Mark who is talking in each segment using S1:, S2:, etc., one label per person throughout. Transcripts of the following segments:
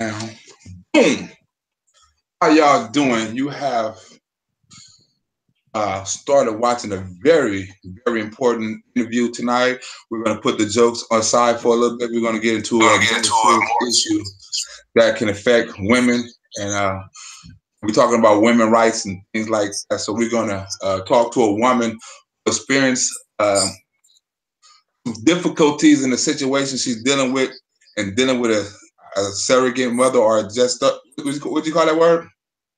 S1: Now, boom. How y'all doing? You have started watching a very, very important interview tonight. We're going to put the jokes aside for a little bit. We're going to get into a more serious issue that can affect women, and we're talking about women rights and things like that. So we're going to talk to a woman who experienced difficulties in the situation she's dealing with, and dealing with a surrogate mother, or a what do you call that word?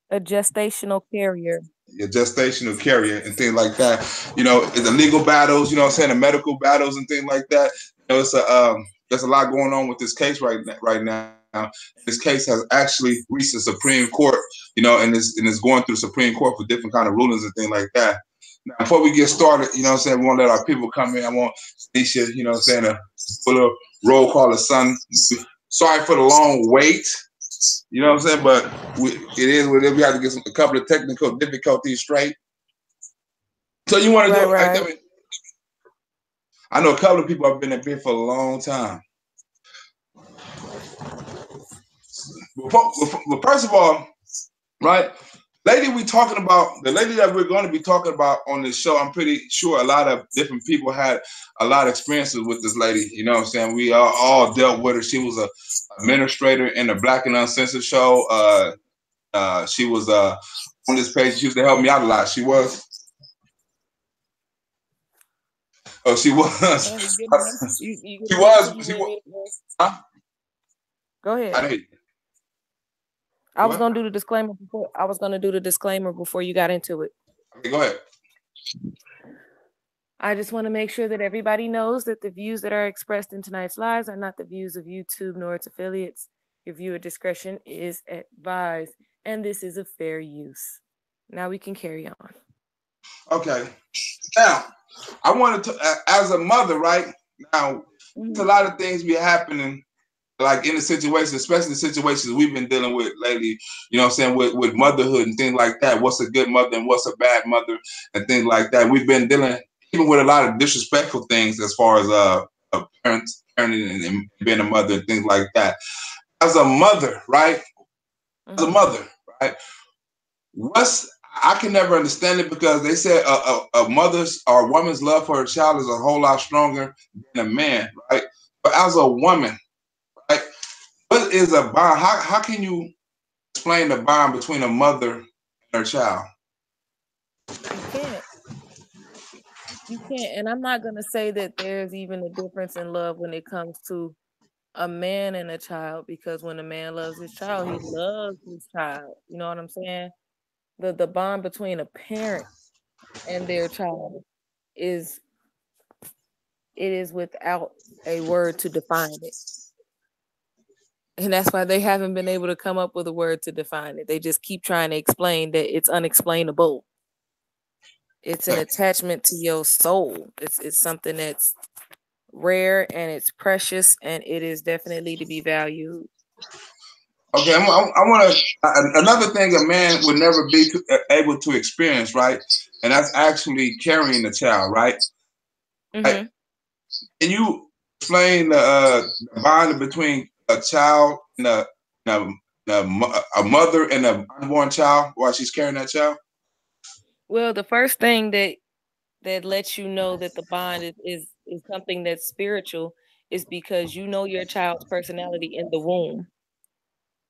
S2: A gestational carrier.
S1: Your gestational carrier and things like that. You know, the legal battles, you know what I'm saying, the medical battles and things like that. You know, there's a lot going on with this case right now. This case has actually reached the Supreme Court, you know, and it's going through the Supreme Court for different kind of rulings and things like that. Now, before we get started, you know what I'm saying, we want to let our people come in. I want Nisha, you know what I'm saying, to put a roll call of son. Sorry for the long wait. You know what I'm saying? But it is what it is. We have to get a couple of technical difficulties straight. So you want to do?
S2: Right.
S1: I know a couple of people have been up here for a long time. But first of all, right, the lady that we're going to be talking about on this show, I'm pretty sure a lot of different people had a lot of experiences with this lady. You know what I'm saying? We all dealt with her. She was a administrator in the Black and Uncensored show. She was on this page. She used to help me out a lot. She was. Oh, she was. She was. Huh?
S2: Go ahead. I was gonna do the disclaimer before. I was gonna do the disclaimer before you got into it.
S1: Okay, go ahead.
S2: I just want to make sure that everybody knows that the views that are expressed in tonight's lives are not the views of YouTube nor its affiliates. Your viewer discretion is advised, and this is a fair use. Now we can carry on.
S1: Okay. Now, I wanted to, as a mother, right now, there's a lot of things be happening, like in the situation, especially the situations we've been dealing with lately, you know what I'm saying, with motherhood and things like that. What's a good mother and what's a bad mother and things like that. We've been dealing even with a lot of disrespectful things as far as parenting and being a mother and things like that. As a mother, right? As a mother, right? I can never understand it, because they said a mother's or a woman's love for her child is a whole lot stronger than a man, right? But as a woman, right, what is a bond? How can you explain the bond between a mother and her child?
S2: You can't. And I'm not going to say that there's even a difference in love when it comes to a man and a child, because when a man loves his child, he loves his child. You know what I'm saying? The bond between a parent and their child is without a word to define it. And that's why they haven't been able to come up with a word to define it. They just keep trying to explain that it's unexplainable. It's an attachment to your soul. It's something that's rare and it's precious, and it is definitely to be valued.
S1: Okay, I want to. Another thing a man would never be able to experience, right? And that's actually carrying a child, right? Right? Can you explain the bond between a child and a mother and an unborn child while she's carrying that child?
S2: Well, the first thing that lets you know that the bond is something that's spiritual is because you know your child's personality in the womb.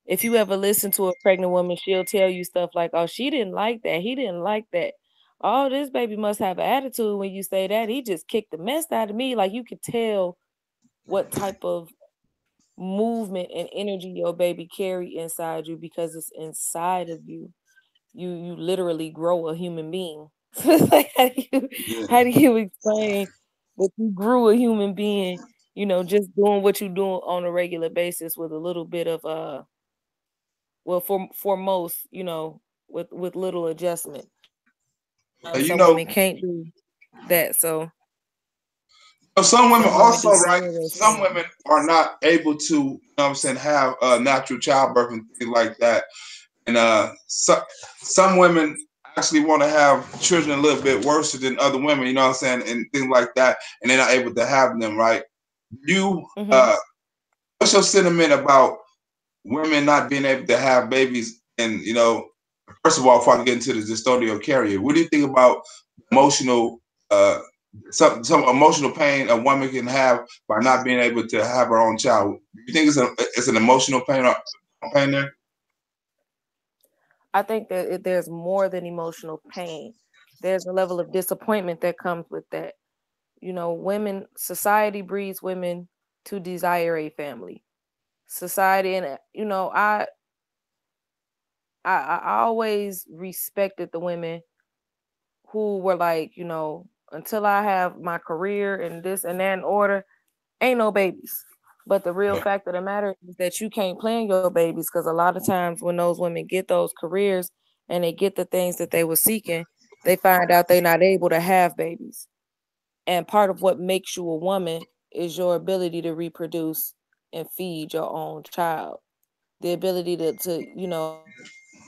S2: If you ever listen to a pregnant woman, she'll tell you stuff like, oh, she didn't like that. He didn't like that. Oh, this baby must have an attitude when you say that. He just kicked the mess out of me. Like, you could tell what type of movement and energy your baby carry inside you, because it's inside of you. You literally grow a human being. Like, how do you explain that you grew a human being, you know, just doing what you do on a regular basis with a little bit of well, for most, you know, with little adjustment. Some women can't do that. So
S1: some women also, right? Some women are not able to, you know what I'm saying, have natural childbirth and things like that. And some women actually want to have children a little bit worse than other women, you know what I'm saying, and things like that, and they're not able to have them, right? You, what's your sentiment about women not being able to have babies, and first of all, before I get into the gestational carrier, what do you think about emotional, some emotional pain a woman can have by not being able to have her own child? Do you think it's an emotional pain or pain there?
S2: I think that there's more than emotional pain. There's a level of disappointment that comes with that. Women, society breeds women to desire a family. Society, and I always respected the women who were like, until I have my career and this and that in order, ain't no babies. But the real fact of the matter is that you can't plan your babies, because a lot of times when those women get those careers and they get the things that they were seeking, they find out they're not able to have babies. And part of what makes you a woman is your ability to reproduce and feed your own child. The ability to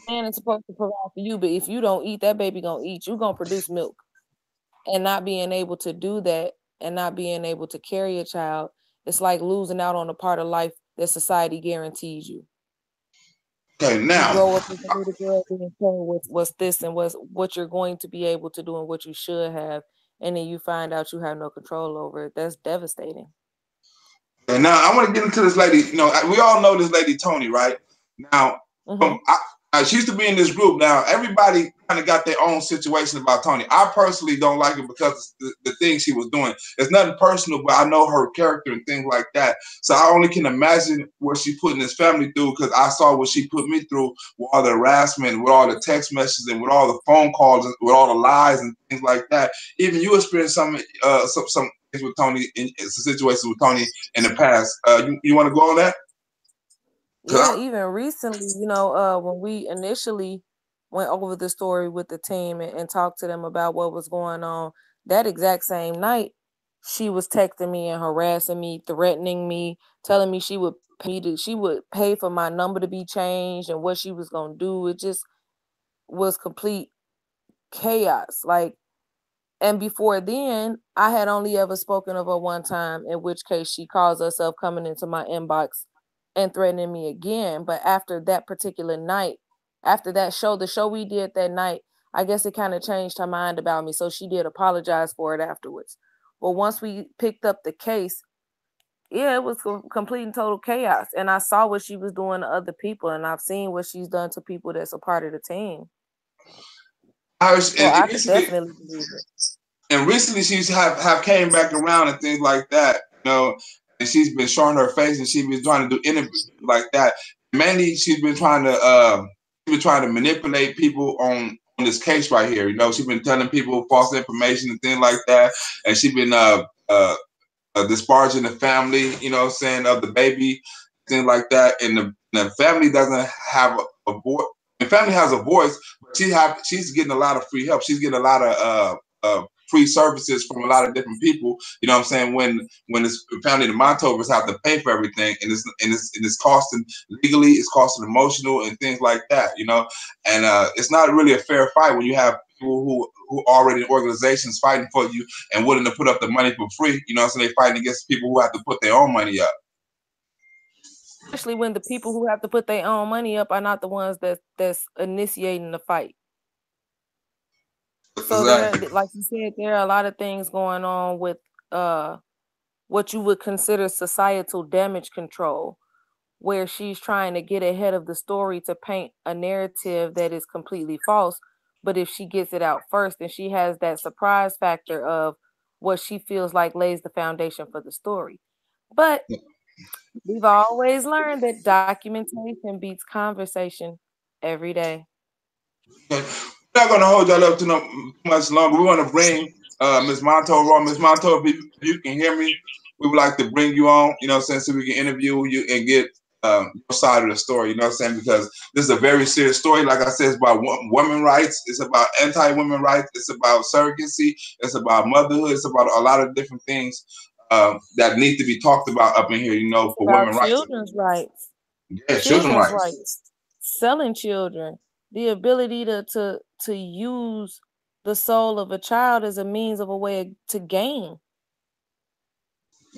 S2: man is supposed to provide for you, but if you don't eat, that baby gonna eat. You gonna produce milk. And not being able to do that and not being able to carry a child, it's like losing out on a part of life that society guarantees you.
S1: Okay,
S2: You
S1: now,
S2: grow up as a little girl being told what's this and what you're going to be able to do and what you should have, and then you find out you have no control over it. That's devastating.
S1: and now I want to get into this lady. We all know this lady Tony, right? Now,
S2: Mm-hmm.
S1: she used to be in this group. Now, everybody kind of got their own situation about Tony. I personally don't like it because the things she was doing. It's nothing personal, but I know her character and things like that. So I only can imagine what she putting this family through, because I saw what she put me through with all the harassment, with all the text messages, and with all the phone calls, and with all the lies and things like that. Even you experienced some things with Tony, in some situations with Tony in the past. You want to go on that?
S2: Yeah, even recently, when we initially went over the story with the team and talked to them about what was going on, that exact same night, she was texting me and harassing me, threatening me, telling me she would pay for my number to be changed and what she was gonna do. It just was complete chaos. Like, and before then, I had only ever spoken of her one time, in which case she calls herself coming into my inbox and threatening me again. But after that particular night, after that show, the show we did that night, I guess it kind of changed her mind about me. So she did apologize for it afterwards. But once we picked up the case, yeah, it was complete and total chaos. And I saw what she was doing to other people, and I've seen what she's done to people that's a part of the team. So I could definitely believe it.
S1: And recently she's have came back around and things like that, and she's been showing her face, and she's been trying to do interviews like that. Mainly she's been trying to manipulate people on this case right here. She's been telling people false information and things like that, and she's been disparaging the family, saying of the baby, things like that. And the family doesn't have a voice. The family has a voice, but she's getting a lot of free help. She's getting a lot of free services from a lot of different people. You know what I'm saying? When this family, the Montovers, have to pay for everything, and it's costing legally, it's costing emotional and things like that. And it's not really a fair fight when you have people who are already in organizations fighting for you and willing to put up the money for free. So they're fighting against people who have to put their own money up.
S2: Especially when the people who have to put their own money up are not the ones that's initiating the fight. So
S1: Exactly.
S2: like you said, there are a lot of things going on with what you would consider societal damage control, where she's trying to get ahead of the story to paint a narrative that is completely false. But if she gets it out first, then she has that surprise factor of what she feels like lays the foundation for the story. But we've always learned that documentation beats conversation every day.
S1: Okay. We're not going to hold y'all up too much longer. We want to bring Ms. Montover on. Ms. Montover, if you can hear me, we would like to bring you on, so we can interview you and get your side of the story, because this is a very serious story. Like I said, it's about women rights. It's about anti-women rights. It's about surrogacy. It's about motherhood. It's about a lot of different things that need to be talked about up in here, for
S2: About
S1: women rights.
S2: children's rights.
S1: Yeah, children's rights.
S2: Selling children, the ability to use the soul of a child as a means of a way to gain.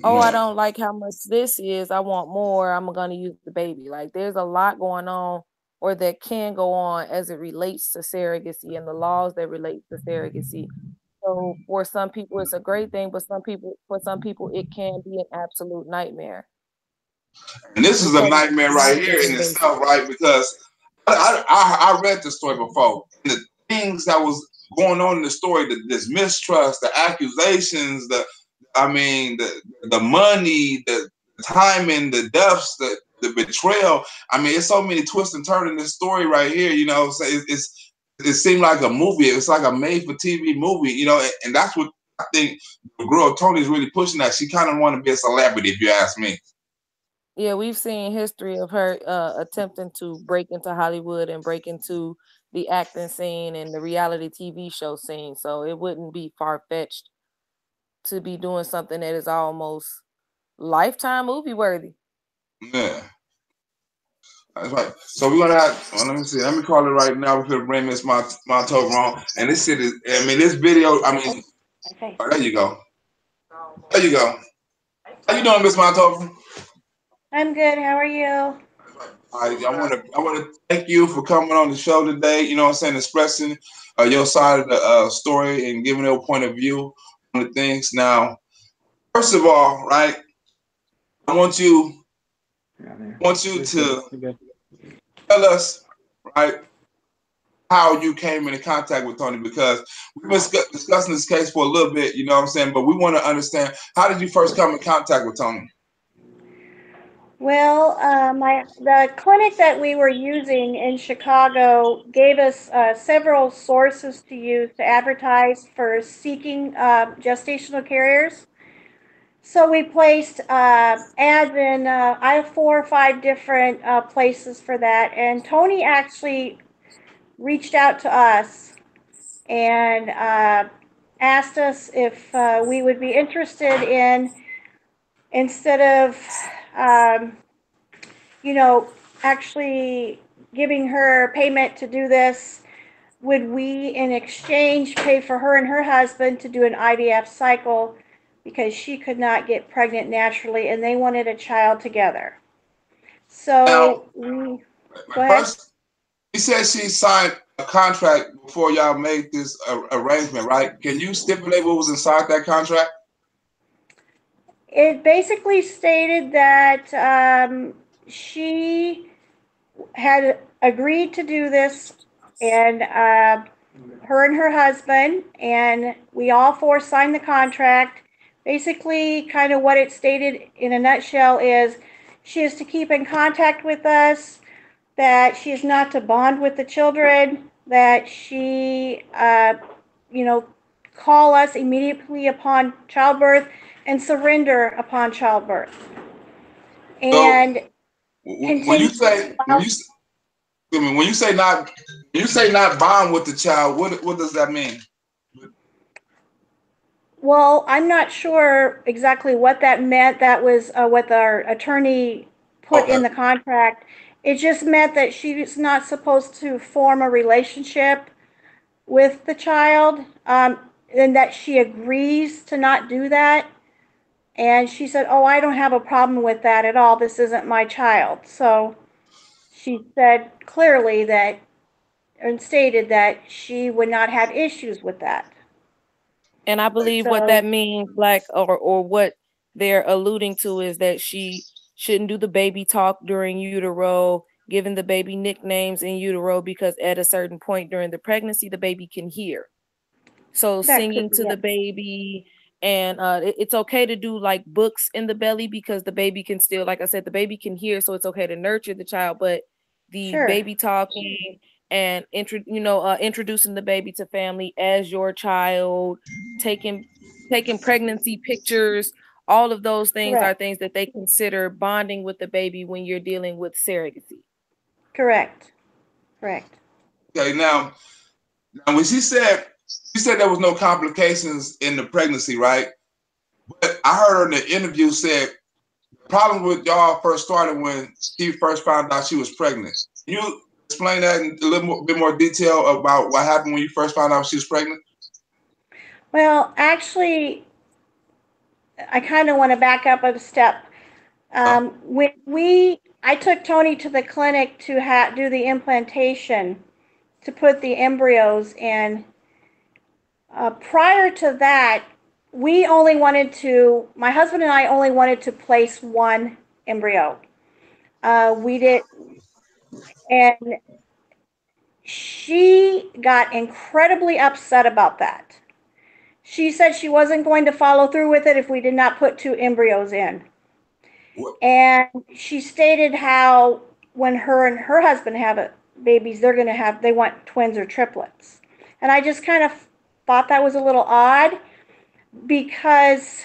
S2: oh, I don't like how much this is, I want more, I'm gonna use the baby. Like there's a lot going on or that can go on as it relates to surrogacy and the laws that relate to surrogacy. So for some people it's a great thing, but for some people it can be an absolute nightmare.
S1: And this is a
S2: Because
S1: nightmare right here in
S2: basis.
S1: itself, right? Because I read the story before. And the things that was going on in the story, this mistrust, the accusations, the money, the timing, the deaths, the betrayal. I mean, it's so many twists and turns in this story right here. You know, so it seemed like a movie. It's like a made-for-TV movie. You know, and that's what I think the girl Tony's really pushing at. She kind of want to be a celebrity, if you ask me.
S2: Yeah, we've seen history of her attempting to break into Hollywood and break into the acting scene and the reality TV show scene. So it wouldn't be far fetched to be doing something that is almost lifetime movie worthy.
S1: Yeah. That's right. So we're gonna have. Well, let me see. Let me call it right now. We're gonna bring Miss Montove wrong. And this shit is. I mean, this video. I mean, oh, there you go. There you go. How you doing, Miss Montove?
S3: I'm good. How are you?
S1: I want to thank you for coming on the show today. You know what I'm saying, expressing your side of the story and giving your point of view on the things. Now, first of all, right, I want you to tell us, right, how you came into contact with Tony, because we've been discussing this case for a little bit, you know what I'm saying, but we want to understand, how did you first come in contact with Tony?
S3: Well, the clinic that we were using in Chicago gave us several sources to use to advertise for seeking gestational carriers. So we placed ads in I have 4 or 5 different places for that, and Tony actually reached out to us and asked us if we would be interested in, instead of um, actually giving her payment to do this, would we in exchange pay for her and her husband to do an IVF cycle because she could not get pregnant naturally and they wanted a child together.
S1: Now,
S3: So go ahead.
S1: first, you said she signed a contract before y'all made this arrangement, right? Can you stipulate what was inside that contract?
S3: It basically stated that she had agreed to do this, and her and her husband, and we all 4 signed the contract. Basically, kind of what it stated in a nutshell is she is to keep in contact with us, that she is not to bond with the children, that she, call us immediately upon childbirth and surrender upon childbirth.
S1: So
S3: And
S1: when you
S3: continue.
S1: say not bond with the child, what does that mean?
S3: Well, I'm not sure exactly what that meant. That was what our attorney put
S1: Okay.
S3: in the contract. It just meant that she's not supposed to form a relationship with the child, and that she agrees to not do that. And she said, "Oh, I don't have a problem with that at all. This isn't my child." So she said clearly that, and stated that she would not have issues with that.
S2: And I believe what that
S3: So
S2: means, like, or what they're alluding to is that she shouldn't do the baby talk during utero, giving the baby nicknames in utero, because at a certain point during the pregnancy, the baby can hear. So
S3: that
S2: singing
S3: could be
S2: to the
S3: it.
S2: baby, and it's okay to do like books in the belly because the baby can still, like I said, the baby can hear, so it's okay to nurture the child. But the
S3: Sure.
S2: baby talking and introducing the baby to family as your child, taking pregnancy pictures, all of those things are
S3: Correct.
S2: things that they consider bonding with the baby when you're dealing with surrogacy.
S3: Correct. Correct.
S1: Okay, now when she said there was no complications in the pregnancy, right? But I heard her in the interview said the problem with y'all first started when she first found out she was pregnant. Can you explain that in a bit more detail about what happened when you first found out she was pregnant?
S3: Well, actually, I kind of want to back up a step. I took Tony to the clinic to do the implantation, to put the embryos in. Prior to that, my husband and I only wanted to place one embryo. We did, and she got incredibly upset about that. She said she wasn't going to follow through with it if we did not put two embryos in.
S1: What?
S3: And she stated how when her and her husband have babies, they want twins or triplets. And I just kind of thought that was a little odd because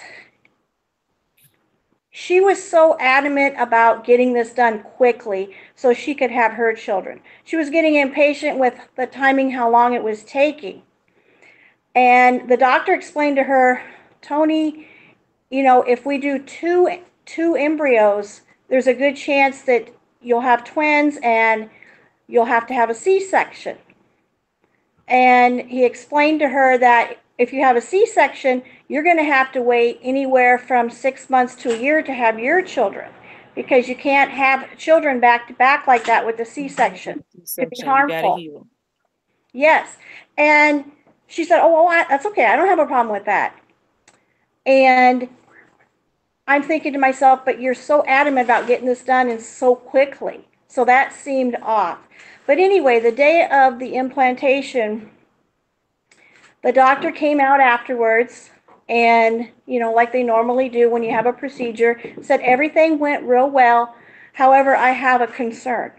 S3: she was so adamant about getting this done quickly so she could have her children. She was getting impatient with the timing, how long it was taking. And the doctor explained to her, Tony, if we do two embryos, there's a good chance that you'll have twins and you'll have to have a C-section. And he explained to her that if you have a C-section, you're going to have to wait anywhere from 6 months to a year to have your children, because you can't have children back to back like that with a C-section. It could be harmful. Yes. And she said, oh, well, that's okay. I don't have a problem with that. And I'm thinking to myself, but you're so adamant about getting this done and so quickly. So that seemed off. But anyway, the day of the implantation, the doctor came out afterwards and, like they normally do when you have a procedure, said everything went real well. However, I have a concern.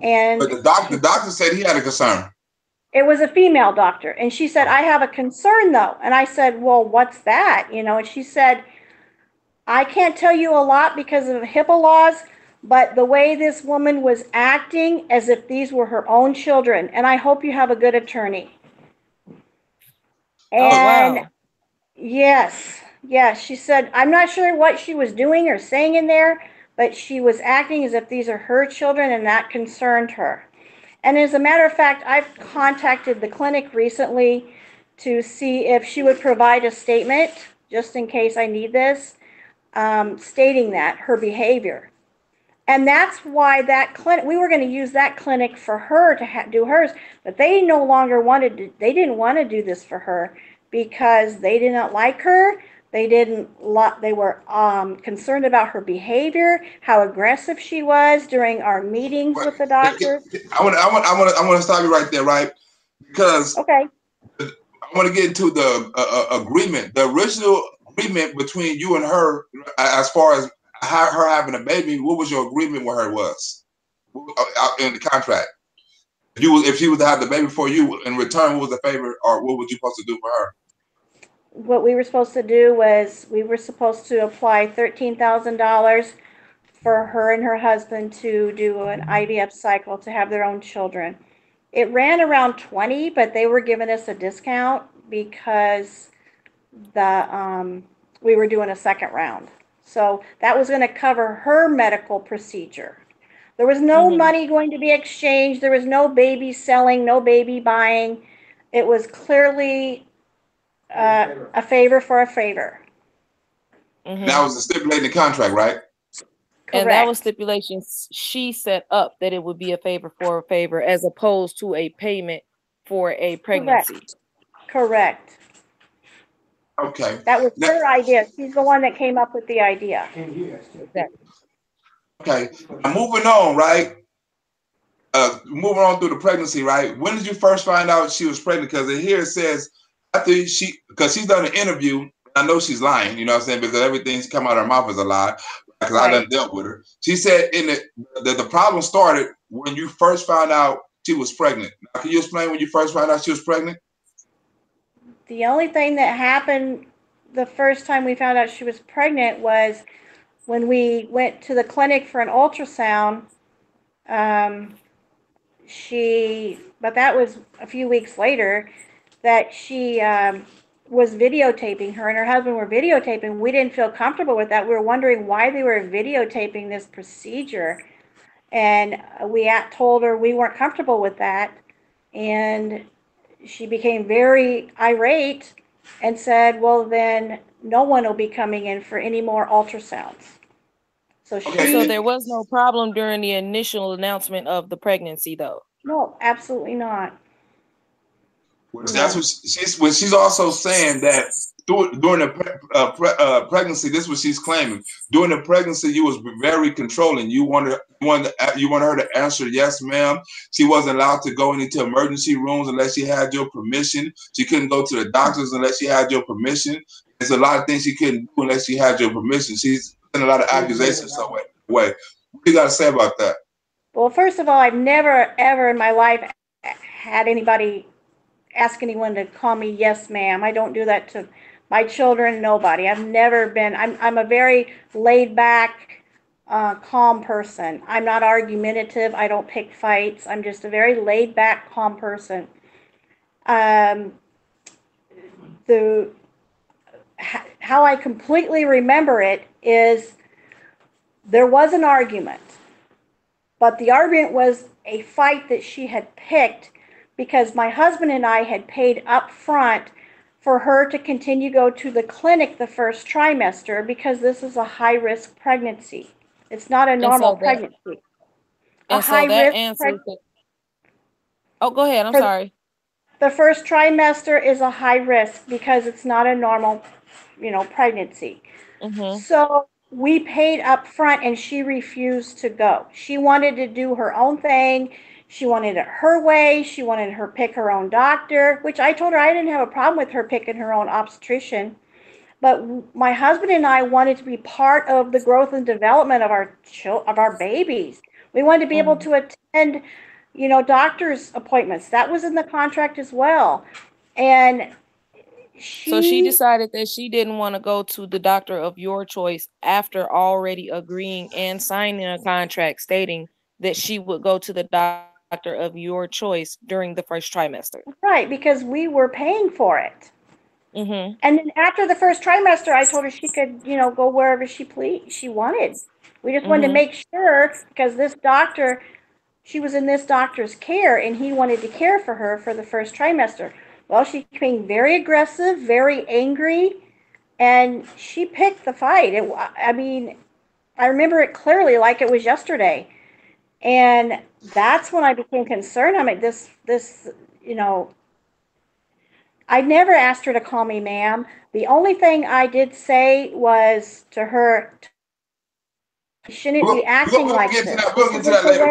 S3: And
S1: but the doctor said he had a concern.
S3: It was a female doctor. And she said, I have a concern though. And I said, well, what's that? And she said, I can't tell you a lot because of HIPAA laws, but the way this woman was acting as if these were her own children, and I hope you have a good attorney. And
S2: wow.
S3: Yes, she said, I'm not sure what she was doing or saying in there, but she was acting as if these are her children, and that concerned her. And as a matter of fact, I've contacted the clinic recently to see if she would provide a statement, just in case I need this, stating that, her behavior. And that's why that clinic, we were going to use that clinic for her to do hers, but they no longer they didn't want to do this for her because they didn't like her. They were concerned about her behavior, how aggressive she was during our meetings with the doctor.
S1: I want to stop you right there, right? Because
S3: okay.
S1: I want to get into the agreement, the original agreement between you and her, as far as her having a baby. What was your agreement with her was in the contract? If she was to have the baby for you, in return, what was the favor, or what was you supposed to do for her?
S3: What we were supposed to do was we were supposed to apply $13,000 for her and her husband to do an IVF cycle to have their own children. It ran around 20, but they were giving us a discount because we were doing a second round. So that was going to cover her medical procedure. There was no money going to be exchanged. There was no baby selling, no baby buying. It was clearly a favor for a favor.
S1: That was the stipulated contract, right?
S3: Correct.
S2: And that was stipulations she set up, that it would be a favor for a favor as opposed to a payment for a pregnancy.
S3: Correct.
S1: Okay.
S3: That was her idea. She's the one that came up with the idea.
S1: Okay. Now moving on, right? Moving on through the pregnancy, right? When did you first find out she was pregnant? Because here it says because she's done an interview. I know she's lying, you know what I'm saying? Because everything's come out of her mouth is a lie. Because I done dealt with her. She said the problem started when you first found out she was pregnant. Now, can you explain when you first found out she was pregnant?
S3: The only thing that happened the first time we found out she was pregnant was when we went to the clinic for an ultrasound. But that was a few weeks later, that she was videotaping. Her and her husband were videotaping. We didn't feel comfortable with that. We were wondering why they were videotaping this procedure. And we told her we weren't comfortable with that. And she became very irate and said, well, then no one will be coming in for any more ultrasounds. So
S2: So there was no problem during the initial announcement of the pregnancy, though.
S3: No, absolutely not.
S1: Well, that's what she's also saying that during the pregnancy, this is what she's claiming. During the pregnancy, you was very controlling. You wanted her to answer yes, ma'am. She wasn't allowed to go into emergency rooms unless she had your permission. She couldn't go to the doctors unless she had your permission. There's a lot of things she couldn't do unless she had your permission. She's in a lot of accusations some way. What do you got to say about that?
S3: Well, first of all, I've never ever in my life had anybody ask anyone to call me yes, ma'am. I don't do that to my children, nobody. I've never been, I'm a very laid back, calm person. I'm not argumentative. I don't pick fights. I'm just a very laid back, calm person. How I completely remember it is there was an argument, but the argument was a fight that she had picked because my husband and I had paid up front for her to continue to go to the clinic the first trimester because this is a high-risk pregnancy. It's not a normal pregnancy.
S2: And so that answers the... Oh, go ahead. I'm sorry.
S3: The first trimester is a high risk because it's not a normal, pregnancy. So we paid up front and she refused to go. She wanted to do her own thing. She wanted it her way. She wanted her pick her own doctor, which I told her I didn't have a problem with her picking her own obstetrician. But my husband and I wanted to be part of the growth and development of our babies. We wanted to be able to attend, doctor's appointments. That was in the contract as well. And
S2: so she decided that she didn't want to go to the doctor of your choice after already agreeing and signing a contract stating that she would go to the doctor of your choice during the first trimester.
S3: Right, because we were paying for it. And then after the first trimester, I told her she could, go wherever she wanted. We just wanted to make sure because this doctor, she was in this doctor's care and he wanted to care for her for the first trimester. Well, she became very aggressive, very angry, and she picked the fight. I remember it clearly like it was yesterday. And that's when I became concerned. I mean, I never asked her to call me ma'am. The only thing I did say was to her, you shouldn't be acting like this.
S1: We'll get to that later.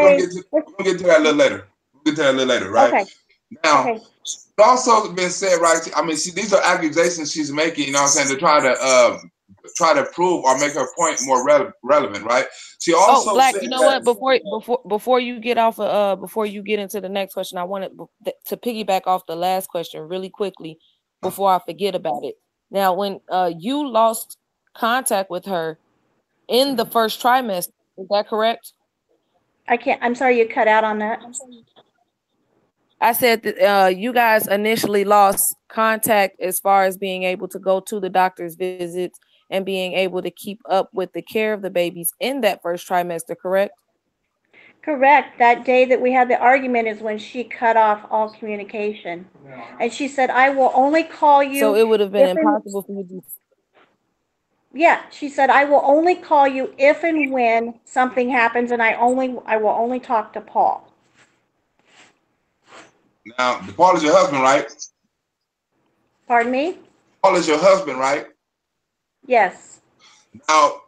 S1: We'll get to that a little later. We'll get to that a little later, right? Okay. Now, it's also been said, right? I mean, these are accusations she's making, you know what I'm saying, to try to prove or make her point more relevant, right? She also
S2: Black, you know what? Before you get off before you get into the next question, I wanted to piggyback off the last question really quickly before I forget about it. Now, when you lost contact with her in the first trimester, is that correct?
S3: I'm sorry, you cut out on that.
S2: I said that you guys initially lost contact as far as being able to go to the doctor's visits and being able to keep up with the care of the babies in that first trimester, correct?
S3: Correct. That day that we had the argument is when she cut off all communication. And she said, I will only call you.
S2: So it would have been impossible for you to...
S3: Yeah, she said, I will only call you if and when something happens, and I will only talk to Paul.
S1: Now, Paul is your husband, right?
S3: Pardon me?
S1: Paul is your husband, right?
S3: Yes.
S1: Now,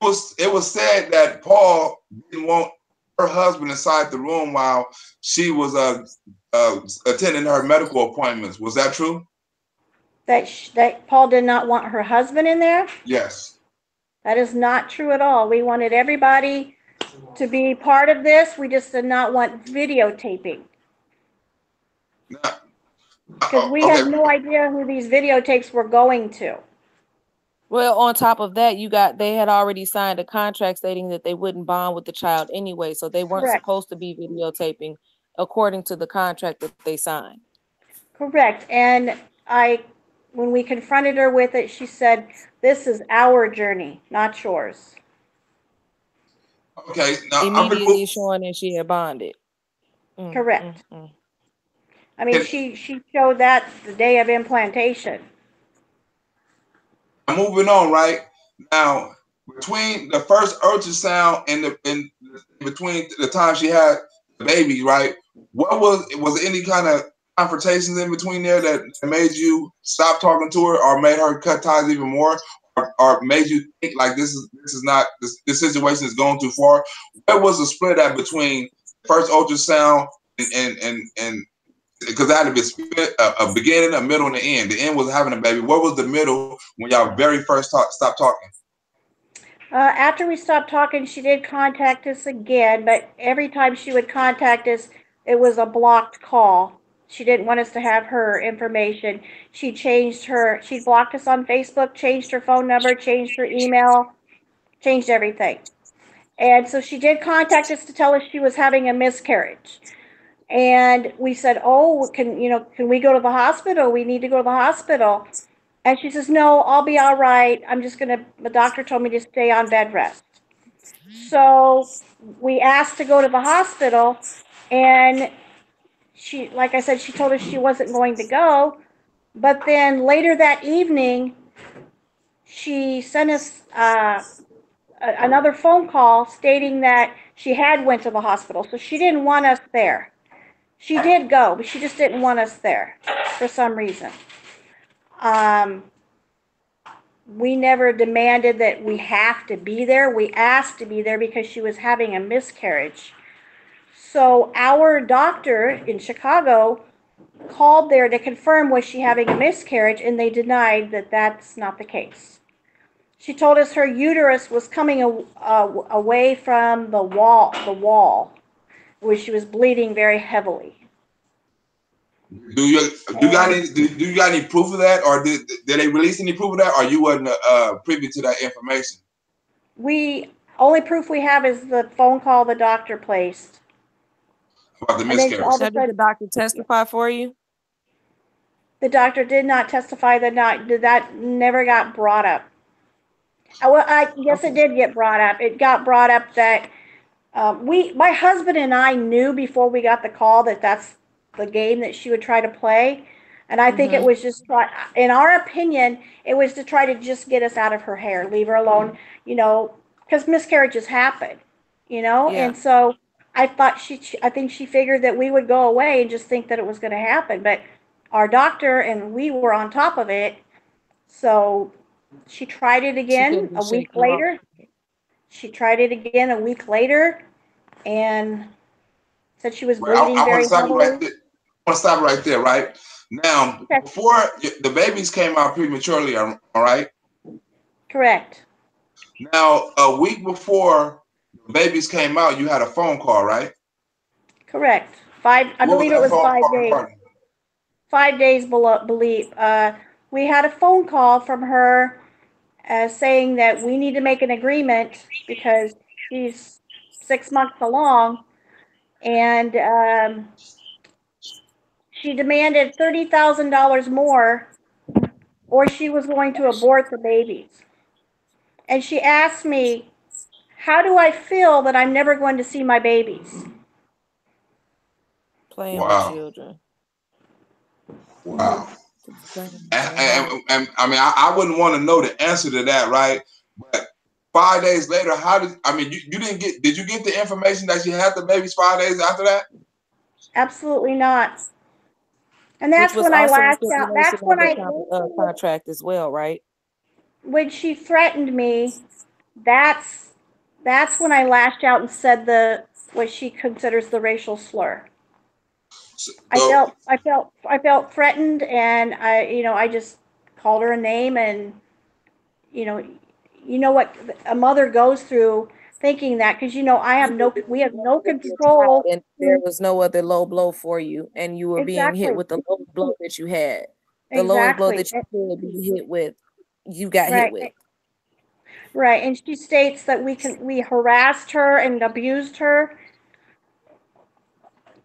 S1: it was said that Paul didn't want her husband inside the room while she was attending her medical appointments. Was that true?
S3: That Paul did not want her husband in there?
S1: Yes.
S3: That is not true at all. We wanted everybody to be part of this. We just did not want videotaping. Because we had no idea who these videotapes were going to.
S2: Well, on top of that, they had already signed a contract stating that they wouldn't bond with the child anyway, so they weren't supposed to be videotaping according to the contract that they signed.
S3: Correct. And when we confronted her with it, she said, "This is our journey, not yours."
S1: Okay. Now,
S2: immediately showing that she had bonded.
S3: Correct. I mean, she showed that the day of implantation.
S1: Moving on, right? Now, between the first ultrasound and between the time she had the baby, right? What was any kind of confrontations in between there that made you stop talking to her, or made her cut ties even more, or made you think like this situation is going too far? What was the split at between first ultrasound and because that had to be split a beginning, a middle, and the end. The end was having a baby. What was the middle when y'all very first stopped talking?
S3: After we stopped talking, she did contact us again, but every time she would contact us, it was a blocked call. She didn't want us to have her information. She blocked us on Facebook, changed her phone number, changed her email, changed everything. And so she did contact us to tell us she was having a miscarriage. And we said, "Oh, can we go to the hospital? We need to go to the hospital." And she says, "No, I'll be all right. The doctor told me to stay on bed rest." So we asked to go to the hospital, and she, like I said, she told us she wasn't going to go. But then later that evening, she sent us another phone call stating that she had went to the hospital. So she didn't want us there. She did go, but she just didn't want us there for some reason. We never demanded that we have to be there. We asked to be there because she was having a miscarriage. So our doctor in Chicago called there to confirm was she having a miscarriage, and they denied that that's not the case. She told us her uterus was coming away from the wall, where she was bleeding very heavily.
S1: Do you got any proof of that, or did they release any proof of that, or you wasn't privy to that information?
S3: Only proof we have is the phone call the doctor placed
S1: about the miscarriage.
S2: Did the doctor testify for you?
S3: The doctor did not testify. That never got brought up. Well, yes, it did get brought up. It got brought up that my husband and I knew before we got the call that that's the game that she would try to play. And I think it was just, in our opinion, it was to try to just get us out of her hair, leave her alone, because miscarriages happen, Yeah. And so I think she figured that we would go away and just think that it was going to happen. But our doctor and we were on top of it. So she tried it again a week later. She tried it again a week later and said she was bleeding very heavily.
S1: I want to stop right there, right? Now, before the babies came out prematurely, all right?
S3: Correct.
S1: Now, a week before the babies came out, you had a phone call, right?
S3: Correct. I believe it was 5 days. 5 days, we had a phone call from her saying that we need to make an agreement because she's 6 months along, and she demanded $30,000 more, or she was going to abort the babies. And she asked me, "How do I feel that I'm never going to see my babies?"
S2: Playing with children.
S1: Wow. And I mean, I wouldn't want to know the answer to that, right? But 5 days later, did you get the information that she had the babies 5 days after that?
S3: Absolutely not. And that's when I lashed out. That's when
S2: contract as well, right?
S3: When she threatened me, that's when I lashed out and said what she considers the racial slur. I felt threatened, and I just called her a name, and you know what a mother goes through thinking that, because we have no control,
S2: and there was no other low blow for you, and you were being hit with the lowest blow that you had. The lowest blow that you could be hit with, you got hit with.
S3: Right, and she states that we harassed her and abused her.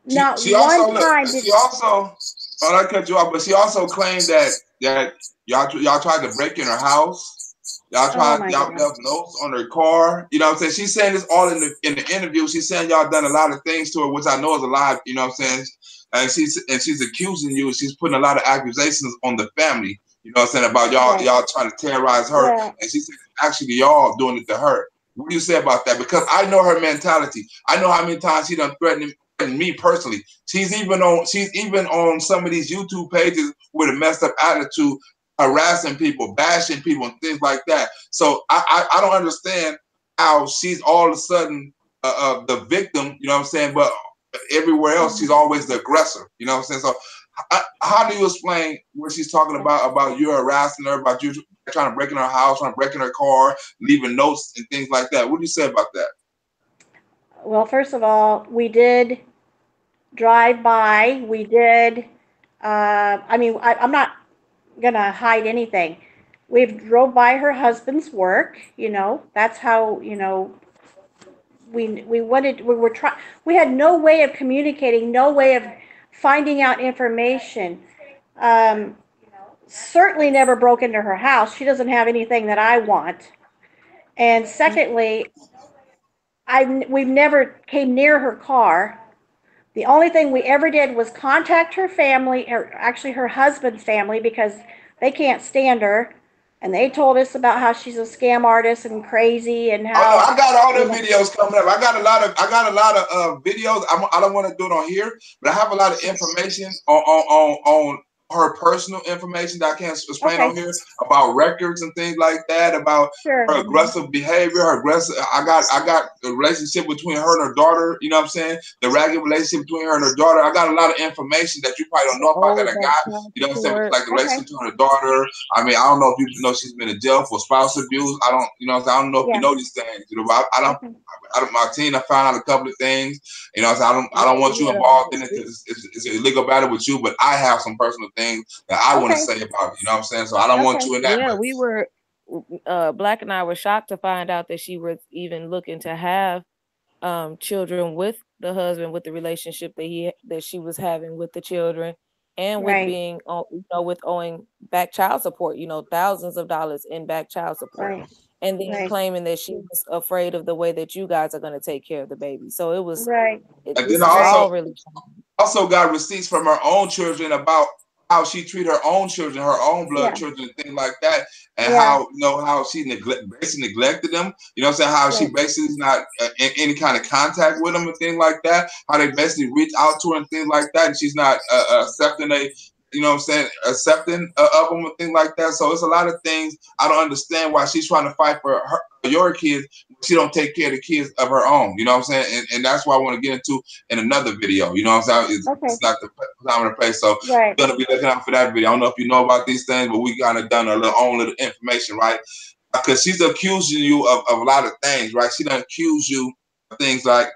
S3: Not one time did
S1: she also, I cut you off, but she also claimed that y'all tried to break in her house. Y'all left notes on her car. You know what I'm saying? She's saying this all in the interview. She's saying y'all done a lot of things to her, which I know is a lie. You know what I'm saying? And she's accusing you. She's putting a lot of accusations on the family. You know what I'm saying? About y'all trying to terrorize her.
S3: Yeah.
S1: And she said, actually, y'all doing it to her. What do you say about that? Because I know her mentality. I know how many times she done threatened me personally. She's even on some of these YouTube pages with a messed up attitude, harassing people, bashing people, and things like that. So I don't understand how she's all of a sudden the victim, you know what I'm saying? But everywhere else, she's always the aggressor, you know what I'm saying? So how do you explain what she's talking about you harassing her, about you trying to break in her house, trying to break in her car, leaving notes and things like that? What do you say about that?
S3: Well, first of all, we did drive by. We did. I'm not gonna hide anything. We drove by her husband's work. That's how. We wanted. We were trying. We had no way of communicating. No way of finding out information. Um, Certainly never broke into her house. She doesn't have anything that I want. And secondly, we've never came near her car. The only thing we ever did was contact her family, or actually her husband's family, because they can't stand her. And they told us about how she's a scam artist and crazy, and
S1: Oh no,
S3: how
S1: I got all the videos coming up. I got a lot of videos. I don't want to do it on here, but I have a lot of information on her personal information that I can't explain on here, about records and things like that, about her aggressive behavior, her aggressive. I got the relationship between her and her daughter. You know what I'm saying? The ragged relationship between her and her daughter. I got a lot of information that you probably don't know about that I got. You know what I'm saying? Like the relationship to her daughter. I mean, I don't know if you know she's been in jail for spousal abuse. I don't, you know, I don't know if you know these things. You know, but I don't. Martina found out a couple of things. You know, so I don't want you involved in it. It's a legal battle with you, but I have some personal things that I want to say about it. You know what I'm saying? So I don't want you in that.
S2: Yeah, we were. Black and I were shocked to find out that she was even looking to have children with the husband, with the relationship that she was having with the children, and with being with owing back child support, thousands of dollars in back child support, and then claiming that she was afraid of the way that you guys are going to take care of the baby. So it was
S1: and then I also got receipts from her own children about how she treated her own children, her own blood children, and things like that, and how she basically neglected them. You know what I'm saying? How she basically is not in any kind of contact with them and things like that. How they basically reach out to her and things like that, and she's not accepting accepting of them and things like that. So it's a lot of things. I don't understand why she's trying to fight for your kids. She don't take care of the kids of her own. You know what I'm saying? And that's what I want to get into in another video. You know what I'm saying? It's not the time and the place. So we're going to be looking out for that video. I don't know if you know about these things, but we kind of done our own little information, right? Because she's accusing you of a lot of things, right? She done accuse you of things like,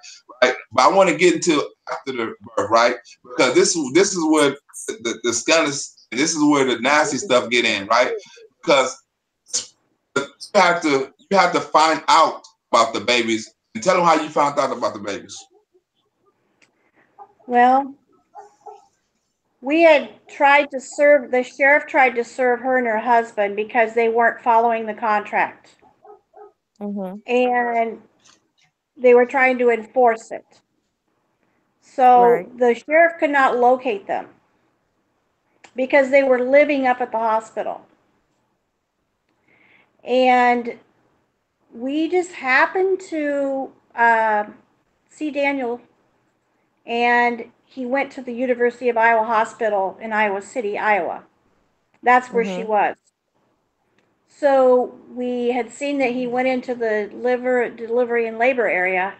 S1: right? But I want to get into after the birth, right? Because this is where the scandalous, this is where the nasty stuff get in, right? Because you have to find out about the babies and tell them how you found out about the babies.
S3: Well, we had the sheriff tried to serve her and her husband because they weren't following the contract. And they were trying to enforce it. So the sheriff could not locate them because they were living up at the hospital. And we just happened to see Daniel, and he went to the University of Iowa Hospital in Iowa City, Iowa. That's where she was. So we had seen that he went into the delivery and labor area,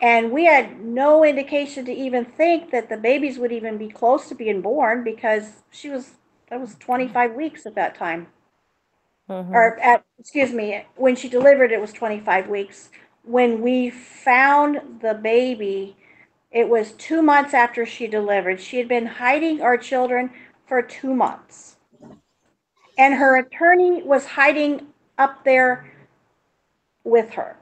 S3: and we had no indication to even think that the babies would even be close to being born, because that was 25 weeks at that time. Or when she delivered, it was 25 weeks. When we found the baby, it was 2 months after she delivered. She had been hiding our children for 2 months. And her attorney was hiding up there with her.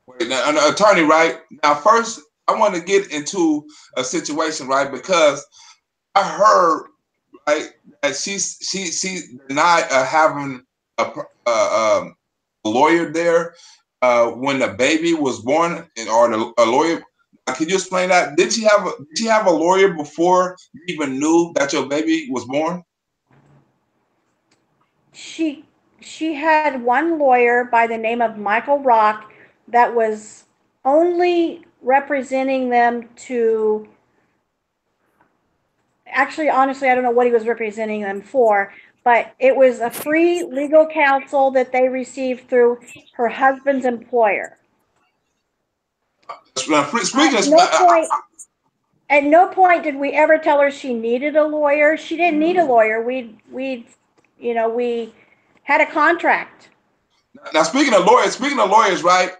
S1: Wait, now, an attorney, right? Now, first, I want to get into a situation, right? Because I heard, right, that she denied having a lawyer there when the baby was born, or a lawyer. Can you explain that? Did she have a lawyer before you even knew that your baby was born?
S3: She had one lawyer by the name of Michael Rock that was only representing them to, actually, honestly, I don't know what he was representing them for, but it was a free legal counsel that they received through her husband's employer.
S1: Speaking of,
S3: At no point did we ever tell her she needed a lawyer. She didn't need a lawyer. We had a contract.
S1: now speaking of lawyers, right?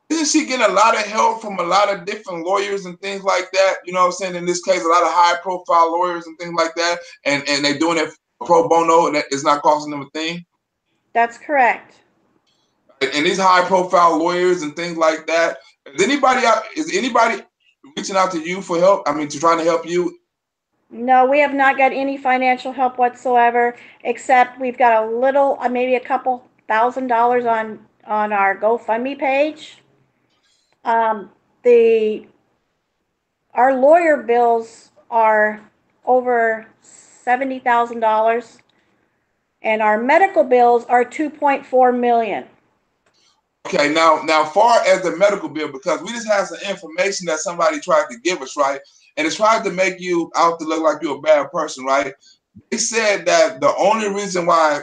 S1: Isn't she getting a lot of help from a lot of different lawyers and things like that? You know what I'm saying? In this case, a lot of high profile lawyers and things like that, and they're doing it pro bono, and it's not costing them a thing.
S3: That's correct.
S1: And these high profile lawyers and things like that. Is anybody reaching out to you for help? I mean, to trying to help you?
S3: No, we have not got any financial help whatsoever, except we've got a little, maybe a couple $1,000 on our GoFundMe page. The Our lawyer bills are over $70,000, and our medical bills are 2.4 million.
S1: Okay, now far as the medical bill, because we just have some information that somebody tried to give us, right? And it's tried to make you out to look like you're a bad person, right? They said that the only reason why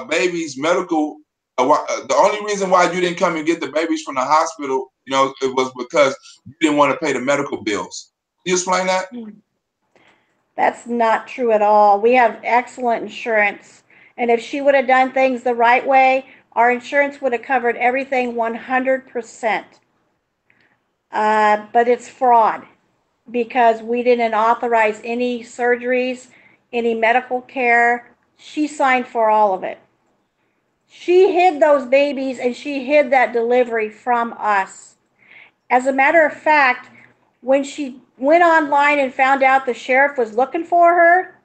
S1: babies medical, the only reason why you didn't come and get the babies from the hospital, it was because you didn't want to pay the medical bills. Can you explain that?
S3: That's not true at all. We have excellent insurance, and if she would have done things the right way, our insurance would have covered everything 100%. But it's fraud because we didn't authorize any surgeries, any medical care. She signed for all of it. She hid those babies and she hid that delivery from us. As a matter of fact, when she went online and found out the sheriff was looking for her,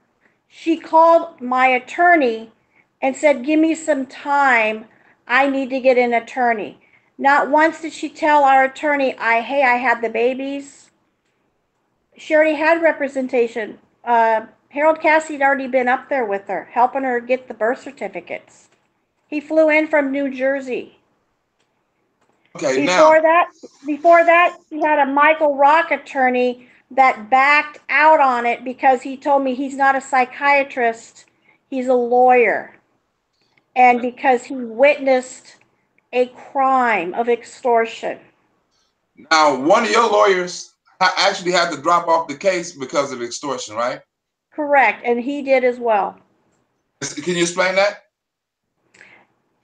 S3: she called my attorney and said, "Give me some time. I need to get an attorney." Not once did she tell our attorney, hey, I had the babies. She already had representation. Harold Cassidy had already been up there with her, helping her get the birth certificates. He flew in from New Jersey.
S1: Okay,
S3: before that, she had a Michael Rock attorney that backed out on it because he told me he's not a psychiatrist, he's a lawyer. And because he witnessed a crime of extortion.
S1: Now, one of your lawyers actually had to drop off the case because of extortion, right?
S3: Correct, and he did as well.
S1: Can you explain that?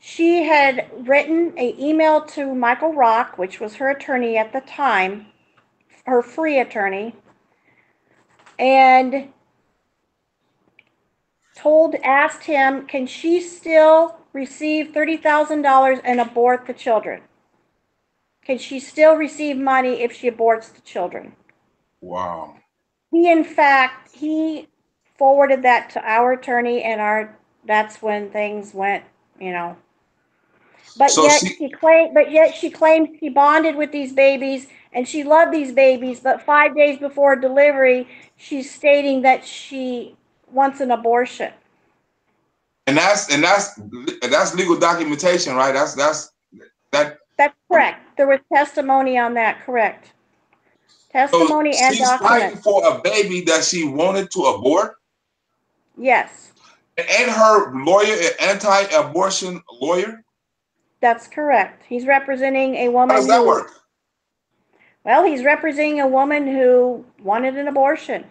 S3: She had written an email to Michael Rock, which was her attorney at the time, her free attorney, and asked him, can she still receive $30,000 and abort the children? Can she still receive money if she aborts the children?
S1: Wow.
S3: He forwarded that to our attorney, and that's when things went, But yet she claimed she bonded with these babies and she loved these babies, but 5 days before delivery, she's stating that she wants an abortion.
S1: And that's legal documentation, right? That's
S3: correct. There was testimony on that, correct. Testimony and
S1: she's fighting for a baby that she wanted to abort?
S3: Yes.
S1: And her lawyer an anti-abortion lawyer?
S3: That's correct. He's representing a woman.
S1: How does that work?
S3: Well, he's representing a woman who wanted an abortion.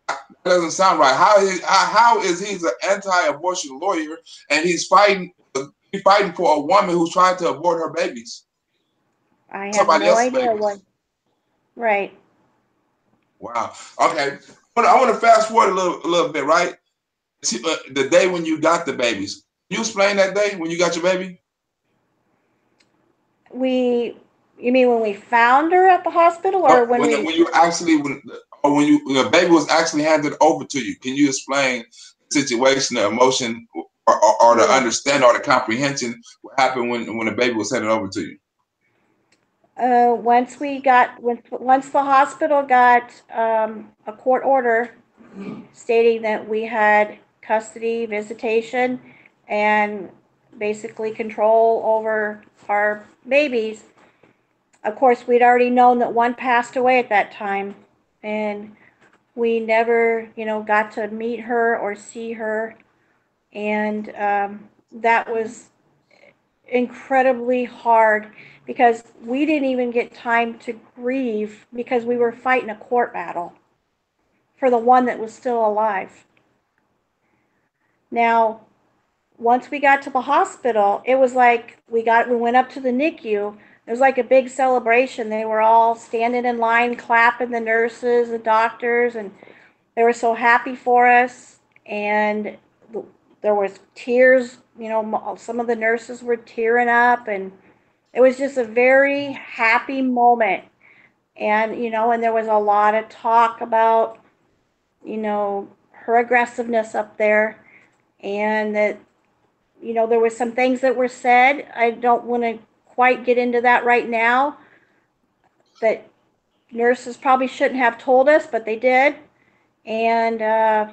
S1: That doesn't sound right. How is he an anti-abortion lawyer and he's fighting for a woman who's trying to abort her babies?
S3: I have no idea what. Right.
S1: Wow. Okay. I want to fast forward a little bit, right? The day when you got the babies. Can you explain that day when you got your baby?
S3: You mean when we found her at the hospital, or when
S1: the baby was actually handed over to you? Can you explain the situation, the emotion, or the understanding or the comprehension what happened when the baby was handed over to you?
S3: Once the hospital got a court order stating that we had custody, visitation, and basically control over our babies. Of course, we'd already known that one passed away at that time, and we never, got to meet her or see her, and that was incredibly hard because we didn't even get time to grieve because we were fighting a court battle for the one that was still alive. Now, once we got to the hospital, it was like we went up to the NICU. It was like a big celebration. They were all standing in line, clapping, the nurses, the doctors, and they were so happy for us. And there was tears, some of the nurses were tearing up, and it was just a very happy moment. And, and there was a lot of talk about, her aggressiveness up there, and that, there were some things that were said. I don't want to quite get into that right now, that nurses probably shouldn't have told us, but they did. And
S1: if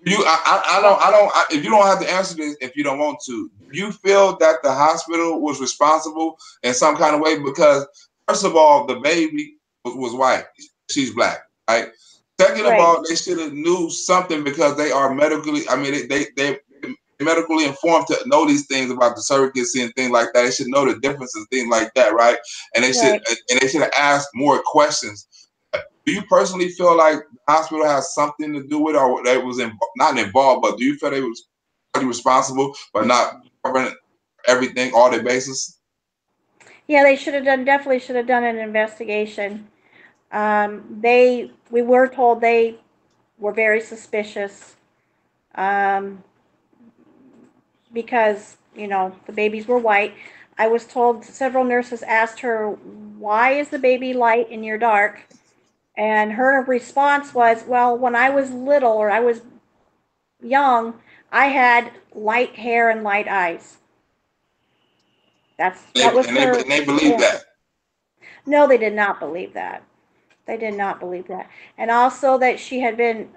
S1: you don't have to answer this, if you don't want to, do you feel that the hospital was responsible in some kind of way? Because first of all, the baby was white. She's black, right? Second of all, they should have knew something because they are medically, they medically informed to know these things about the surrogacy and things like that. They should know the differences and things like that, right? And they should have asked more questions. Do you personally feel like the hospital has something to do with it, or they was not involved, but do you feel they was responsible but not covering everything, all their bases?
S3: Yeah, they definitely should have done an investigation. We were told they were very suspicious because, the babies were white. I was told several nurses asked her, why is the baby light and you're dark? And her response was, well, when I was little or I was young, I had light hair and light eyes. That was her.
S1: And they believe that.
S3: No, they did not believe that. They did not believe that. And also that she had been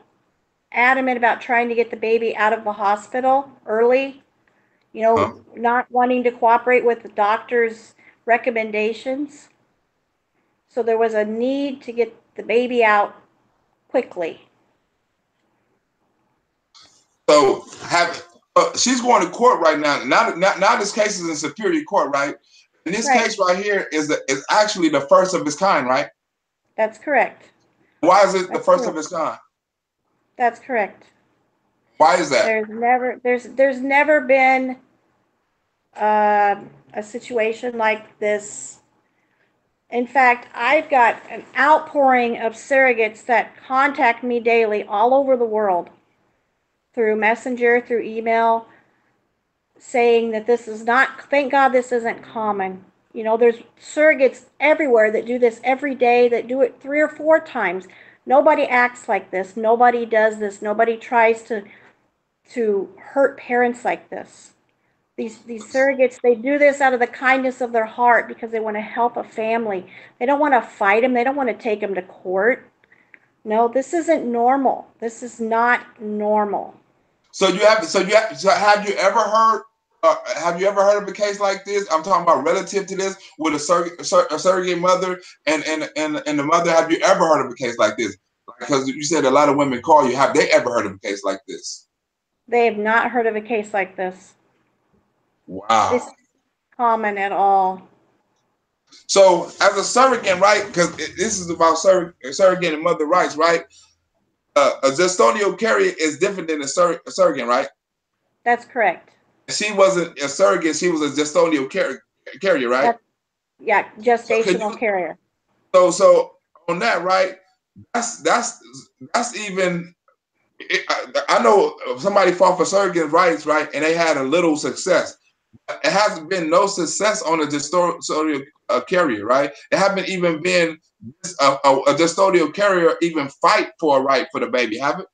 S3: adamant about trying to get the baby out of the hospital early, not wanting to cooperate with the doctor's recommendations. So there was a need to get the baby out quickly.
S1: So she's going to court right now. Now this case is in Superior Court, right? And this case right here is actually the first of its kind, right?
S3: That's correct.
S1: Why is it the first of its kind?
S3: That's correct.
S1: Why is that?
S3: There's never been a situation like this. In fact, I've got an outpouring of surrogates that contact me daily all over the world through Messenger, through email, saying that this is not, thank God this isn't common. There's surrogates everywhere that do this every day, that do it 3 or 4 times. Nobody acts like this. Nobody does this. Nobody tries to hurt parents like this. These surrogates, they do this out of the kindness of their heart because they want to help a family. They don't want to fight them. They don't want to take them to court. No, this isn't normal. This is not normal.
S1: So have you ever heard? Have you ever heard of a case like this? I'm talking about relative to this, with a surrogate mother and the mother. Have you ever heard of a case like this? Because you said a lot of women call you. Have they ever heard of a case like this?
S3: They have not heard of a case like this.
S1: Wow.
S3: This isn't common at all.
S1: So as a surrogate, right? Because this is about surrogate and mother rights, right? A gestational carrier is different than a surrogate, right?
S3: That's correct.
S1: She wasn't a surrogate; she was a gestational carrier, right?
S3: Yeah, gestational carrier.
S1: So on that, right? That's even. I know somebody fought for surrogate rights, right? And they had a little success. It hasn't been no success on a gestational carrier, right? It haven't even been a gestational carrier even fight for a right for the baby, have it?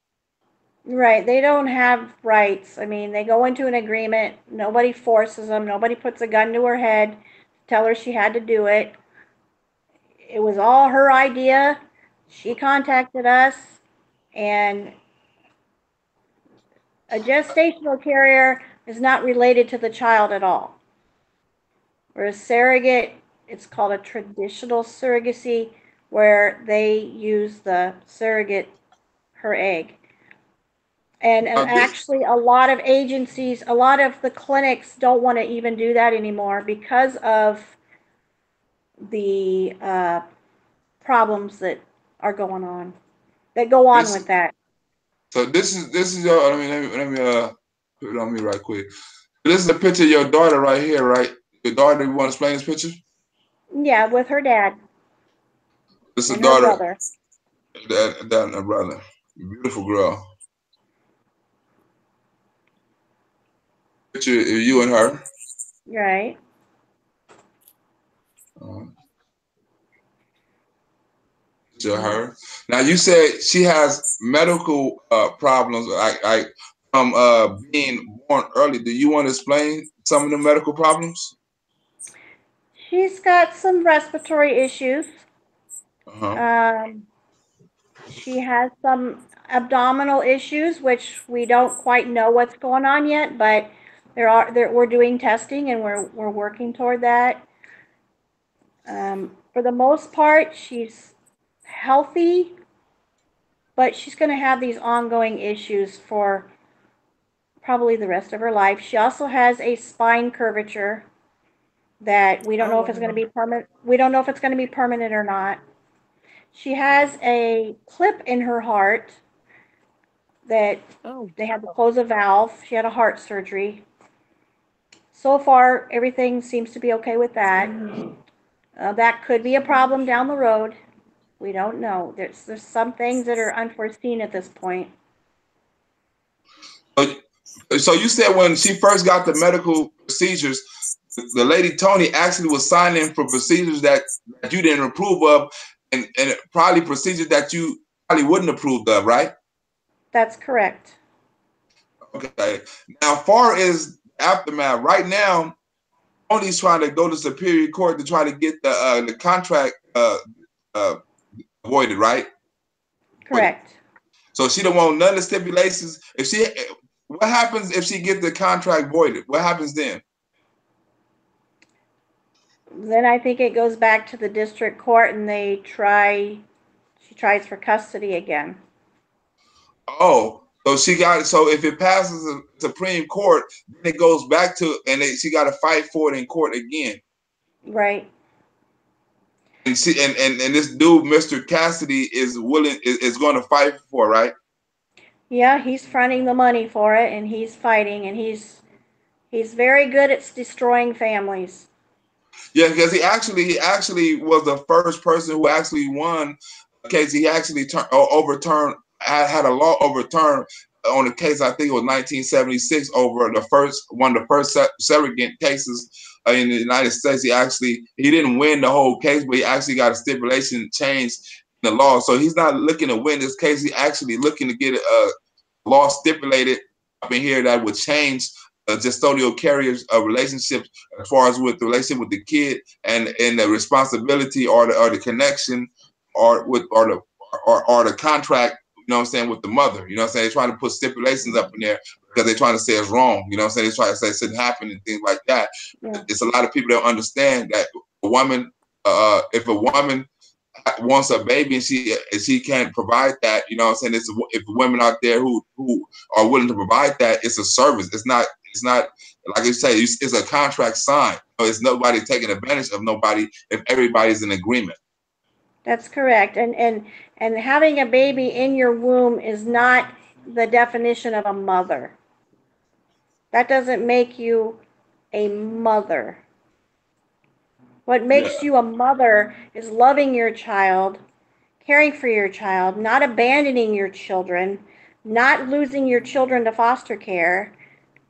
S3: Right. They don't have rights. I mean, they go into an agreement. Nobody forces them. Nobody puts a gun to her head, tell her she had to do it. It was all her idea. She contacted us, and A gestational carrier is not related to the child at all. Whereas surrogate, it's called a traditional surrogacy, where they use the surrogate, her egg. And actually, a lot of agencies, a lot of the clinics don't want to even do that anymore because of the problems that are going on, that go on with that.
S1: So this is your. Let me put it on me right quick. This is a picture of your daughter right here, right? Your daughter. You want to explain this picture?
S3: Yeah, with her dad.
S1: This is
S3: and
S1: daughter.
S3: Her brother.
S1: Dad and her brother. Beautiful girl. Picture of you and her.
S3: Right.
S1: To her. Now you said she has medical problems, like from being born early. Do you want to explain some of the medical problems?
S3: She's got some respiratory issues. She has some abdominal issues, which we don't quite know what's going on yet, but we're doing testing and we're working toward that. For the most part, she's healthy, but she's going to have these ongoing issues for probably the rest of her life. She also has a spine curvature that we don't know if it's going to be permanent. We don't know if it's going to be permanent or not. She has a clip in her heart that they had to close a valve. She had a heart surgery. So far, everything seems to be okay with that. That could be a problem down the road. We don't know. There's some things that are unforeseen at this point.
S1: So you said when she first got the medical procedures, the lady Tony actually was signing for procedures that you didn't approve of, and probably procedures that you probably wouldn't approve of, right?
S3: That's correct.
S1: Okay. Now, far as aftermath, right now, Tony's trying to go to Superior Court to try to get the contract avoided, right?
S3: Correct.
S1: So she don't want none of the stipulations. What happens if she gets the contract voided? What happens then?
S3: Then I think it goes back to the district court and she tries for custody again.
S1: Oh, so if it passes the Supreme Court, then it goes back to, and she got to fight for it in court again.
S3: Right.
S1: And this dude, Mr. Cassidy, is going to fight for it, right?
S3: Yeah, he's fronting the money for it, and he's fighting, and he's very good at destroying families.
S1: Yeah, because he actually was the first person who actually won a case. He actually overturned, had a law overturned on a case. I think it was 1976 over one of the first surrogate cases in the United States. He didn't win the whole case, but he actually got a stipulation changed in the law. So he's not looking to win this case. He's actually looking to get a law stipulated up in here that would change custodial carriers of relationships as far as with the relationship with the kid and the responsibility or the connection or the contract, you know what I'm saying, with the mother. You know what I'm saying? They're trying to put stipulations up in there because they're trying to say it's wrong. You know what I'm saying? They're trying to say it shouldn't happen and things like that. Yeah. It's a lot of people that understand that a woman, if a woman wants a baby and she can't provide that, you know what I'm saying? If women out there who are willing to provide that, it's a service. It's not like you say, it's a contract signed. It's nobody taking advantage of nobody if everybody's in agreement.
S3: That's correct. And having a baby in your womb is not the definition of a mother. That doesn't make you a mother. What makes you a mother is loving your child, caring for your child, not abandoning your children, not losing your children to foster care.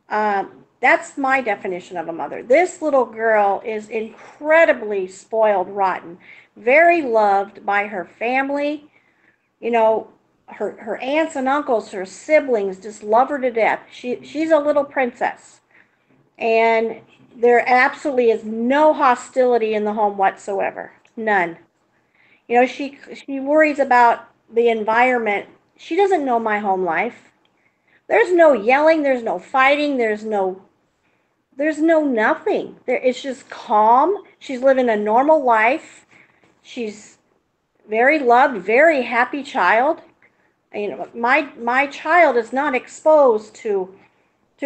S3: That's my definition of a mother. This little girl is incredibly spoiled rotten, very loved by her family. You know, her aunts and uncles, her siblings just love her to death. She's a little princess. And there absolutely is no hostility in the home whatsoever. None. You know, she worries about the environment. She doesn't know my home life. There's no yelling, there's no fighting, there's no nothing. It's just calm. She's living a normal life. She's very loved, very happy child. You know, my child is not exposed to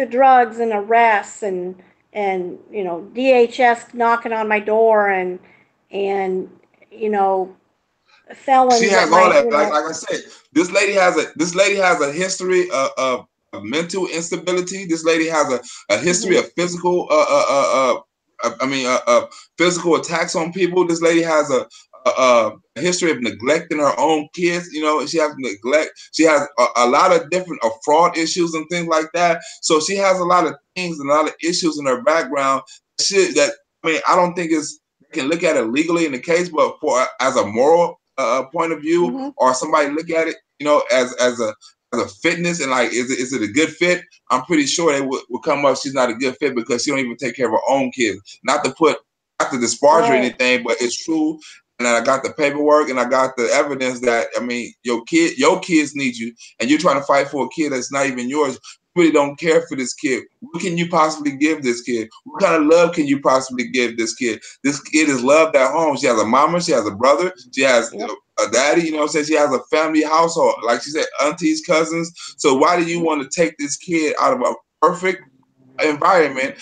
S3: drugs and arrests and you know, DHS knocking on my door and you know,
S1: She
S3: felons at
S1: has all
S3: my,
S1: that.
S3: you know.
S1: Like I said, this lady has a history of mental instability. This lady has a history
S3: Mhm.
S1: of physical physical attacks on people. This lady has a history of neglecting her own kids. You know, she has neglect. She has a lot of different fraud issues and things like that. So she has a lot of things and a lot of issues in her background. Shit that, I mean, I don't think it's, you can look at it legally in the case, but for as a moral point of view,
S3: Mhm.
S1: or somebody look at it, you know, as a fitness and like, is it a good fit? I'm pretty sure they would come up. She's not a good fit because she don't even take care of her own kids. Not to disparage or
S3: Right.
S1: anything, but it's true. And I got the paperwork and I got the evidence that, I mean, your kids need you, and you're trying to fight for a kid that's not even yours. You really don't care for this kid. What can you possibly give this kid? What kind of love can you possibly give this kid? This kid is loved at home. She has a mama, she has a brother, she has
S3: Yep.
S1: a daddy, you know what I'm saying? She has a family household, like she said, aunties, cousins. So why do you want to take this kid out of a perfect environment,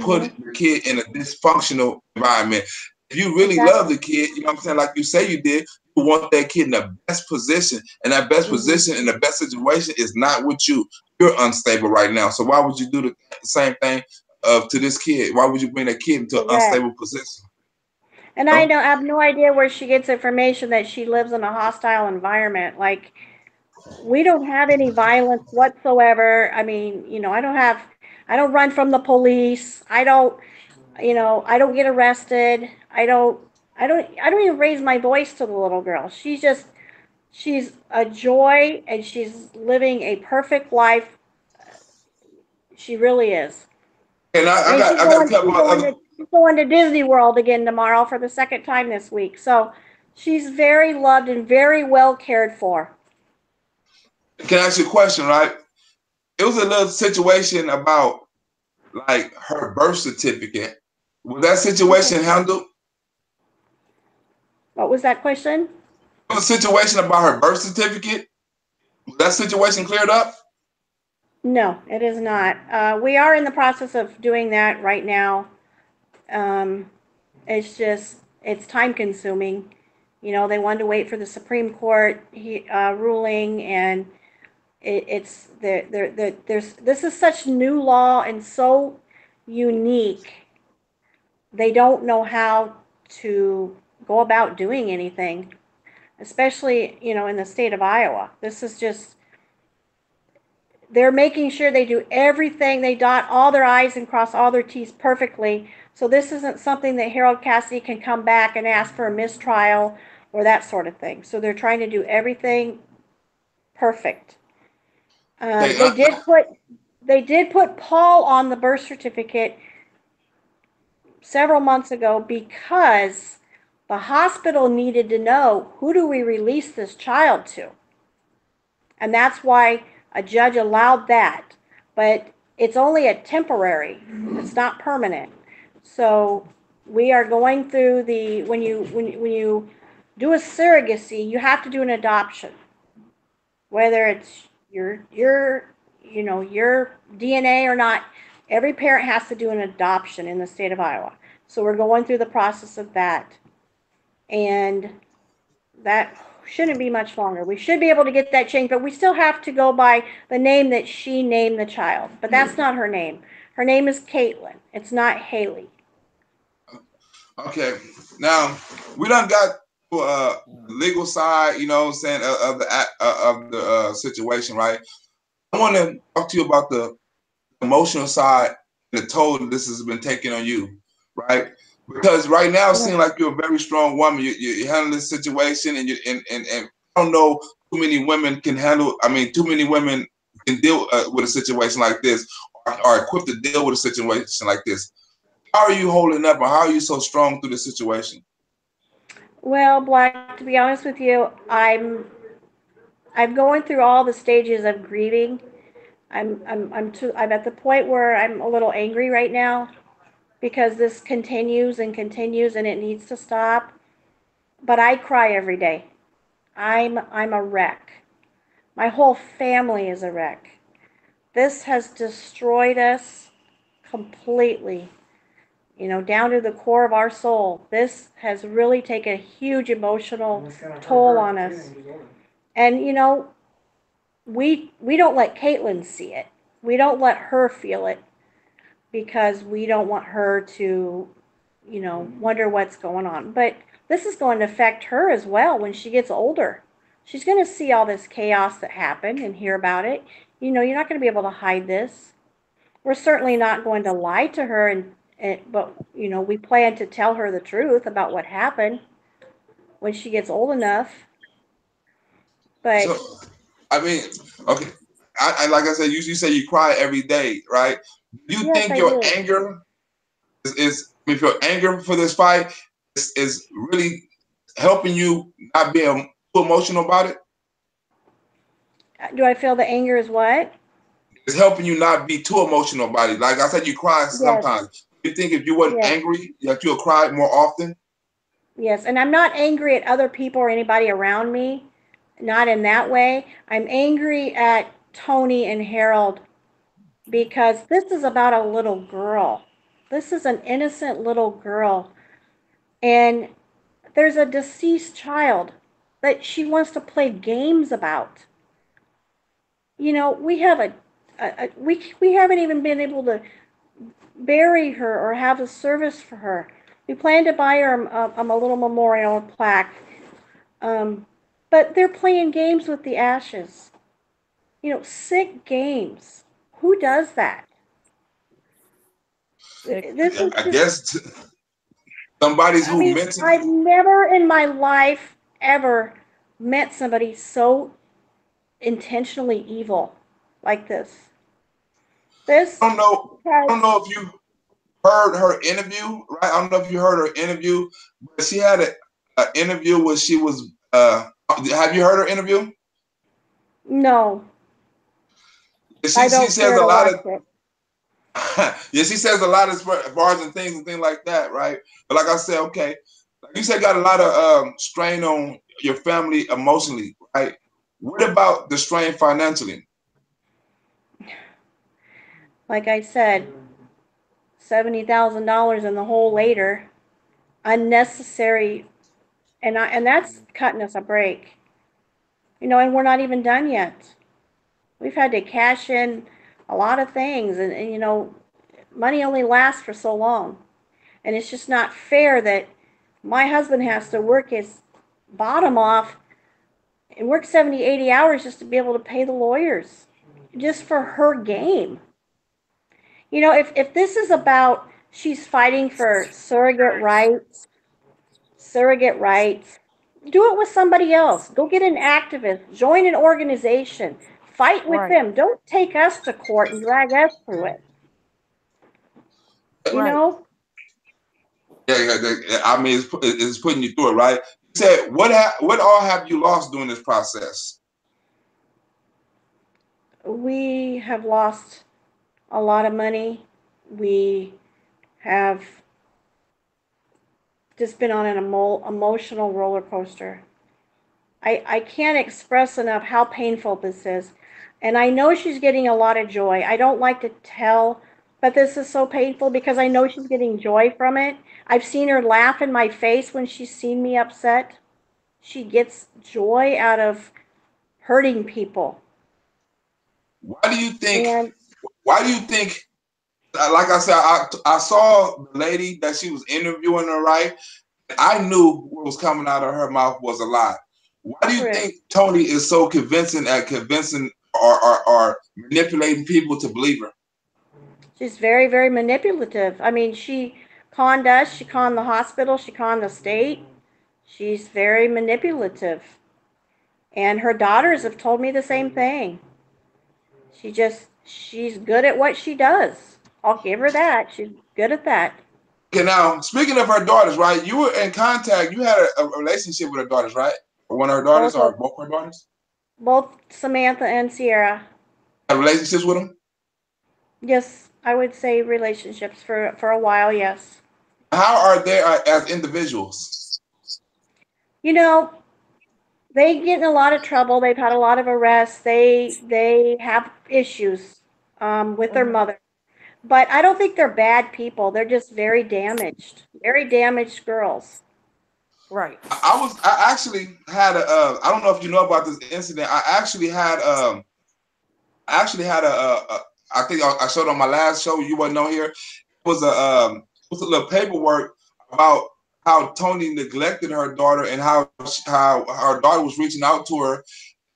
S1: put
S3: Mhm.
S1: the kid in a dysfunctional environment? If you really love
S3: Exactly.
S1: the kid, you know what I'm saying, like you say you did, you want that kid in the best position. And that best
S3: Mhm.
S1: position in the best situation is not with you. You're unstable right now. So why would you do the same thing to this kid? Why would you bring that kid into an
S3: Correct.
S1: unstable position?
S3: And
S1: You
S3: I
S1: know?
S3: don't I have no idea where she gets information that she lives in a hostile environment. Like, we don't have any violence whatsoever. I mean, you know, I don't run from the police. I don't, you know, I don't get arrested. I don't even raise my voice to the little girl. She's a joy and she's living a perfect life. She really is.
S1: And
S3: I mean,
S1: I got a couple of other.
S3: she's going to Disney World again tomorrow for the second time this week. So she's very loved and very well cared for.
S1: Can I ask you a question, right? It was a little situation about like her birth certificate. Was that
S3: Okay.
S1: situation handled?
S3: What was that question?
S1: There was a situation about her birth certificate. Was that situation cleared up?
S3: No, it is not. We are in the process of doing that right now. Um, it's just, it's time consuming. You know, they wanted to wait for the Supreme Court ruling, and this is such new law and so unique. They don't know how to go about doing anything, especially, you know, in the state of Iowa. This is just, they're making sure they do everything, they dot all their I's and cross all their T's perfectly. So this isn't something that Harold Cassidy can come back and ask for a mistrial or that sort of thing. So they're trying to do everything perfect.
S1: Okay,
S3: They did put Paul on the birth certificate several months ago because the hospital needed to know, who do we release this child to? And that's why a judge allowed that. But it's only a temporary, it's not permanent. So we are going through the, when you do a surrogacy, you have to do an adoption. Whether it's you know, your DNA or not, every parent has to do an adoption in the state of Iowa. So we're going through the process of that. And that shouldn't be much longer. We should be able to get that changed, but we still have to go by the name that she named the child. But that's not her name. Her name is Caitlin. It's not Haley.
S1: okay. Now we done got to legal side, you know what I'm saying, of the situation, right? I want to talk to you about the emotional side, the toll that this has been taking on you, right? Because right now it seems like you're a very strong woman. You handle this situation, and and I don't know too many women can handle. I mean, too many women can deal with a situation like this, or are equipped to deal with a situation like this. How are you holding up, or how are you so strong through the situation?
S3: Well, Black, to be honest with you, I'm going through all the stages of grieving. I'm at the point where I'm a little angry right now because this continues and continues and it needs to stop. But I cry every day. I'm a wreck. My whole family is a wreck. This has destroyed us completely, down to the core of our soul. This has really taken a huge emotional toll on us. And we don't let Caitlin see it. We don't let her feel it because we don't want her to, wonder what's going on. But this is going to affect her as well when she gets older. She's going to see all this chaos that happened and hear about it. You're not going to be able to hide this. We're certainly not going to lie to her, but we plan to tell her the truth about what happened when she gets old enough. But
S1: so, I mean, okay, I like I said, you say you cry every day, right? Do you
S3: yes,
S1: think
S3: I
S1: your
S3: do.
S1: anger if your anger for this fight is really helping you not be too emotional about it?
S3: Do I feel the anger is what?
S1: It's helping you not be too emotional about it. Like I said, you cry
S3: Yes,
S1: sometimes. You think if you weren't
S3: yes,
S1: angry, that you'll cry more often?
S3: yes. And I'm not angry at other people or anybody around me. Not in that way. I'm angry at Tony and Harold because this is about a little girl. This is an innocent little girl. And there's a deceased child that she wants to play games about. We have we haven't even been able to bury her or have a service for her. We plan to buy her a little memorial plaque, but they're playing games with the ashes. Sick games. Who does that? This is
S1: I
S3: just.
S1: guess somebody's
S3: I
S1: who
S3: mean,
S1: mentally.
S3: I've never in my life ever met somebody so intentionally evil like this. This
S1: I don't know. I
S3: has.
S1: don't know if you heard her interview, right? I don't know if you heard her interview, but she had an interview where she was. Have you heard her interview?
S3: No,
S1: She
S3: I
S1: she
S3: don't
S1: says
S3: care
S1: a
S3: to
S1: lot
S3: watch
S1: of
S3: it.
S1: yeah, she says a lot as far as and things like that, right? But like I said, okay, like you said, got a lot of strain on your family emotionally, right? What about the strain financially?
S3: Like I said, $70,000 in the hole later, unnecessary, and that's cutting us a break. And we're not even done yet. We've had to cash in a lot of things, and money only lasts for so long, and it's just not fair that my husband has to work his bottom off and work 70, 80 hours just to be able to pay the lawyers, just for her game. If this is about she's fighting for surrogate rights, do it with somebody else. Go get an activist, join an organization, fight with
S2: Right.
S3: them. Don't take us to court and drag us through it. You
S2: Right.
S3: know,
S1: Yeah, I mean, it's putting you through it, right? You said what all have you lost during this process?
S3: we have lost a lot of money. We have just been on an emotional roller coaster. I can't express enough how painful this is. And I know she's getting a lot of joy. I don't like to tell, but this is so painful because I know she's getting joy from it. I've seen her laugh in my face when she's seen me upset. She gets joy out of hurting people.
S1: Why do you think?
S3: And
S1: Why do you think? Like I said, I saw the lady that she was interviewing her, right? I knew what was coming out of her mouth was a lie. Why do you
S3: correct.
S1: think Tony is so convincing at convincing or manipulating people to believe her?
S3: She's very, very manipulative. I mean, she conned us, she conned the hospital, she conned the state. She's very manipulative. And her daughters have told me the same thing. She's good at what she does. I'll give her that. She's good at that.
S1: Okay, now speaking of her daughters, right? You were in contact. You had a relationship with her daughters, right? Or one of her daughters,
S3: Both
S1: or
S3: of
S1: both her daughters?
S3: both Samantha and Sierra.
S1: Have relationships with them?
S3: Yes, I would say relationships for a while, yes.
S1: How are they as individuals?
S3: You know, they get in a lot of trouble. They've had a lot of arrests. They have issues with their mother. But I don't think they're bad people. They're just very damaged girls.
S2: Right.
S1: I actually had a I don't know if you know about this incident. I actually had I think I showed on my last show. You wasn't on here. It was a little paperwork about how Tony neglected her daughter and how her daughter was reaching out to her,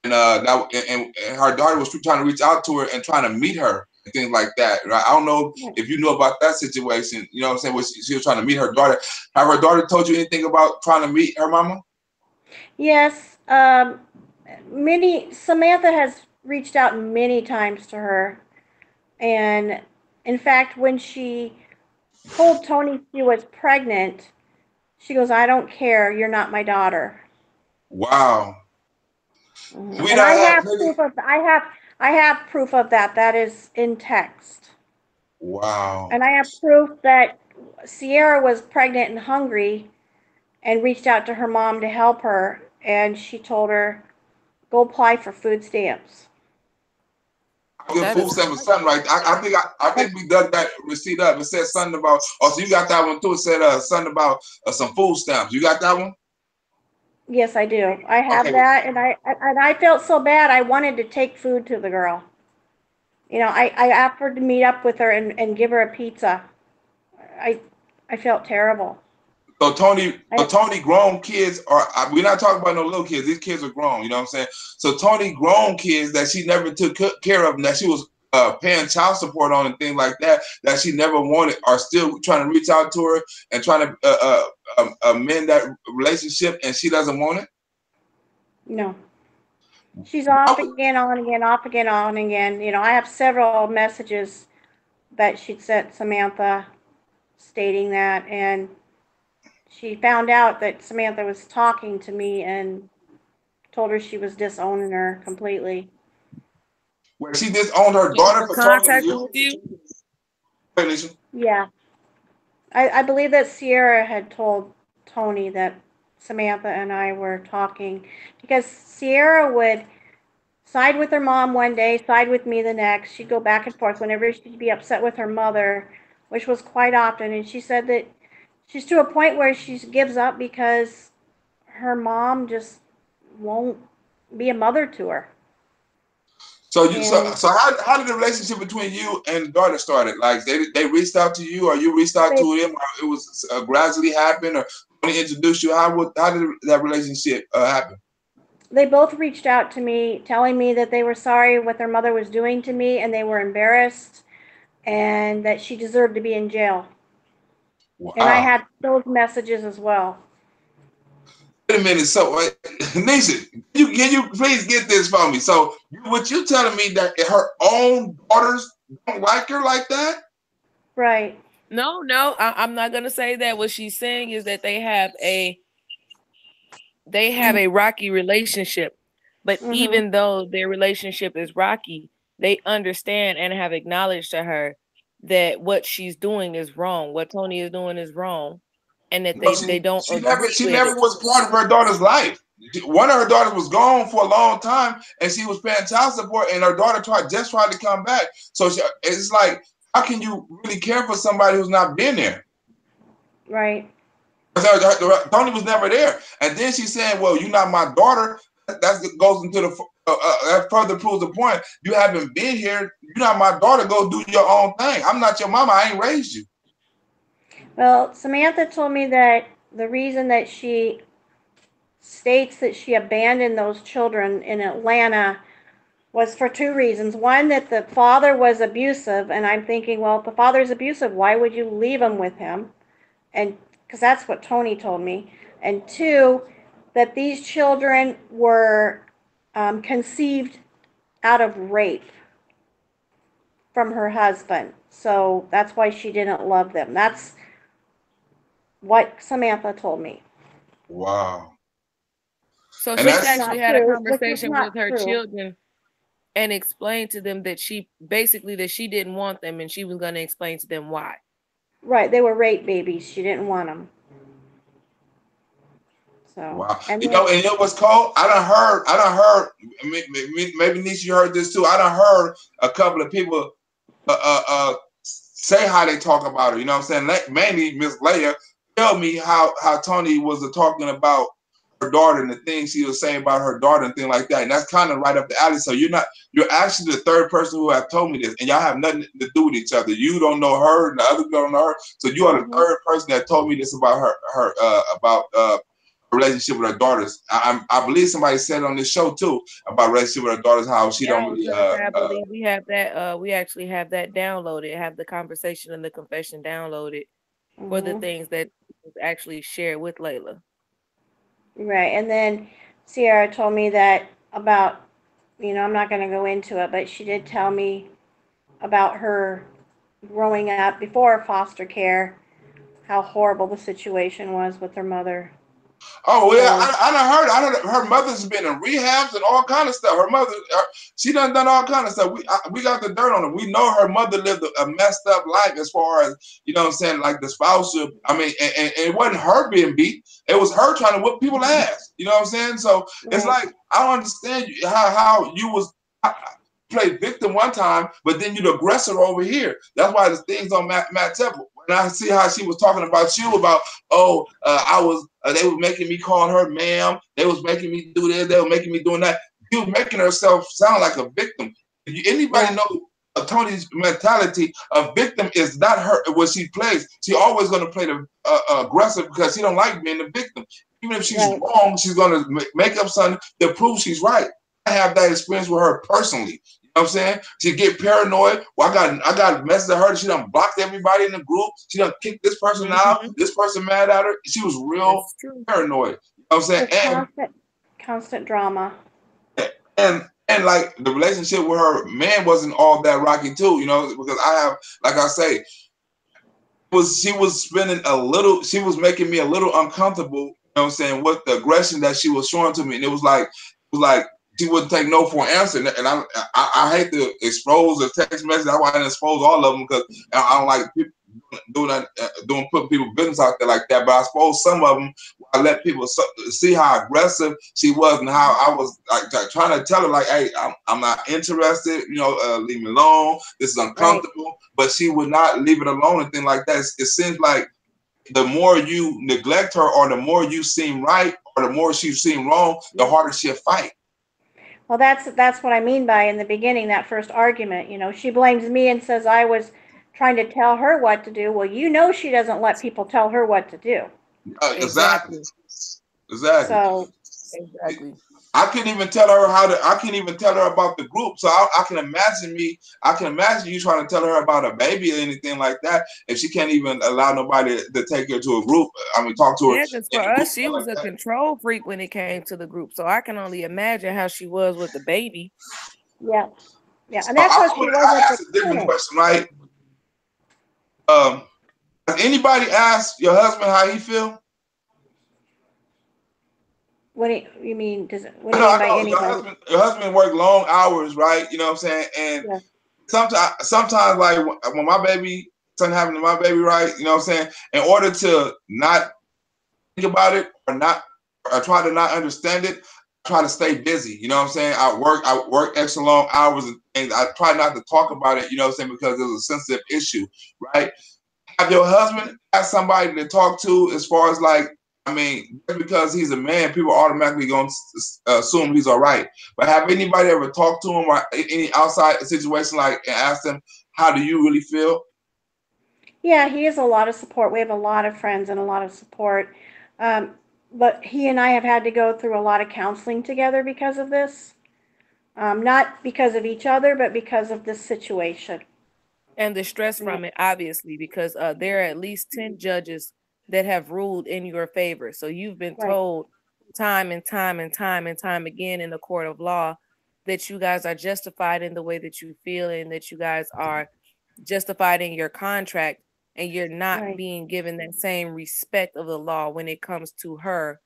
S1: and and her daughter was trying to reach out to her and trying to meet her and things like that. Right? I don't know if you know about that situation. You know what I'm saying? Where she was trying to meet her daughter. Have her daughter told you anything about trying to meet her mama?
S3: Yes, Samantha has reached out many times to her, and in fact, when she told Tony she was pregnant, she goes, "I don't care. You're not my daughter."
S1: Wow. We
S3: And
S1: don't
S3: I
S1: have
S3: have
S1: plenty.
S3: proof of I have proof of that. That is in text.
S1: Wow.
S3: And I have proof that Sierra was pregnant and hungry and reached out to her mom to help her, and she told her, "Go apply for food stamps."
S1: Good
S2: That
S1: food
S2: is
S1: stamp or something right. I think we dug that receipt up. It said something about. Oh, so you got that one too. It said something about some food stamps. You got that one?
S3: Yes, I do. I have
S1: Okay.
S3: that, and I felt so bad. I wanted to take food to the girl. You know, I offered to meet up with her and give her a pizza. I I felt terrible.
S1: So
S3: I,
S1: Tony, grown kids are. We're not talking about no little kids. These kids are grown. You know what I'm saying? So Tony, grown kids that she never took care of, and that she was paying child support on and things like that, that she never wanted, are still trying to reach out to her and trying to amend that relationship, and she doesn't want it.
S3: no. She's off
S1: Why would-
S3: again, on again, off again, on again. You know, I have several messages that she'd sent Samantha stating that, and she found out that Samantha was talking to me and told her she was disowning her completely.
S1: Where she disowned her
S2: getting
S1: daughter
S2: in
S1: for talking to
S2: contact
S1: you?
S2: with you.
S1: Wait, Nisha.
S3: Yeah. I believe that Sierra had told Tony that Samantha and I were talking because Sierra would side with her mom one day, side with me the next. She'd go back and forth whenever she'd be upset with her mother, which was quite often. And she said that she's to a point where she gives up because her mom just won't be a mother to her. And
S1: So how did the relationship between you and the daughter started? Like they reached out to you, or you reached out
S3: they
S1: to them, or it was gradually happen, or when he introduced you? How did that relationship happen?
S3: they both reached out to me telling me that they were sorry what their mother was doing to me and they were embarrassed and that she deserved to be in jail. And I
S1: Wow.
S3: had those messages as well.
S1: Wait a minute. So, Nisha, can you please get this for me? So, what you telling me that her own daughters don't like her like that?
S3: Right.
S2: No, I'm not gonna say that. What she's saying is that they have a rocky relationship, but
S3: Mm-hmm.
S2: even though their relationship is rocky, they understand and have acknowledged to her that what she's doing is wrong, what Tony is doing is wrong, and that
S1: No,
S2: they don't agree
S1: she
S2: with
S1: never
S2: it.
S1: was part of her daughter's life. One of her daughters was gone for a long time, and she was paying child support, and her daughter tried to come back. So it's like, how can you really care for somebody who's not been there?
S3: Right.
S1: Tony was never there, and then she's saying, "Well, you're not my daughter." That goes into the that further proves the point. You haven't been here. You're not my daughter. Go do your own thing. I'm not your mama. I ain't raised you.
S3: Well, Samantha told me that the reason that she states that she abandoned those children in Atlanta was for two reasons. One, that the father was abusive, and I'm thinking, well, if the father's abusive, why would you leave him with him? And because that's what Tony told me. And two, that these children were conceived out of rape from her husband. So that's why she didn't love them. That's what Samantha told me.
S1: Wow.
S2: So
S1: And
S2: she's
S3: Which is
S1: that's
S2: actually
S3: not
S2: had a
S3: true. Which is
S2: conversation
S3: not
S2: with her
S3: true.
S2: children and explain to them that she didn't want them, and she was going to explain to them why.
S3: Right, they were rape babies. She didn't want them. So,
S1: wow.
S3: and
S1: You know, and it was cold. I done heard, maybe Nisha, you heard this too. I done heard a couple of people say how they talk about her. You know what I'm saying? Mainly Miss Leia tell me how Tony was talking about her daughter and the things she was saying about her daughter and things like that. And that's kind of right up the alley. So you're actually the third person who have told me this, and y'all have nothing to do with each other. You don't know her, and the other girl don't know her. So you are the third person that told me this about her about relationship with her daughters. I believe somebody said on this show too about relationship with her daughters, how she don't really.
S2: I believe we have that. We actually have that downloaded. Have the conversation and the confession downloaded for the things that was actually shared with Layla.
S3: Right, and then Sierra told me that about, I'm not going to go into it, but she did tell me about her growing up before foster care, how horrible the situation was with her mother.
S1: Oh yeah, I done heard her mother's been in rehabs and all kind of stuff. Her mother, she done all kind of stuff. We got the dirt on her. We know her mother lived a messed up life as far as, you know what I'm saying, like the spousal. I mean, and it wasn't her being beat. It was her trying to whip people's ass. You know what I'm saying? So it's like, I don't understand how you was played victim one time, but then you're the aggressor over here. That's why the things on Matt Temple. And I see how she was talking about you about, they were making me call her ma'am. They was making me do this. They were making me doing that. She was making herself sound like a victim. Anybody know Tony's mentality? A victim is not her what she plays. She always going to play the aggressive because she don't like being the victim. Even if she's wrong, she's going to make up something to prove she's right. I have that experience with her personally. You know what I'm saying? She get paranoid. Well, I got messaged at her. She done blocked everybody in the group. She done kicked this person out. This person mad at her. She was real paranoid. You know what I'm saying?
S3: And constant drama.
S1: And like the relationship with her man wasn't all that rocky too, you know, because I have, like I say, she was making me a little uncomfortable, you know what I'm saying, with the aggression that she was showing to me. And it was like she wouldn't take no for an answer. And I hate to expose the text message. That's why I didn't expose all of them, because I don't like people putting people's business out there like that. But I suppose some of them, I let people see how aggressive she was and how I was like trying to tell her, like, hey, I'm not interested, you know, leave me alone. This is uncomfortable. Right. But she would not leave it alone and things like that. It seems like the more you neglect her, or the more you seem right, or the more she seem wrong, the harder she'll fight.
S3: Well, that's what I mean by in the beginning, that first argument. You know, she blames me and says I was trying to tell her what to do. Well, you know, she doesn't let people tell her what to do.
S1: Exactly.
S3: So
S2: exactly.
S1: I couldn't even tell her about the group. So I can imagine you trying to tell her about a baby or anything like that, if she can't even allow nobody to take her to a group. I mean, talk to her.
S2: Yeah, because for us, she was a control freak when it came to the group. So I can only imagine how she was with the baby.
S3: Yeah. Yeah. And that's what she was.
S1: I asked a different question, right? Has anybody asked your husband how he feel?
S3: What do you mean? What do you mean by anybody?
S1: Your husband work long hours, right? You know what I'm saying? And sometimes like when my baby, something happened to my baby, right? You know what I'm saying? In order to not think about it or try to not understand it, I try to stay busy. You know what I'm saying? I work extra long hours and things. I try not to talk about it, you know what I'm saying, because it's a sensitive issue, right? Have your husband asked somebody to talk to, as far as like, I mean, just because he's a man, people automatically going to assume he's all right. But have anybody ever talked to him or any outside situation, like, and asked him, how do you really feel?
S3: Yeah, he has a lot of support. We have a lot of friends and a lot of support. But he and I have had to go through a lot of counseling together because of this. Not because of each other, but because of this situation.
S2: And the stress from it, obviously, because there are at least 10 judges that have ruled in your favor. So you've been told time and time again in the court of law that you guys are justified in the way that you feel, and that you guys are justified in your contract, and you're not being given that same respect of the law when it comes to her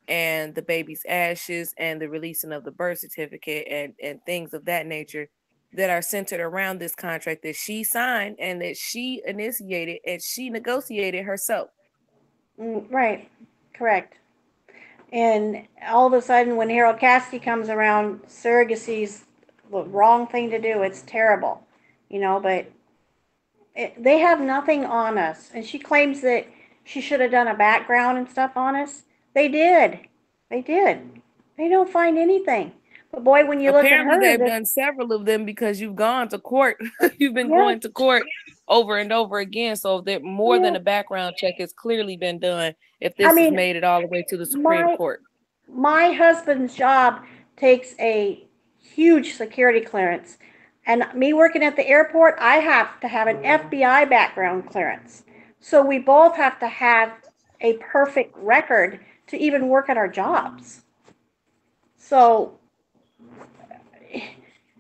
S2: and the baby's ashes and the releasing of the birth certificate and things of that nature that are centered around this contract that she signed and that she initiated and she negotiated herself.
S3: Right. Correct. And all of a sudden, when Harold Cassidy comes around, surrogacy's the wrong thing to do. It's terrible, but they have nothing on us. And she claims that she should have done a background and stuff on us. They did. They did. They don't find anything. But boy, when you look at her,
S2: they've done several of them because you've gone to court. You've been going to court over and over again. So that more than a background check has clearly been done if this has made it all the way to the Supreme Court.
S3: My husband's job takes a huge security clearance. And me working at the airport, I have to have an FBI background clearance. So we both have to have a perfect record to even work at our jobs. So,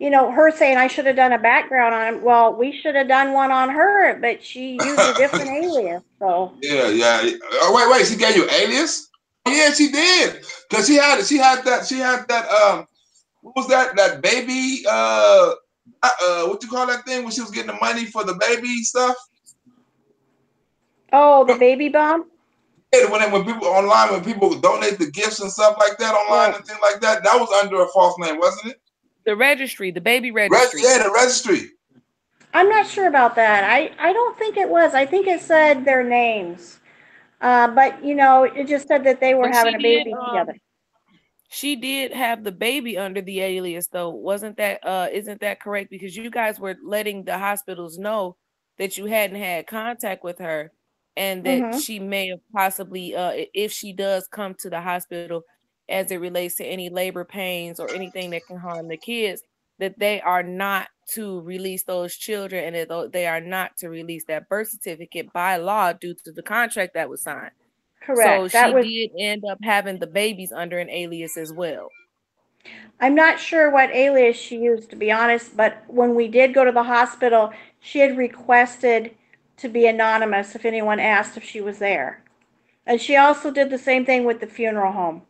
S3: her saying I should have done a background on him. Well, we should have done one on her, but she used a different alias. So
S1: yeah. Oh, wait, she gave you alias? Yeah, she did. Because she had that what was that baby what you call that thing when she was getting the money for the baby stuff?
S3: Oh, the baby bomb?
S1: Yeah, when people online, when people donate the gifts and stuff like that online and things like that, that was under a false name, wasn't it?
S2: The registry, the baby registry.
S1: The registry.
S3: I'm not sure about that. I don't think it was. I think it said their names. But it just said that they were having a baby together.
S2: She did have the baby under the alias, though. Wasn't that isn't that correct? Because you guys were letting the hospitals know that you hadn't had contact with her and that she may have possibly if she does come to the hospital as it relates to any labor pains or anything that can harm the kids, that they are not to release those children and that they are not to release that birth certificate by law due to the contract that was signed.
S3: Correct.
S2: So she did end up having the babies under an alias as well.
S3: I'm not sure what alias she used, to be honest, but when we did go to the hospital, she had requested to be anonymous if anyone asked if she was there. And she also did the same thing with the funeral home.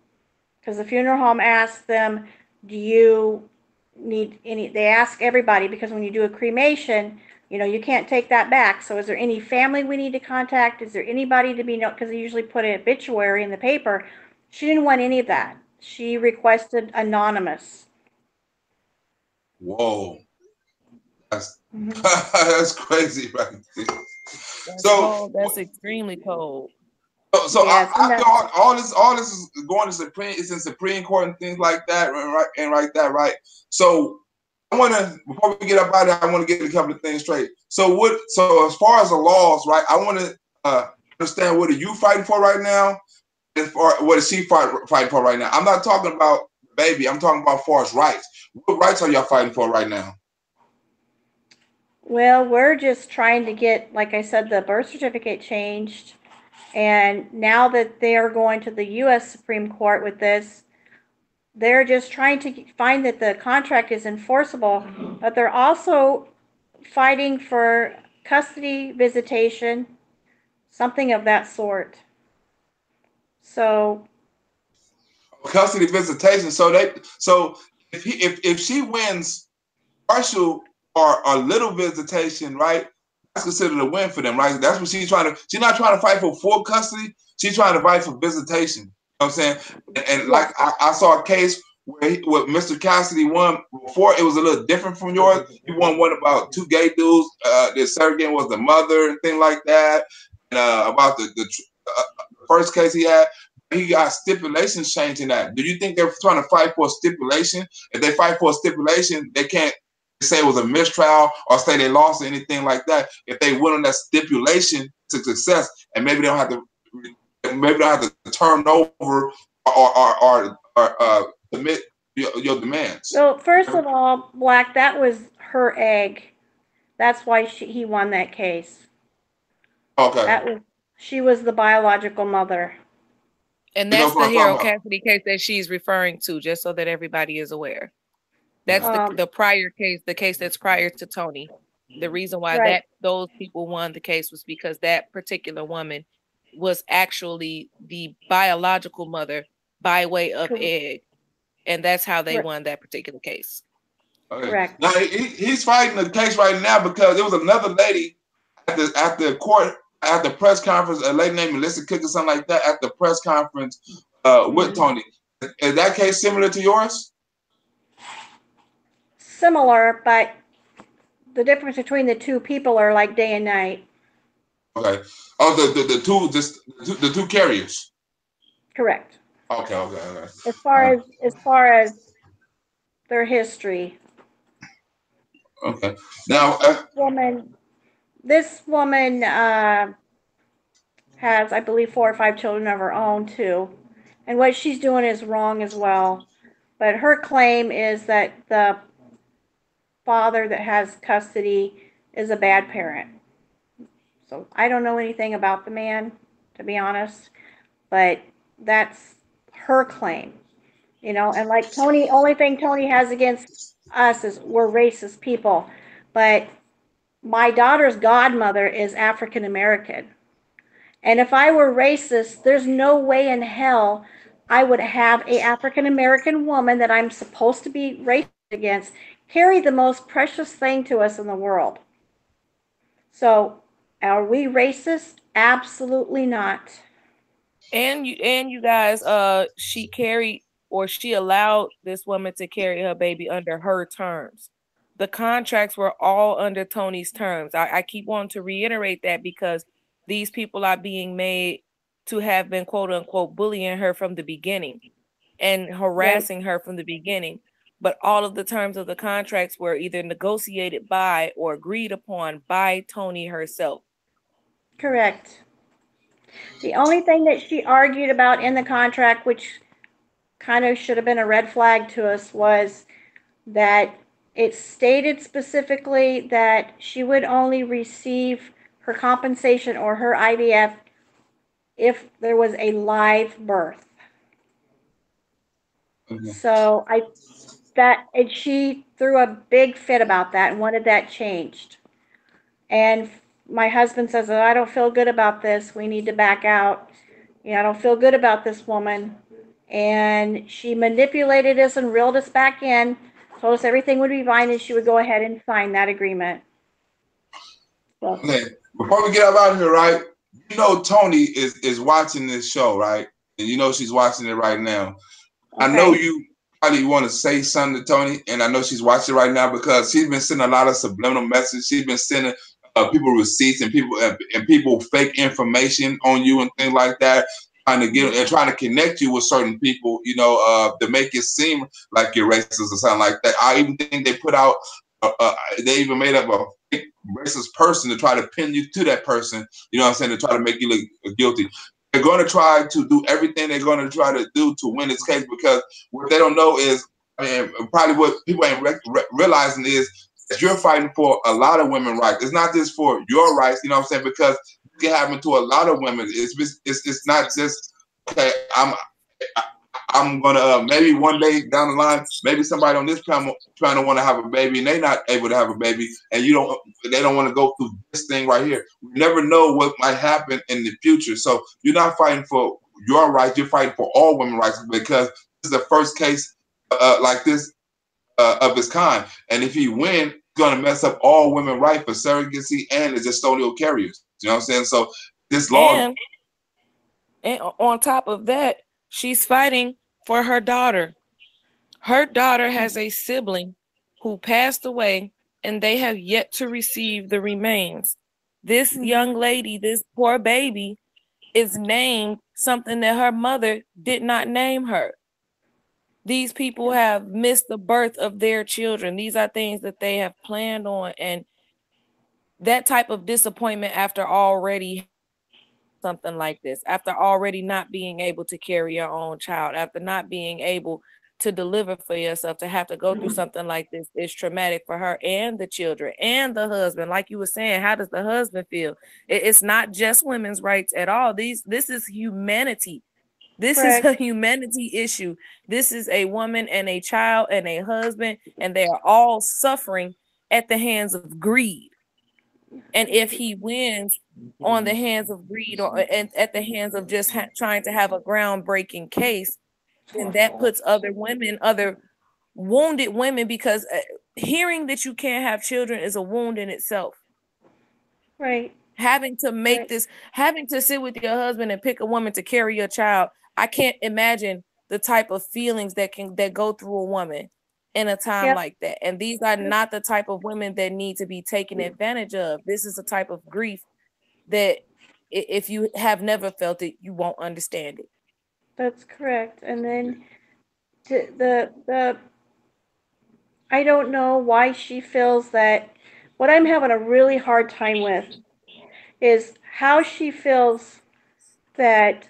S3: Because the funeral home asked them, do you need any, they ask everybody, because when you do a cremation, you can't take that back. So is there any family we need to contact? Is there anybody to be known? Because they usually put an obituary in the paper. She didn't want any of that. She requested anonymous.
S1: Whoa. That's crazy, right?
S2: That's extremely cold.
S1: So yes, all this is going to Supreme. It's in Supreme Court and things like that, right? So I want to, before we get up out of it, I want to get a couple of things straight. So as far as the laws, right? I want to understand, what are you fighting for right now, and what is she fighting for right now? I'm not talking about baby. I'm talking about as far as rights. What rights are y'all fighting for right now?
S3: Well, we're just trying to get, like I said, the birth certificate changed. And now that they are going to the U.S. Supreme Court with this, they're just trying to find that the contract is enforceable, but they're also fighting for custody visitation, something of that sort. So
S1: custody visitation. So if she wins partial or a little visitation, right? That's considered a win for them, right? That's what she's trying to. She's not trying to fight for full custody. She's trying to fight for visitation. You know what I'm saying? And like I saw a case where Mr. Cassidy won before. It was a little different from yours. He won one about two gay dudes. The surrogate was the mother and thing like that. And about the first case he had, he got stipulations changing that. Do you think they're trying to fight for a stipulation? If they fight for a stipulation, they can't say it was a mistrial or say they lost or anything like that. If they win on that stipulation to success, and maybe they don't have to turn over or submit your demands.
S3: So first of all, Black, that was her egg. That's why he won that case.
S1: Okay.
S3: She was the biological mother.
S2: And that's the Harold Cassidy case that she's referring to, just so that everybody is aware. That's the prior case, the case that's prior to Tony. The reason why those people won the case was because that particular woman was actually the biological mother, by way of egg. And that's how they
S3: Correct.
S2: won that particular case.
S1: Okay.
S3: Correct.
S1: Now he's fighting the case right now because there was another lady at the court at the press conference, a lady named Melissa Cook or something like that, at the press conference with Tony. Is that case similar to yours?
S3: Similar, but the difference between the two people are like day and night.
S1: Okay. Oh, the two carriers.
S3: Correct.
S1: Okay.
S3: As far as their history.
S1: Okay. Now
S3: this woman has, I believe, 4 or 5 children of her own too, and what she's doing is wrong as well. But her claim is that the father that has custody is a bad parent. So I don't know anything about the man, to be honest, but that's her claim, you know. And like Tony, only thing Tony has against us is we're racist people, but my daughter's godmother is African American. And if I were racist, there's no way in hell I would have a African American woman that I'm supposed to be racist against carry the most precious thing to us in the world. So, are we racist? Absolutely not.
S2: And you guys, she allowed this woman to carry her baby under her terms. The contracts were all under Tony's terms. I keep wanting to reiterate that because these people are being made to have been quote unquote bullying her from the beginning and harassing her from the beginning. But all of the terms of the contracts were either negotiated by or agreed upon by Tony herself.
S3: Correct. The only thing that she argued about in the contract, which kind of should have been a red flag to us, was that it stated specifically that she would only receive her compensation or her IVF if there was a live birth. So she threw a big fit about that and wanted that changed. And my husband says, oh, I don't feel good about this. We need to back out. I don't feel good about this woman. And she manipulated us and reeled us back in, told us everything would be fine and she would go ahead and sign that agreement. So.
S1: Okay, before we get up out of here, right? You know Tony is watching this show, right? And you know she's watching it right now. Okay. I know you probably want to say something to Tony, and I know she's watching right now because she's been sending a lot of subliminal messages. She's been sending people receipts and people fake information on you and things like that, trying to connect you with certain people, to make it seem like you're racist or something like that. I even think they put out, they even made up a fake racist person to try to pin you to that person. You know what I'm saying? To try to make you look guilty. They're going to try to do everything they're going to try to do to win this case because what they don't know is, probably what people ain't realizing is that you're fighting for a lot of women's rights. It's not just for your rights, you know what I'm saying? Because it can happen to a lot of women. It's not just, okay, I'm gonna maybe one day down the line, maybe somebody on this panel trying to want to have a baby and they're not able to have a baby, and they don't want to go through this thing right here. We never know what might happen in the future. So you're not fighting for your rights; you're fighting for all women's rights because this is the first case like this of its kind. And if he wins, it's gonna mess up all women's rights for surrogacy and the gestational carriers. You know what I'm saying? So this law,
S2: and on top of that, she's fighting for her daughter. Her daughter has a sibling who passed away, and they have yet to receive the remains. This young lady, this poor baby, is named something that her mother did not name her. These people have missed the birth of their children. These are things that they have planned on, and that type of disappointment after already something like this, after already not being able to carry your own child, after not being able to deliver for yourself, to have to go through something like this is traumatic for her and the children and the husband. Like you were saying, how does the husband feel? It's not just women's rights at all. This is humanity. This is a humanity issue. This is a woman and a child and a husband, and they are all suffering at the hands of greed. And if he wins on the hands of greed or at the hands of just trying to have a groundbreaking case, then that puts other women, other wounded women, because hearing that you can't have children is a wound in itself.
S3: Right.
S2: Having to make this, having to sit with your husband and pick a woman to carry your child. I can't imagine the type of feelings that go through a woman in a time like that. And these are not the type of women that need to be taken advantage of. This is a type of grief that if you have never felt it, you won't understand it.
S3: That's correct. And then the I don't know why she feels that. What I'm having a really hard time with is how she feels that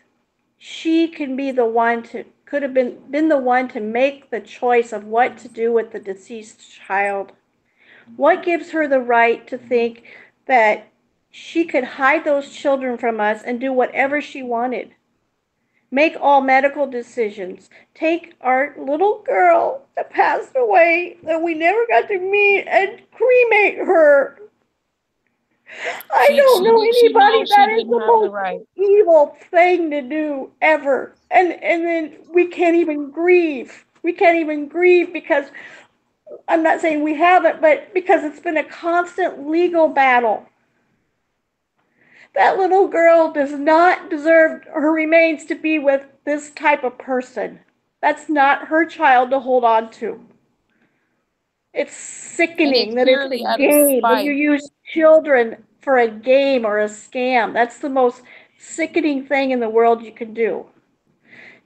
S3: she can be the one to, could have been the one to make the choice of what to do with the deceased child. What gives her the right to think that she could hide those children from us and do whatever she wanted? Make all medical decisions. Take our little girl that passed away that we never got to meet and cremate her. I don't know anybody that is the most evil thing to do ever. And then we can't even grieve. We can't even grieve because, I'm not saying we haven't, but because it's been a constant legal battle. That little girl does not deserve her remains to be with this type of person. That's not her child to hold on to. It's sickening that it's a game. When you use children for a game or a scam, that's the most sickening thing in the world you can do.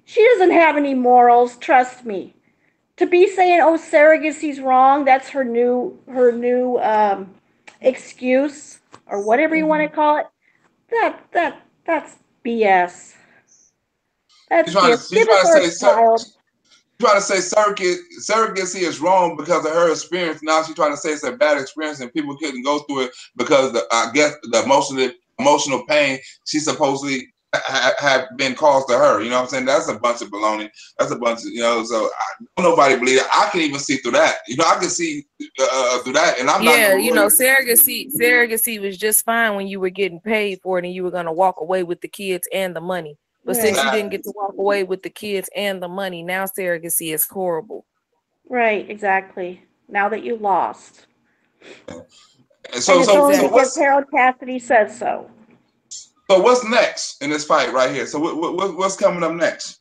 S3: She doesn't have any morals, trust me. To be saying, oh, surrogacy's wrong, that's her new excuse, or whatever you want to call it. That's BS. That's BS. Give us our child.
S1: Trying to say surrogacy is wrong because of her experience. Now she's trying to say it's a bad experience and people couldn't go through it because I guess the emotional pain she supposedly have been caused to her. You know what I'm saying? That's a bunch of baloney. That's a bunch of, so nobody believe it. I can even see through that. I can see through that, and I'm not.
S2: Yeah, surrogacy was just fine when you were getting paid for it and you were gonna walk away with the kids and the money. But since you didn't get to walk away with the kids and the money, now surrogacy is horrible.
S3: Right, exactly. Now that you lost.
S1: So
S3: because Harold Cassidy says so.
S1: So what's next in this fight right here? So what's coming up next?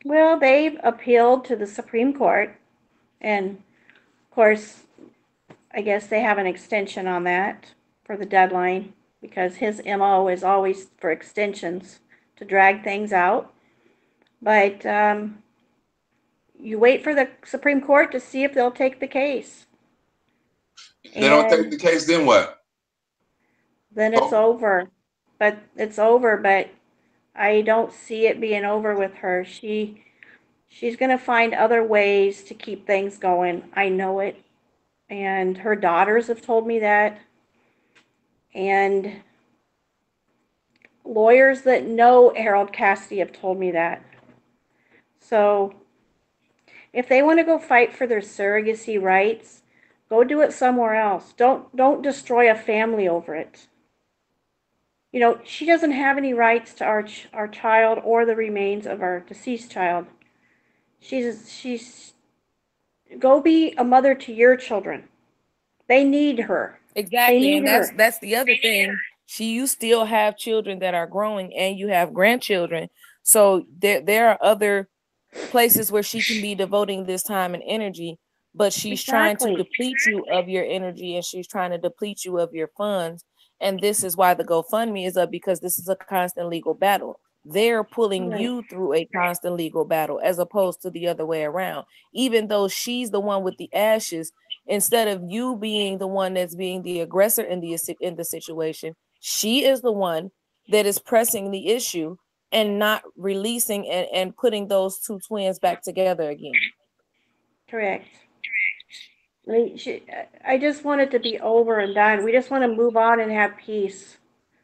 S3: Well, they've appealed to the Supreme Court, and of course, I guess they have an extension on that for the deadline because his MO is always for extensions to drag things out. But you wait for the Supreme Court to see if they'll take the case.
S1: If they don't take the case, then what?
S3: Then it's over. But it's over, but I don't see it being over with her. She's going to find other ways to keep things going. I know it. And her daughters have told me that. And lawyers that know Harold Cassidy have told me that. So if they want to go fight for their surrogacy rights, go do it somewhere else. Don't destroy a family over it. She doesn't have any rights to our child or the remains of our deceased child. She's go be a mother to your children. They need her.
S2: Exactly, and that's the other thing. You still have children that are growing, and you have grandchildren. So there are other places where she can be devoting this time and energy, but she's trying to deplete you of your energy, and she's trying to deplete you of your funds. And this is why the GoFundMe is up, because this is a constant legal battle. They're pulling you through a constant legal battle as opposed to the other way around. Even though she's the one with the ashes, instead of you being the one that's being the aggressor in the situation, she is the one that is pressing the issue and not releasing and putting those two twins back together again.
S3: Correct. I just want it to be over and done. We just want to move on and have peace.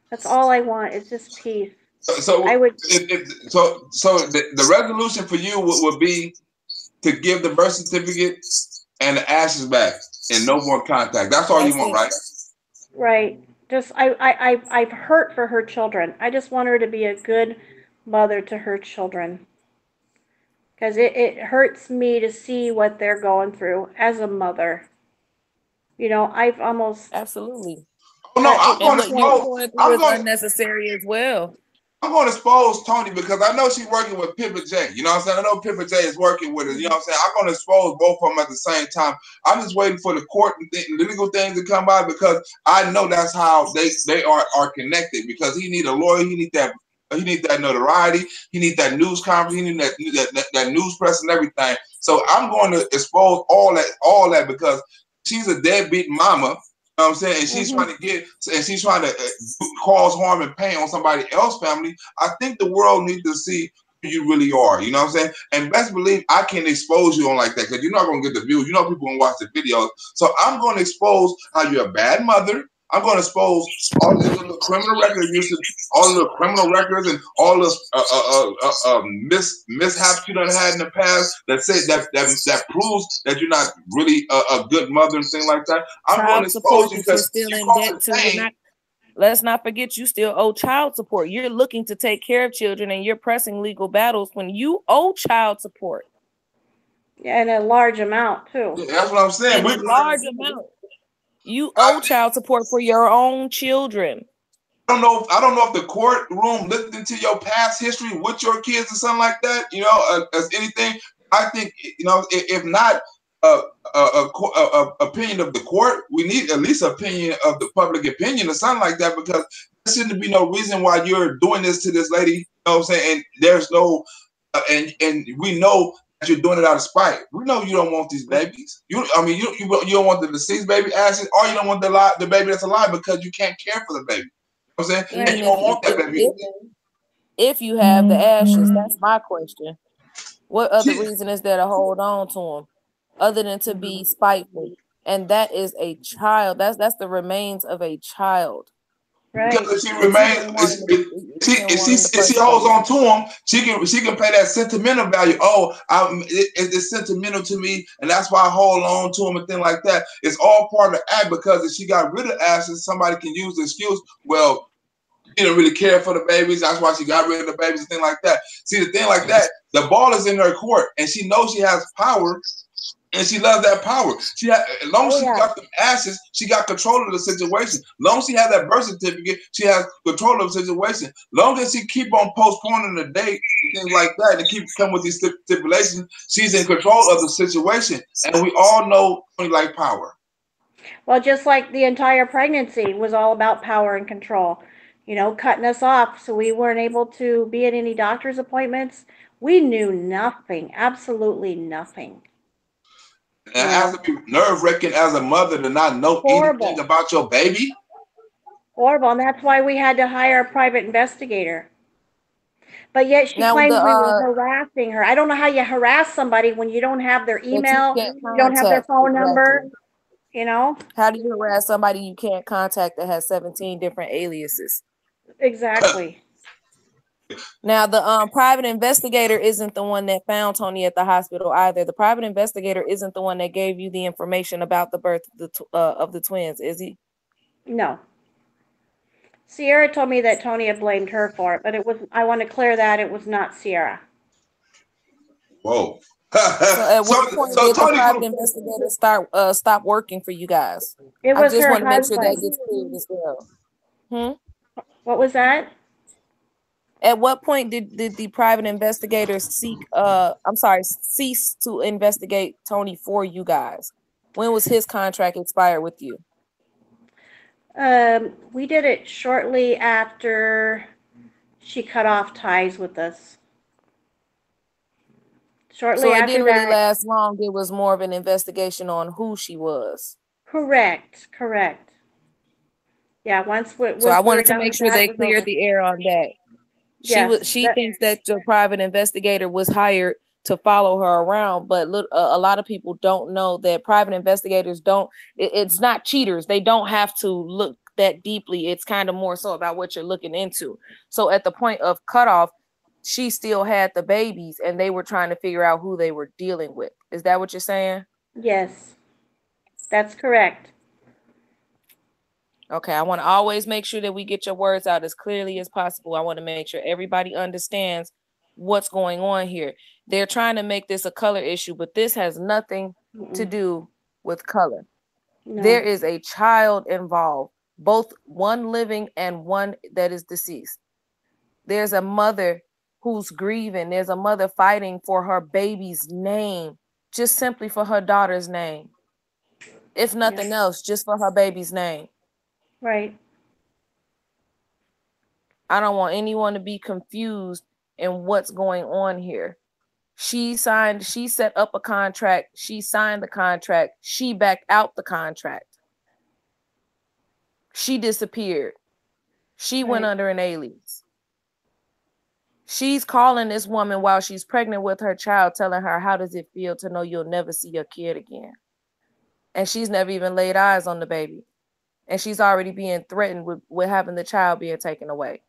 S3: That's all I want. It's just peace.
S1: So I would. So the resolution for you would be to give the birth certificate and the ashes back and no more contact. That's all you want, right?
S3: Right. Just I've hurt for her children. I just want her to be a good mother to her children. because it hurts me to see what they're going through as a mother. You know, I've almost
S2: Absolutely.
S1: Oh no,
S3: it
S2: And
S3: to the
S2: what you're
S3: point.
S2: going through
S1: I'm
S2: is
S1: going
S2: unnecessary as well.
S1: I'm going to expose Tony because I know she's working with Pippa J. You know what I'm saying? I know Pippa J is working with her. You know what I'm saying? I'm going to expose both of them at the same time. I'm just waiting for the court and legal things to come by because I know that's how they are connected. Because he need a lawyer, he need that notoriety, he need that news conference, he need that news press and everything. So I'm going to expose all that because she's a deadbeat mama. You know what I'm saying? And she's trying to cause harm and pain on somebody else's family. I think the world needs to see who you really are. You know what I'm saying? And best believe I can expose you on like that because you're not going to get the views. You know people going to watch the videos. So I'm going to expose how you're a bad mother. I'm going to expose all the little criminal records, all the criminal records, and all the mishaps you done had in the past that proves that you're not really a good mother and things like that. I'm going to
S2: Child
S1: expose
S2: support
S1: you
S2: that you're
S1: because
S2: still
S1: you
S2: in
S1: causing
S2: debt to.
S1: pain.
S2: Let's not forget you still owe child support. You're looking to take care of children and you're pressing legal battles when you owe child support.
S3: Yeah, and a large amount too.
S1: Yeah, that's what I'm saying.
S2: And a large amount. You owe child support for your own children.
S1: I don't know if the courtroom looked into your past history with your kids or something like that. You know, as anything. I think if not opinion of the court, we need at least opinion of the public opinion or something like that because there shouldn't be no reason why you're doing this to this lady. You know what I'm saying? And there's no, and we know that you're doing it out of spite. We know you don't want these babies. You don't want the deceased baby ashes, or you don't want the baby that's alive because you can't care for the baby. You know what I'm saying?
S2: Even
S1: and you don't want that baby.
S2: If you have the ashes, that's my question. What other reason is there to hold on to them other than to be spiteful? And that is a child. That's the remains of a child.
S3: Right.
S1: Because if she remains, if she holds on to him, she can pay that sentimental value. Oh, it's sentimental to me, and that's why I hold on to him and things like that. It's all part of the act because if she got rid of ashes, somebody can use the excuse. Well, she didn't really care for the babies. That's why she got rid of the babies and things like that. See, the thing like that, the ball is in her court, and she knows she has power. And she loves that power. As long as she got the ashes, she got control of the situation. As long as she has that birth certificate, she has control of the situation. As long as she keep on postponing the date and things like that, and keep coming with these stipulations, she's in control of the situation. And we all know we like power.
S3: Well, just like the entire pregnancy was all about power and control, you know, cutting us off so we weren't able to be at any doctor's appointments. We knew nothing, absolutely nothing.
S1: And it has to be nerve-wracking as a mother to not know anything about your baby.
S3: Horrible, and that's why we had to hire a private investigator. But yet she claims we were harassing her. I don't know how you harass somebody when you don't have their email, you don't have their phone number, you know?
S2: How do you harass somebody you can't contact that has 17 different aliases?
S3: Exactly.
S2: Now, the private investigator isn't the one that found Tony at the hospital either. The private investigator isn't the one that gave you the information about the birth of the twins, is he?
S3: No. Sierra told me that Tony had blamed her for it, but I want to clear that it was not Sierra.
S1: Whoa.
S2: So at what point did the private investigator stop working for you guys?
S3: It was
S2: I just
S3: her
S2: want to make sure
S3: husband.
S2: that gets cleared as well.
S3: What was that?
S2: At what point did the private investigator cease to investigate Tony for you guys? When was his contract expired with you?
S3: We did it shortly after she cut off ties with us. Shortly after that. So it didn't really
S2: last long. It was more of an investigation on who she was.
S3: Correct. Yeah,
S2: so I wanted to make sure they cleared the air on that. She thinks that the private investigator was hired to follow her around, but a lot of people don't know that private investigators it's not cheaters. They don't have to look that deeply. It's kind of more so about what you're looking into. So at the point of cutoff, she still had the babies and they were trying to figure out who they were dealing with. Is that what you're saying?
S3: Yes, that's correct.
S2: Okay, I want to always make sure that we get your words out as clearly as possible. I want to make sure everybody understands what's going on here. They're trying to make this a color issue, but this has nothing to do with color. No. There is a child involved, both one living and one that is deceased. There's a mother who's grieving. There's a mother fighting for her baby's name, just simply for her daughter's name. If nothing else, just for her baby's name.
S3: Right.
S2: I don't want anyone to be confused in what's going on here. She set up a contract. She signed the contract. She backed out the contract. She disappeared. She went under an alias. She's calling this woman while she's pregnant with her child, telling her, how does it feel to know you'll never see your kid again? And she's never even laid eyes on the baby. And she's already being threatened with having the child being taken away.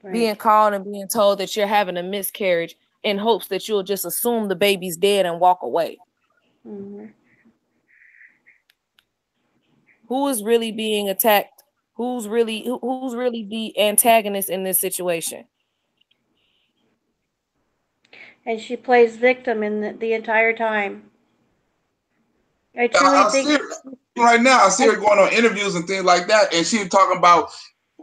S2: Right. Being called and being told that you're having a miscarriage in hopes that you'll just assume the baby's dead and walk away. Mm-hmm. Who is really being attacked? Who's really the antagonist in this situation?
S3: And she plays victim in the entire time. I truly think
S1: right now I see her going on interviews and things like that, and she's talking about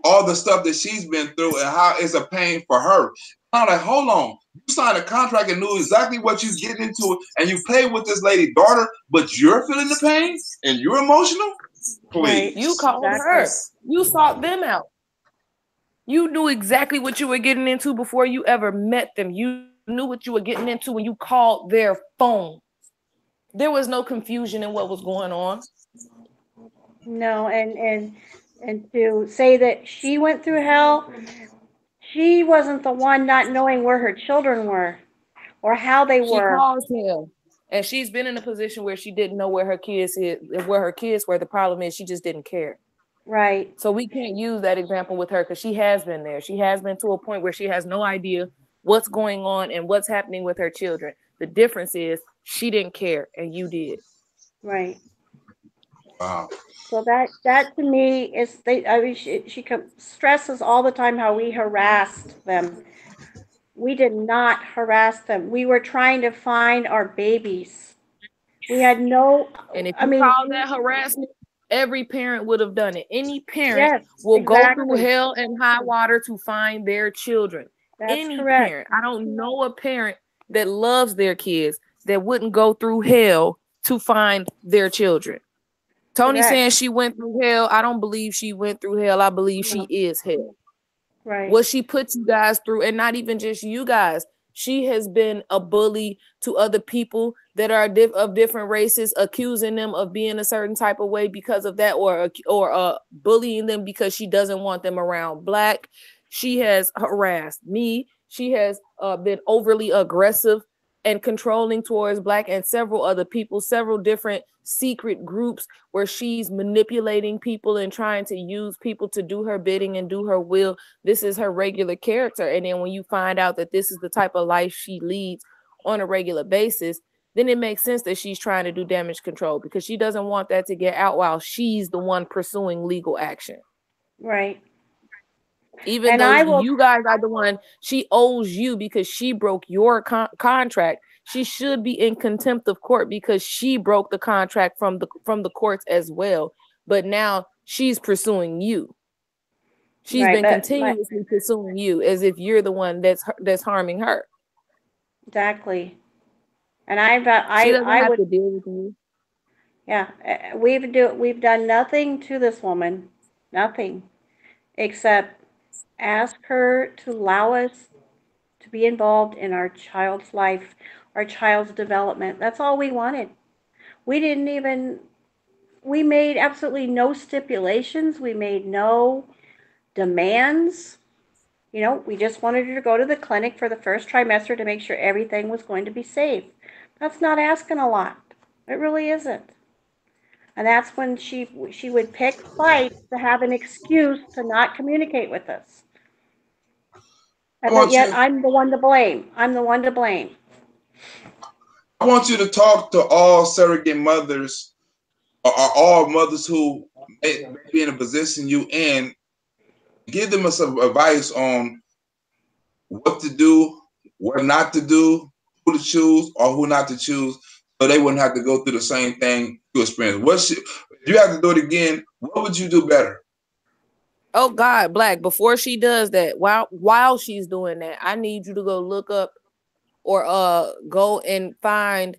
S1: all the stuff that she's been through and how it's a pain for her. I'm like, hold on. You signed a contract and knew exactly what you get into, and you played with this lady's daughter, but you're feeling the pain and you're emotional? Please.
S2: You called her. You sought them out. You knew exactly what you were getting into before you ever met them. You knew what you were getting into when you called their phone. There was no confusion in what was going on.
S3: No, and to say that she went through hell, she wasn't the one not knowing where her children were or how they were.
S2: She caused hell. And she's been in a position where she didn't know where her kids were. The problem is she just didn't care.
S3: Right.
S2: So we can't use that example with her because she has been there. She has been to a point where she has no idea what's going on and what's happening with her children. The difference is she didn't care and you did.
S3: Right.
S1: Wow.
S3: So that to me is she stresses all the time how we harassed them. We did not harass them. We were trying to find our babies. We had no.
S2: And if you call that harassment, every parent would have done it. Any parent will go through hell and high water to find their children.
S3: That's correct.
S2: Parent. I don't know a parent that loves their kids that wouldn't go through hell to find their children. Tony saying she went through hell. I don't believe she went through hell. I believe she is hell.
S3: Right.
S2: What she puts you guys through, and not even just you guys. She has been a bully to other people that are of different races, accusing them of being a certain type of way because of that, or bullying them because she doesn't want them around Black. She has harassed me. She has been overly aggressive and controlling towards Black and several other people, several different secret groups where she's manipulating people and trying to use people to do her bidding and do her will. This is her regular character. And then when you find out that this is the type of life she leads on a regular basis, then it makes sense that she's trying to do damage control because she doesn't want that to get out while she's the one pursuing legal action.
S3: Right.
S2: Even though you guys are the one she owes you because she broke your contract, she should be in contempt of court because she broke the contract from the courts as well. But now she's pursuing you. She's been continuously pursuing you as if you're the one that's harming her.
S3: Exactly. And
S2: she doesn't have to deal with you.
S3: Yeah, we've done nothing to this woman, nothing, except ask her to allow us to be involved in our child's life, our child's development. That's all we wanted. We made absolutely no stipulations. We made no demands. You know, we just wanted her to go to the clinic for the first trimester to make sure everything was going to be safe. That's not asking a lot. It really isn't. And that's when she would pick fights to have an excuse to not communicate with us. And yet I'm the one to blame. I'm the one to blame.
S1: I want you to talk to all surrogate mothers or all mothers who may be in a position you in. Give them some advice on what to do what not to do, who to choose, or who not to choose, so they wouldn't have to go through the same thing you experienced. If you have to do it again, what would you do better?
S2: Oh God, Black, before she does that, while she's doing that, I need you to go look up or go and find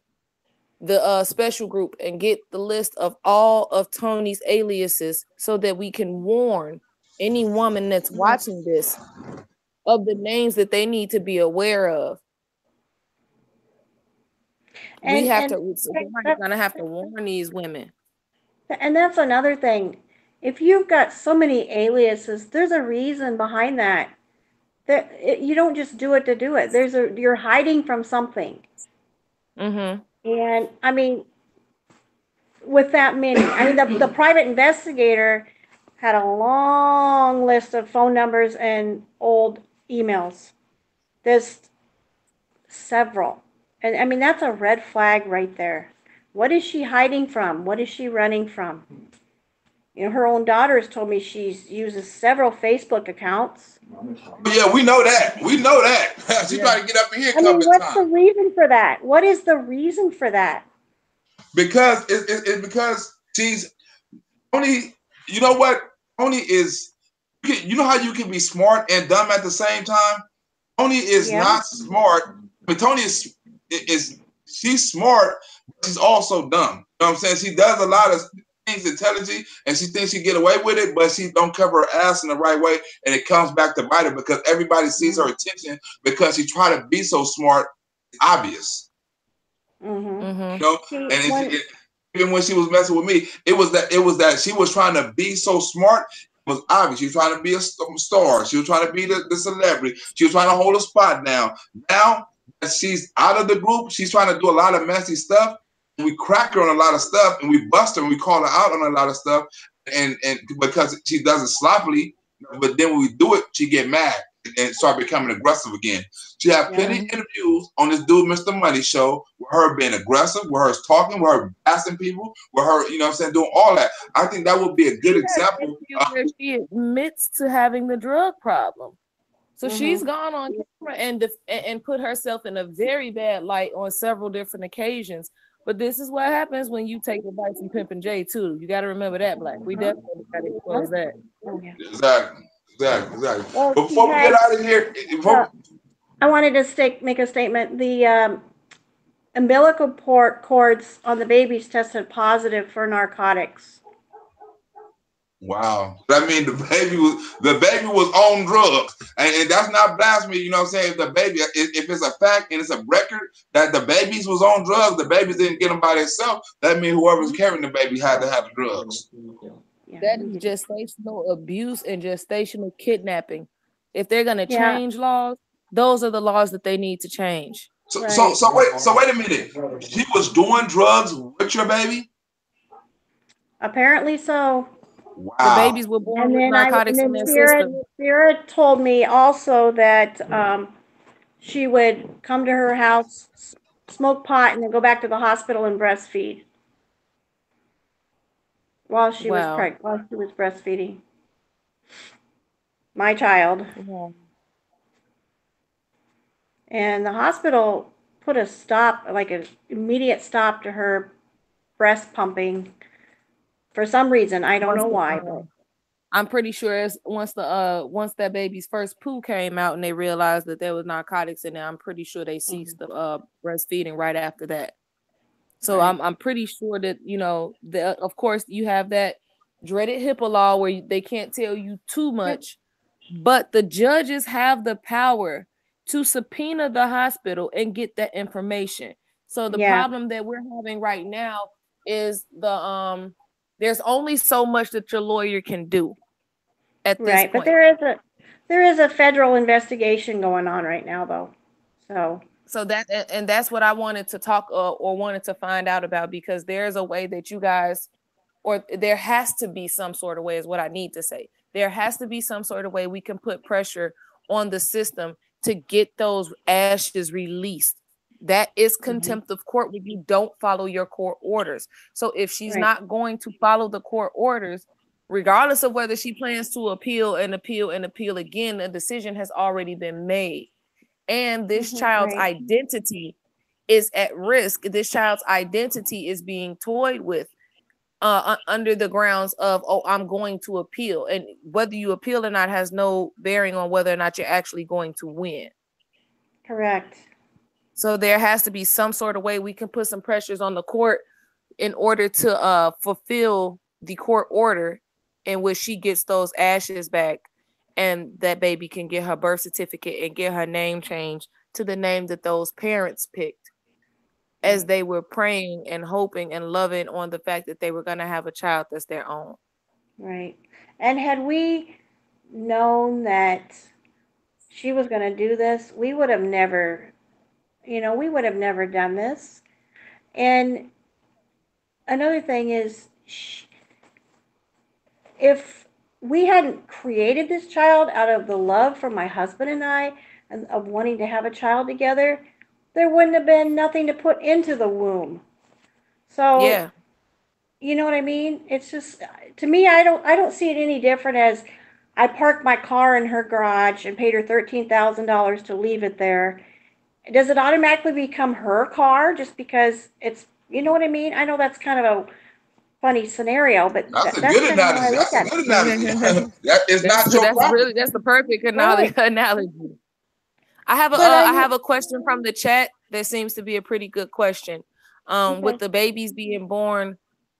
S2: the special group and get the list of all of Tony's aliases so that we can warn any woman that's watching this of the names that they need to be aware of. Somebody's gonna have to warn these women.
S3: And that's another thing. If you've got so many aliases, there's a reason behind that. You don't just do it to do it. You're hiding from something.
S2: Mm-hmm.
S3: And I mean, with that many, I mean, the private investigator had a long list of phone numbers and old emails. There's several. And I mean, that's a red flag right there. What is she hiding from? What is she running from? You know, her own daughter has told me she uses several Facebook accounts.
S1: Yeah, we know that. We know that. She's trying to get up in here.
S3: I mean, what's the reason for that? What is the reason for that?
S1: Because it's because she's only. You know what? Tony is. You know how you can be smart and dumb at the same time. Tony is not smart. But Tony is she's smart, but she's also dumb. You know what I'm saying? She does a lot of things intelligently, and she thinks she get away with it, but she don't cover her ass in the right way, and it comes back to bite her because everybody sees her attention because she try to be so smart. It's obvious.
S3: Mm-hmm.
S1: You know, and even when she was messing with me, it was that she was trying to be so smart. It was obvious. She was trying to be a star. She was trying to be the celebrity. She was trying to hold a spot down. Now that she's out of the group, she's trying to do a lot of messy stuff. We crack her on a lot of stuff, and we bust her, and we call her out on a lot of stuff, and because she does it sloppily, but then when we do it, she get mad and start becoming aggressive again. She had plenty of interviews on this dude, Mr. Money show, with her being aggressive, with her talking, with her asking people, with her, you know what I'm saying, doing all that. I think that would be a good example.
S2: Where she admits to having the drug problem. So she's gone on camera and put herself in a very bad light on several different occasions. But this is what happens when you take advice from Pimp and J too. You got to remember that, Black. We definitely got to expose that.
S1: Exactly. Well, before we get out of here,
S3: I wanted to make a statement. The umbilical cords on the babies tested positive for narcotics.
S1: Wow. That means the baby was on drugs. And that's not blasphemy, you know what I'm saying? If the baby, if it's a fact and it's a record that the babies was on drugs, the babies didn't get them by themselves, that means whoever's carrying the baby had to have the drugs.
S2: That is gestational abuse and gestational kidnapping. If they're gonna change laws, those are the laws that they need to change.
S1: So wait a minute. She was doing drugs with your baby?
S3: Apparently so.
S1: Wow.
S2: The babies were born with narcotics in their system.
S3: Sarah told me also that she would come to her house, smoke pot, and then go back to the hospital and breastfeed while she was pregnant, while she was breastfeeding my child. And the hospital put a stop, like an immediate stop to her breast pumping. For some reason, I don't know why. But
S2: I'm pretty sure once that baby's first poo came out and they realized that there was narcotics in there, I'm pretty sure they ceased the breastfeeding right after that. So I'm pretty sure that, you know, of course you have that dreaded HIPAA law where they can't tell you too much, but the judges have the power to subpoena the hospital and get that information. So the problem that we're having right now is there's only so much that your lawyer can do at this point.
S3: But there is a federal investigation going on right now, though.
S2: So that's what I wanted to talk or wanted to find out about, because there's a way that you guys, or there has to be some sort of way, is what I need to say. There has to be some sort of way we can put pressure on the system to get those ashes released. That is contempt of court when you don't follow your court orders. So if she's not going to follow the court orders, regardless of whether she plans to appeal again, the decision has already been made. and this child's identity is at risk. This child's identity is being toyed with under the grounds of, oh, I'm going to appeal. And whether you appeal or not has no bearing on whether or not you're actually going to win.
S3: Correct.
S2: So there has to be some sort of way we can put some pressures on the court in order to fulfill the court order in which she gets those ashes back, and that baby can get her birth certificate and get her name changed to the name that those parents picked as they were praying and hoping and loving on the fact that they were going to have a child that's their own.
S3: Right. And had we known that she was going to do this, we would have never, we would have never done this. And another thing is, if we hadn't created this child out of the love for my husband and I, and of wanting to have a child together, there wouldn't have been nothing to put into the womb. So,
S2: yeah,
S3: you know what I mean? It's just, to me, I don't see it any different as I parked my car in her garage and paid her $13,000 to leave it there. Does it automatically become her car just because it's, you know what I mean? I know that's kind of a funny scenario, but
S1: that's a good analogy. That's a good analogy. That is not your property.
S2: That's the perfect analogy. I have a question from the chat that seems to be a pretty good question. With the babies being born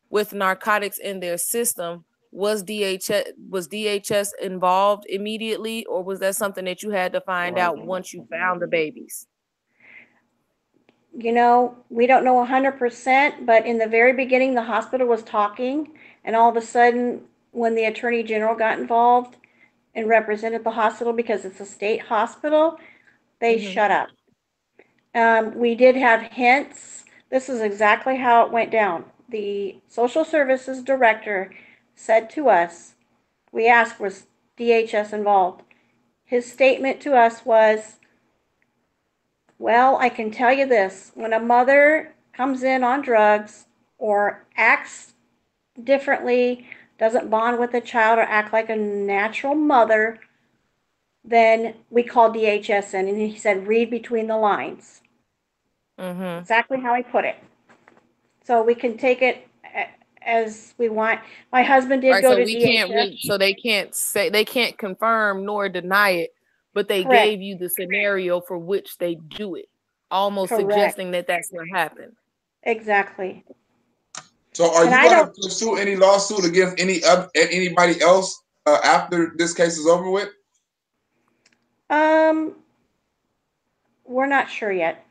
S2: with narcotics in their system, was DHS involved immediately, or was that something that you had to find out once you found the babies?
S3: We don't know 100%, but in the very beginning, the hospital was talking, and all of a sudden, when the Attorney General got involved and represented the hospital, because it's a state hospital, they shut up. We did have hints. This is exactly how it went down. The social services director said to us, we asked, was DHS involved? His statement to us was, well, I can tell you this, when a mother comes in on drugs or acts differently, doesn't bond with the child or act like a natural mother, then we call DHS in. And he said, read between the lines. Exactly how he put it. So we can take it as we want. My husband did go to DHS.
S2: So they can't confirm nor deny it, but they gave you the scenario for which they do it, almost suggesting that that's what happened.
S3: Exactly.
S1: So are you going to pursue any lawsuit against anybody else after this case is over with?
S3: We're not sure yet.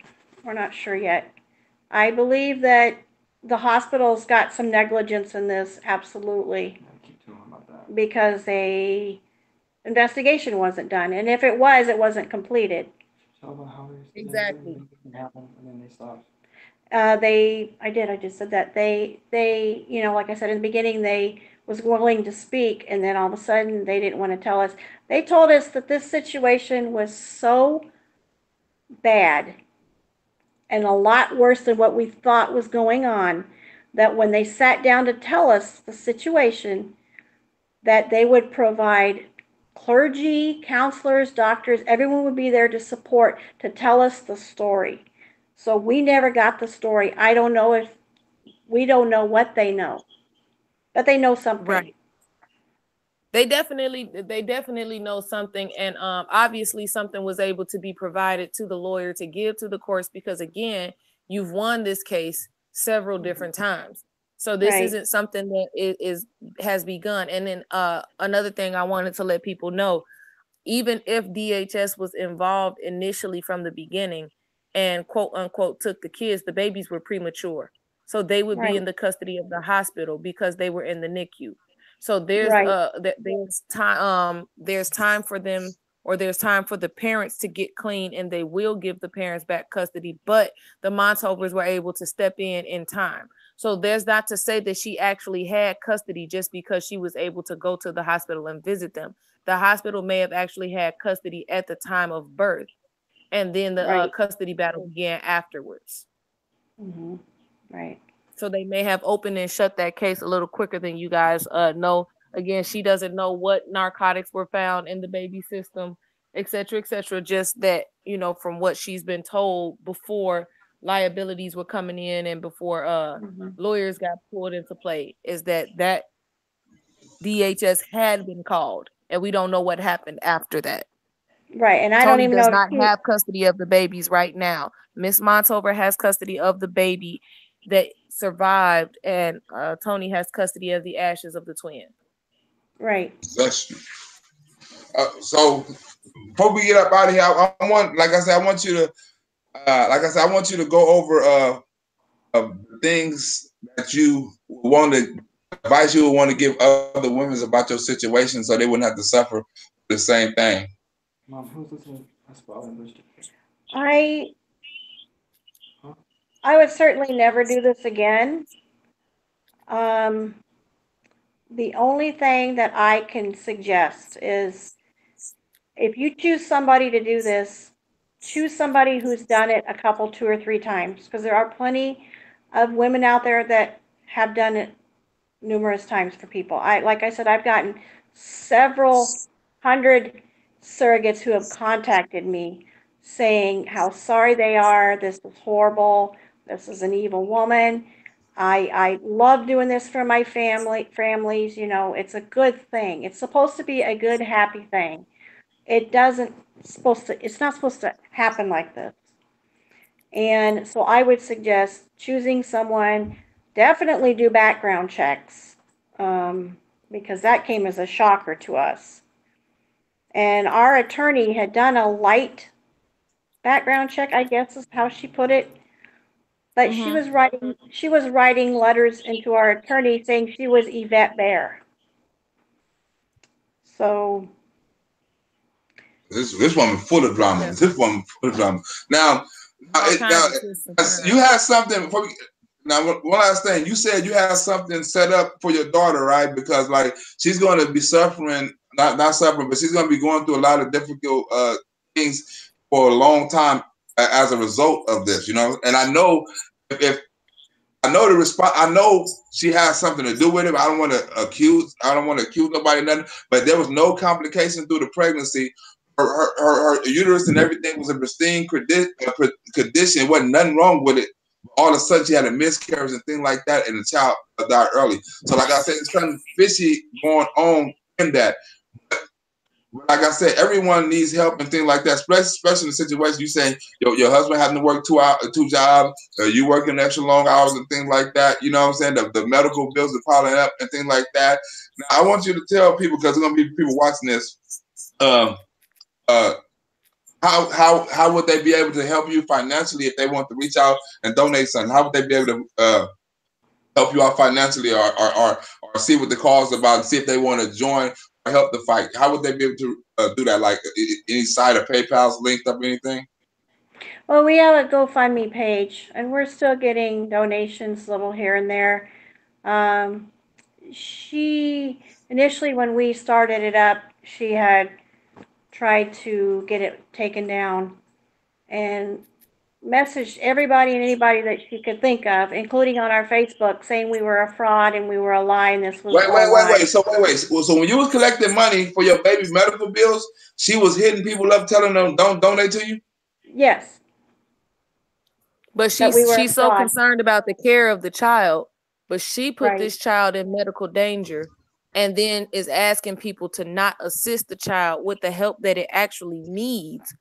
S3: I believe that the hospital's got some negligence in this, absolutely, because the investigation wasn't done, and if it was, it wasn't completed.
S2: Exactly.
S3: I just said that they, like I said in the beginning, they was willing to speak, and then all of a sudden they didn't want to tell us. They told us that this situation was so bad and a lot worse than what we thought was going on, that when they sat down to tell us the situation, that they would provide clergy, counselors, doctors, everyone would be there to support, to tell us the story. So we never got the story. We don't know what they know, but they know something.
S2: Right. They definitely know something, and obviously something was able to be provided to the lawyer to give to the courts, because again, you've won this case several different times. So this isn't something that has begun. And then another thing I wanted to let people know, even if DHS was involved initially from the beginning and quote unquote took the kids, the babies were premature. So they would be in the custody of the hospital because they were in the NICU. So there's time for them, or there's time for the parents to get clean, and they will give the parents back custody. But the Montovers were able to step in time. So there's not to say that she actually had custody just because she was able to go to the hospital and visit them. The hospital may have actually had custody at the time of birth, and then the custody battle began afterwards.
S3: Right.
S2: So they may have opened and shut that case a little quicker than you guys know. Again, she doesn't know what narcotics were found in the baby system, et cetera, et cetera. Just that, from what she's been told before liabilities were coming in and before lawyers got pulled into play, is that DHS had been called, and we don't know what happened after that.
S3: Right, and I
S2: Tony
S3: don't even
S2: does
S3: know
S2: not have custody of the babies right now. Miss Montover has custody of the baby that survived, and Tony has custody of the ashes of the twin.
S3: Right.
S1: So before we get up out of here, I want you to go over things that you want to advice you would want to give other women about your situation, so they wouldn't have to suffer the same thing.
S3: I would certainly never do this again. The only thing that I can suggest is, if you choose somebody to do this, choose somebody who's done it a couple, 2 or 3 times, because there are plenty of women out there that have done it numerous times for people. Like I said, I've gotten several hundred surrogates who have contacted me saying how sorry they are. This is horrible. This is an evil woman. I love doing this for my families. It's a good thing. It's supposed to be a good, happy thing. It's not supposed to happen like this. And so I would suggest choosing someone, definitely do background checks, because that came as a shocker to us. And our attorney had done a light background check, I guess is how she put it. But she was writing letters into our attorney saying she was Yvette Bear. So
S1: this woman full of drama. Yeah. This woman full of drama. Now you had something. Now, one last thing. You said you had something set up for your daughter, right? Because like she's going to be suffering, not suffering, but she's going to be going through a lot of difficult things for a long time as a result of this. And I know I know she has something to do with it. But I don't want to accuse nobody nothing. But there was no complication through the pregnancy. Her uterus and everything was in pristine condition. There wasn't nothing wrong with it. All of a sudden, she had a miscarriage and things like that, and the child died early. So, like I said, there's something fishy going on in that. But like I said, everyone needs help and things like that, especially in the situation you saying your husband having to work 2 jobs, you working extra long hours and things like that. You know what I'm saying? The medical bills are piling up and things like that. Now, I want you to tell people, because there's going to be people watching this, how would they be able to help you financially if they want to reach out and donate something? How would they be able to help you out financially, or see what the cause is about, and see if they want to join or help the fight? How would they be able to do that? Like any site or PayPal's linked up, anything?
S3: Well, we have a GoFundMe page, and we're still getting donations a little here and there. She initially, when we started it up, she had tried to get it taken down and messaged everybody and anybody that she could think of, including on our Facebook, saying we were a fraud and we were a lie and this was
S1: wait. So when you was collecting money for your baby medical bills, she was hitting people up, telling them don't donate to you?
S3: Yes.
S2: But she's so concerned about the care of the child, but she put this child in medical danger, and then is asking people to not assist the child with the help that it actually needs.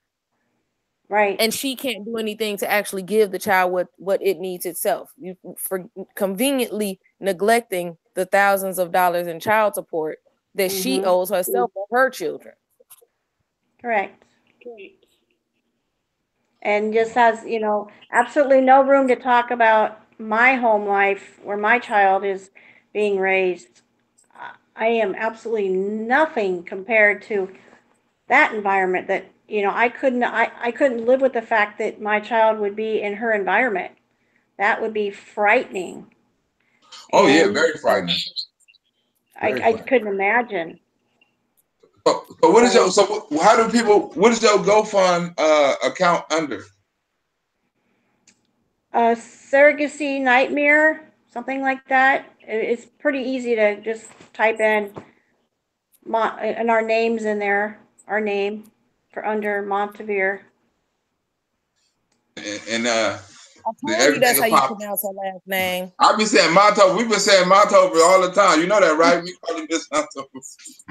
S3: Right.
S2: And she can't do anything to actually give the child what it needs itself. For conveniently neglecting the thousands of dollars in child support that she owes herself or her children.
S3: Correct. And just has, absolutely no room to talk about my home life where my child is being raised. I am absolutely nothing compared to that environment that, I couldn't live with the fact that my child would be in her environment. That would be frightening.
S1: Oh, yeah, very frightening.
S3: I couldn't imagine.
S1: So what is what is your GoFund account under?
S3: Surrogacy Nightmare, something like that. It's pretty easy to just type in our names in there, our name for under Montover.
S1: and
S2: I told you that's how you pronounce her last name.
S1: I be saying Montover. We've been saying Montover all the time. You know that, right? We call him Miss Montover.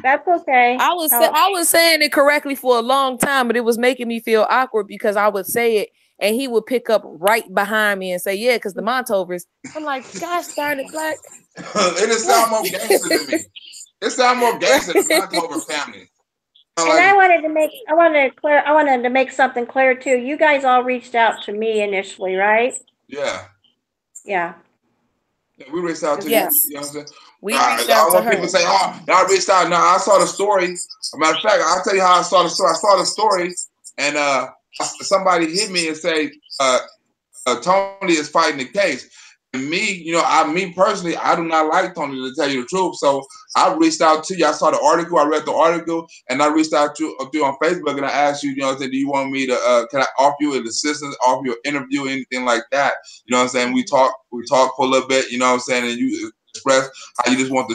S3: That's okay.
S2: I was saying it correctly for a long time, but it was making me feel awkward because I would say it and he would pick up right behind me and say, "Yeah, because the Montovers." I'm like, "Gosh darn it, Black."
S1: It just sound more gangster to me. It sound more gangster than Montover family.
S3: And I wanted to make something clear too. You guys all reached out to me initially, right?
S1: Yeah.
S3: Yeah.
S1: Yeah, we reached out to
S2: you.
S1: You know what I'm saying?
S2: We reached out to her.
S1: People say, "Oh, I reached out." No, I saw the story. As a matter of fact, I'll tell you how I saw the story. I saw the story, and somebody hit me and say, "Tony is fighting the case." And me, me personally, I do not like Tony, to tell you the truth. So I reached out to you. I saw the article. I read the article, and I reached out to you on Facebook, and I asked you, do you want me to? Can I offer you an assistance, offer you an interview, anything like that? You know what I'm saying? We talked for a little bit. You know what I'm saying? And you express how you just want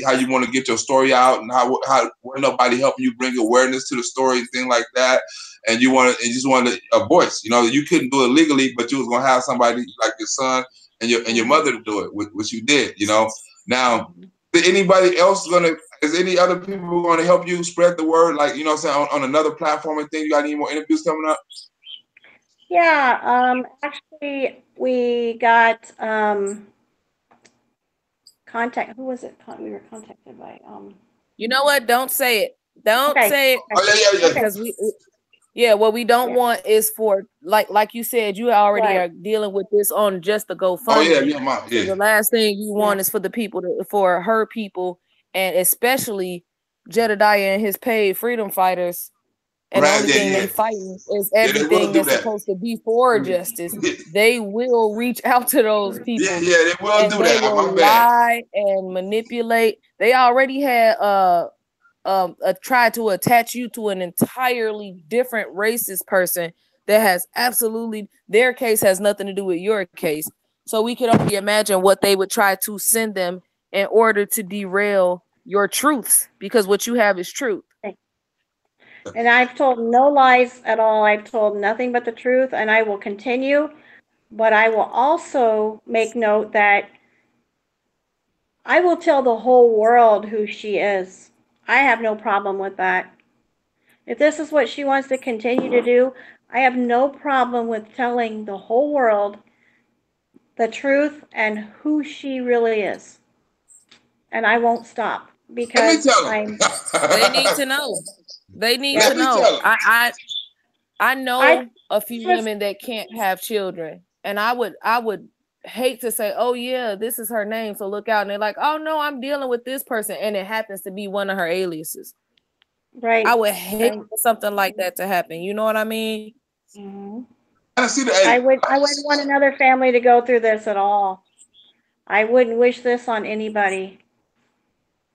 S1: how you want to get your story out, and how nobody helping you bring awareness to the story and things like that. And you just wanted a voice. You couldn't do it legally, but you was gonna have somebody like your son and your mother to do it, which you did. Now, is anybody else is any other people going to help you spread the word? Like, on another platform and thing? You got any more interviews coming up?
S3: Yeah. Actually, we got contact. Who was it? We were contacted by.
S2: You know what? Don't say it. Don't say it.
S1: Oh, yeah.
S2: Because what we don't want is for like you said, you already are dealing with this on just the GoFundMe.
S1: Oh yeah.
S2: So the last thing you want is for the people for her people, and especially Jedediah and his paid freedom fighters. And the only thing they fighting is everything that's supposed to be for justice. They will reach out to those people.
S1: Yeah, they will do that.
S2: They will lie and manipulate. They already had tried to attach you to an entirely different racist person that has absolutely, their case has nothing to do with your case. So we can only imagine what they would try to send them in order to derail your truths, because what you have is truth.
S3: And I've told no lies at all. I've told nothing but the truth, and I will continue. But I will also make note that I will tell the whole world who she is. I have no problem with that. If this is what she wants to continue to do, I have no problem with telling the whole world the truth and who she really is. And I won't stop, because
S2: they need to know. They need to know. I know a few women that can't have children, and I would hate to say, "Oh yeah, this is her name, so look out." And they're like, "Oh no, I'm dealing with this person," and it happens to be one of her aliases.
S3: Right.
S2: I would hate for something like that to happen. You know what I mean?
S3: Mm-hmm.
S1: I
S3: wouldn't want another family to go through this at all. I wouldn't wish this on anybody.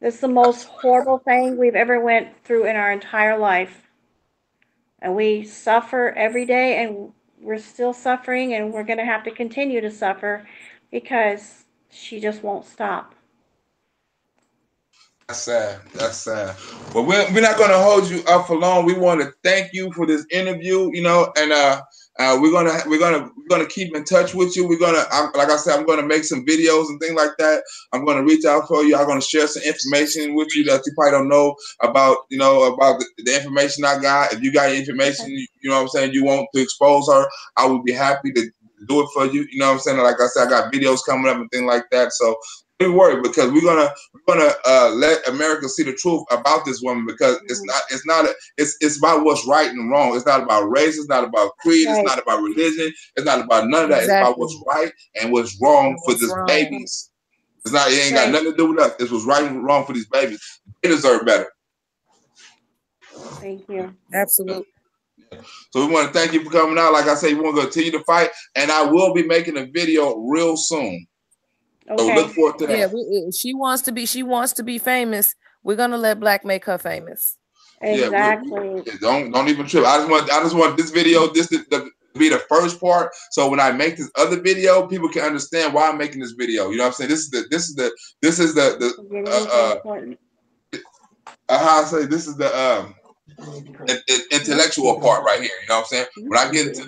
S3: This is the most horrible thing we've ever went through in our entire life. And we suffer every day, and we're still suffering, and we're going to have to continue to suffer because she just won't stop.
S1: That's sad. But we're not going to hold you up for long. We want to thank you for this interview, and we're gonna keep in touch with you. Like I said, I'm gonna make some videos and things like that. I'm gonna reach out for you. I'm gonna share some information with you that you probably don't know about. About the information I got. If you got information, you know what I'm saying, you want to expose her, I would be happy to do it for you. You know what I'm saying? Like I said, I got videos coming up and things like that. So don't worry, because we're gonna let America see the truth about this woman, because it's about what's right and wrong. It's not about race. It's not about creed. It's not about religion. It's not about none of that. It's about what's right and what's wrong for these babies. It ain't got nothing to do with us. It's what's right and wrong for these babies. They deserve better.
S3: Thank you.
S2: Absolutely.
S1: So we want to thank you for coming out. Like I said, we want to continue to fight, and I will be making a video real soon.
S3: Okay.
S1: So look forward to that.
S2: Yeah, she wants to be famous. We're gonna let Black make her famous.
S3: Exactly.
S1: Don't even trip. I just want this video to be the first part. So when I make this other video, people can understand why I'm making this video. You know what I'm saying? This is the how I say, this is the intellectual part right here. You know what I'm saying? When I get into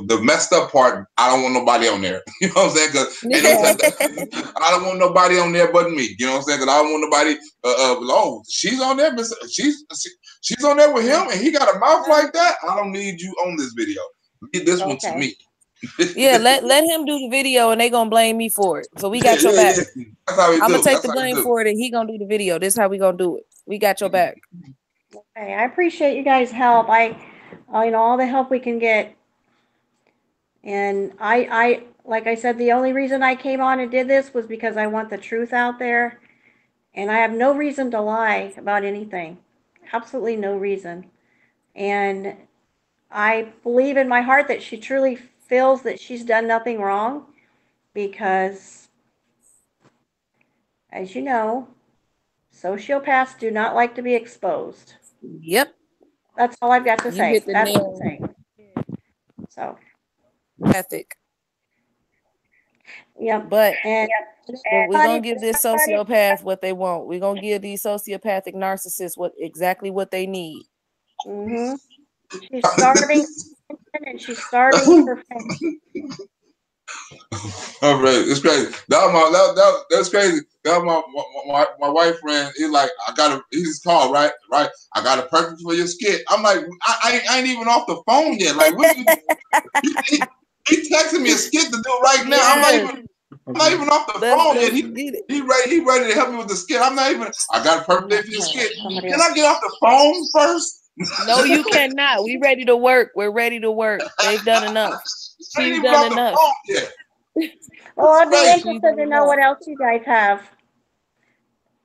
S1: the messed up part, I don't want nobody on there. You know what I'm saying? Because I don't want nobody on there but me. You know what I'm saying? Because I don't want nobody. Oh, she's on there. She's on there with him, and he got a mouth like that. I don't need you on this video. Leave this one to me.
S2: Yeah, let him do the video, and they gonna blame me for it. So we got your back.
S1: Yeah. That's how we
S2: I'm
S1: do.
S2: gonna take the blame for it, and he gonna do the video. This is how we gonna do it. We got your back.
S3: Okay, I appreciate you guys' help. All the help we can get. And I like I said, the only reason I came on and did this was because I want the truth out there, and I have no reason to lie about anything. Absolutely no reason. And I believe in my heart that she truly feels that she's done nothing wrong, because, as you know, sociopaths do not like to be exposed.
S2: Yep.
S3: That's all I've got to say. That's
S2: nail.
S3: the thing. So.
S2: Ethic.
S3: Yep.
S2: But we're gonna give this sociopath what they want. We're gonna give these sociopathic narcissists exactly what they need.
S3: Mm-hmm. She's starving and she's starving for fame.
S1: All right, it's crazy. That's crazy. That my wife friend. He's like, he's called right. I got a purpose for your skit. I'm like, I ain't even off the phone yet. Like, what? He texting me a skit to do right now. Yes. I'm not even off the phone yet. He ready to help me with the skit. I'm not even. I got a purpose for your skit. Can I get off the phone first?
S2: No, you cannot. We ready to work. We're ready to work. They've done enough. She's done enough.
S3: Well, I'll be interested to know what else you guys have.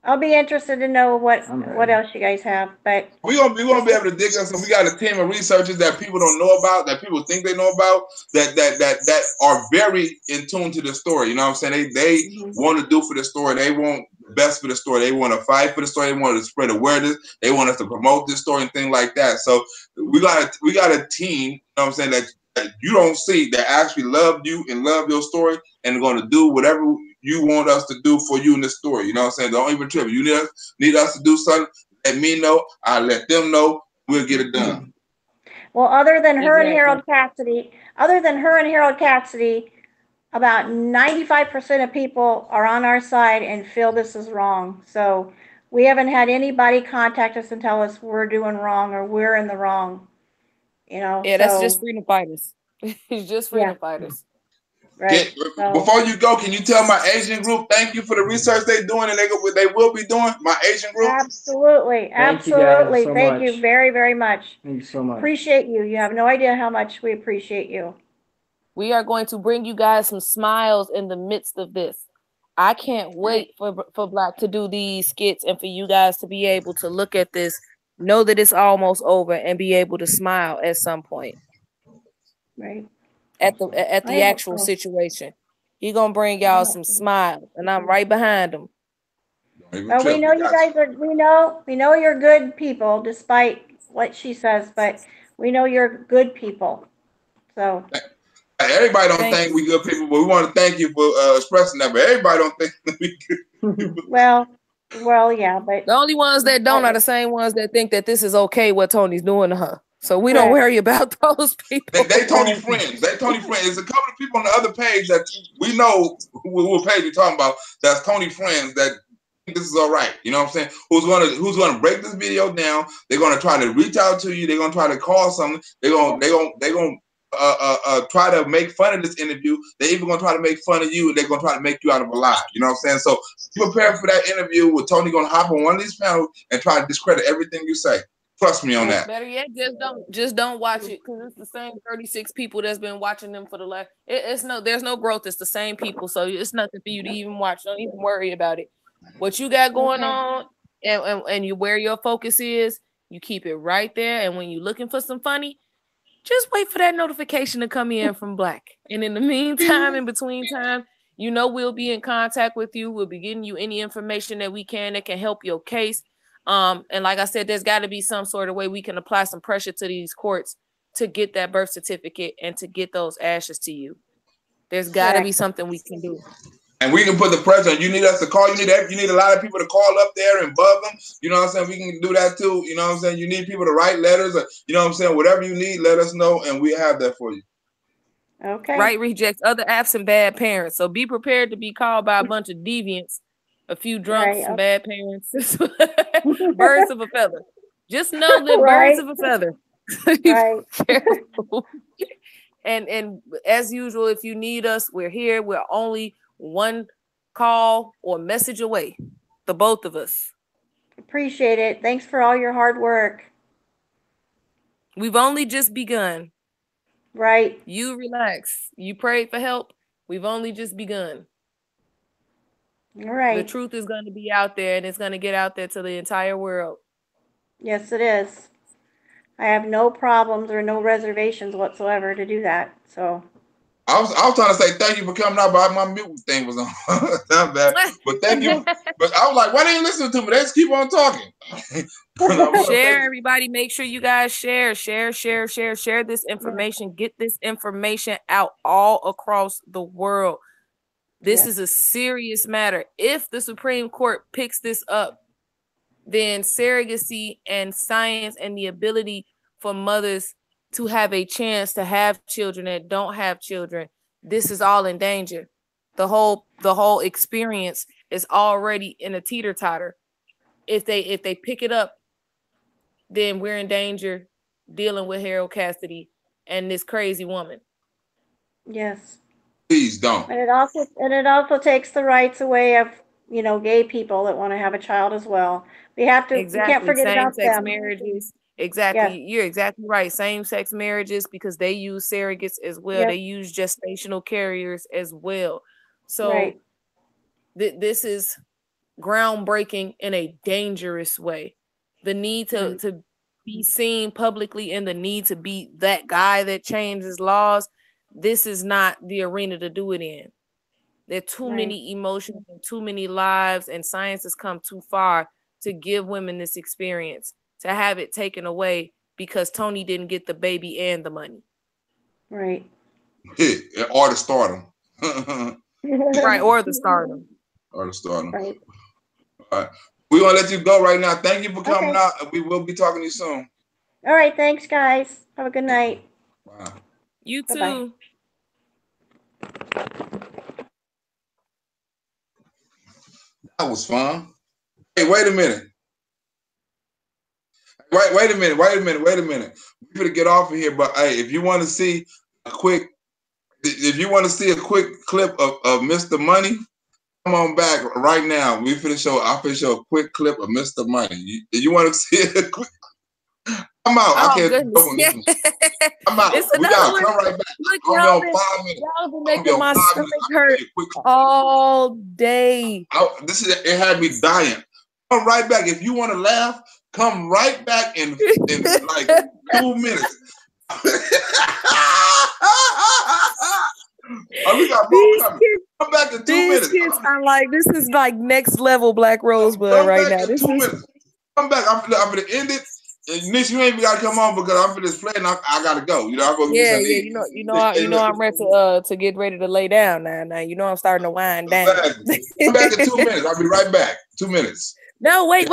S3: I'll be interested to know what else you guys have. But
S1: we're gonna be able to dig us. We got a team of researchers that people don't know about, that people think they know about, that are very in tune to the story. You know what I'm saying? They want to do for the story. They want the best for the story. They want to fight for the story. They want to spread awareness. They want us to promote this story and things like that. So we got a team. You know what I'm saying, that you don't see, that actually love you and love your story and going to do whatever you want us to do for you in this story. You know what I'm saying? Don't even trip. You need us to do something, let me know. I'll let them know. We'll get it done.
S3: Well, other than her and Harold Cassidy, about 95% of people are on our side and feel this is wrong. So we haven't had anybody contact us and tell us we're doing wrong or we're in the wrong. You know,
S2: yeah, that's just freedom fighters. It's just freedom fighters.
S3: Right.
S1: Before you go, can you tell my Asian group thank you for the research they're doing and they will be doing, my Asian group?
S3: Absolutely. Thank you very, very much.
S4: Thank you so much.
S3: Appreciate you. You have no idea how much we appreciate you.
S2: We are going to bring you guys some smiles in the midst of this. I can't wait for Black to do these skits and for you guys to be able to look at this, know that it's almost over, and be able to smile at some point.
S3: Right.
S2: At the actual situation. He gonna bring y'all some smiles, and I'm right behind him.
S3: Well, we know you guys are. We know you're good people, despite what she says. But we know you're good people. So
S1: everybody don't think we good people, but we want to thank you for expressing that. But everybody don't think we good.
S3: Well, yeah, but
S2: the only ones that don't are the same ones that think that this is okay what Tony's doing to her. So we don't worry about those people.
S1: They Tony friends. They Tony friends. There's a couple of people on the other page that we know what page you're talking about. That's Tony friends that think this is all right. You know what I'm saying? Who's gonna break this video down? They're gonna try to reach out to you. They're gonna try to call something. They're gonna try to make fun of this interview. They're even gonna try to make fun of you, and they're gonna try to make you out of a lie. You know what I'm saying? So be prepared for that interview with Tony gonna hop on one of these panels and try to discredit everything you say. Trust me on that.
S2: Better yet, just don't watch it, because it's the same 36 people that's been watching them for the last. There's no growth. It's the same people, so it's nothing for you to even watch. Don't even worry about it. What you got going on, and you where your focus is, you keep it right there. And when you're looking for some funny, just wait for that notification to come in from Black. And in the meantime, in between time, we'll be in contact with you. We'll be giving you any information that we can that can help your case. And like I said, there's got to be some sort of way we can apply some pressure to these courts to get that birth certificate and to get those ashes to you. There's got to be something we can do.
S1: And we can put the pressure on. You need us to call. You need a lot of people to call up there and bug them. You know what I'm saying? We can do that too. You know what I'm saying? You need people to write letters. Or, you know what I'm saying? Whatever you need, let us know, and we have that for you.
S3: Okay.
S2: Right rejects other absent bad parents. So be prepared to be called by a bunch of deviants, a few drunks,
S3: Right.
S2: some bad parents, birds of a feather. Just know that
S3: Right.
S2: birds of a feather.
S3: Right.
S2: Careful. And as usual, if you need us, we're here. We're only one call or message away. The both of us.
S3: Appreciate it. Thanks for all your hard work.
S2: We've only just begun.
S3: Right.
S2: You relax. You prayed for help. We've only just begun.
S3: All right.
S2: The truth is going to be out there, and it's going to get out there to the entire world.
S3: Yes, it is. I have no problems or no reservations whatsoever to do that. So
S1: I was trying to say thank you for coming out, but my mute thing was on. Not bad. But thank you. But I was like, why didn't you listen to me? They just keep on talking.
S2: Share, everybody. Make sure you guys share this information. Get this information out all across the world. This is a serious matter. If the Supreme Court picks this up, then surrogacy and science and the ability for mothers to have a chance to have children that don't have children, this is all in danger. The whole experience is already in a teeter-totter. If they pick it up, then we're in danger dealing with Harold Cassidy and this crazy woman.
S3: Yes.
S1: Please don't.
S3: And it also takes the rights away of, gay people that want to have a child as well. We can't forget about them.
S2: Marriages. Exactly. Yes. You're exactly right. Same-sex marriages, because they use surrogates as well. Yep. They use gestational carriers as well. So this is groundbreaking in a dangerous way. The need to be seen publicly and the need to be that guy that changes laws, this is not the arena to do it in. There are too many emotions and too many lives, and science has come too far to give women this experience, to have it taken away because Tony didn't get the baby and the money.
S3: Right.
S1: Or the stardom.
S2: Right, or the stardom.
S1: Or the stardom.
S3: Right.
S1: All right. We're going to let you go right now. Thank you for coming out, and we will be talking to you soon.
S3: All right. Thanks, guys. Have a good night.
S1: Wow.
S2: You too.
S3: Bye-bye.
S1: That was fun. Hey, wait a minute. Wait a minute. We're going to get off of here, but hey, if you want to see a quick clip of Mr. Money, come on back right now. I'll show a quick clip of Mr. Money. You want to see a quick? I'm out. I can't go on this one. I'm out. We got to come right back.
S2: Look, y'all been making my stomach hurt all day.
S1: It had me dying. Come right back. If you want to laugh, come right back in like 2 minutes. We got more coming. Come back in 2 minutes.
S2: Kids are like, this is like next level Black Rosebud right now. This 2 minutes.
S1: Come back. I'm gonna end it. Nish, you ain't gotta come on because I'm for this play and I gotta go. I'm gonna
S2: I'm ready to get ready to lay down now. Now I'm starting to wind down.
S1: Come back in 2 minutes. I'll be right back. 2 minutes.
S2: No, wait.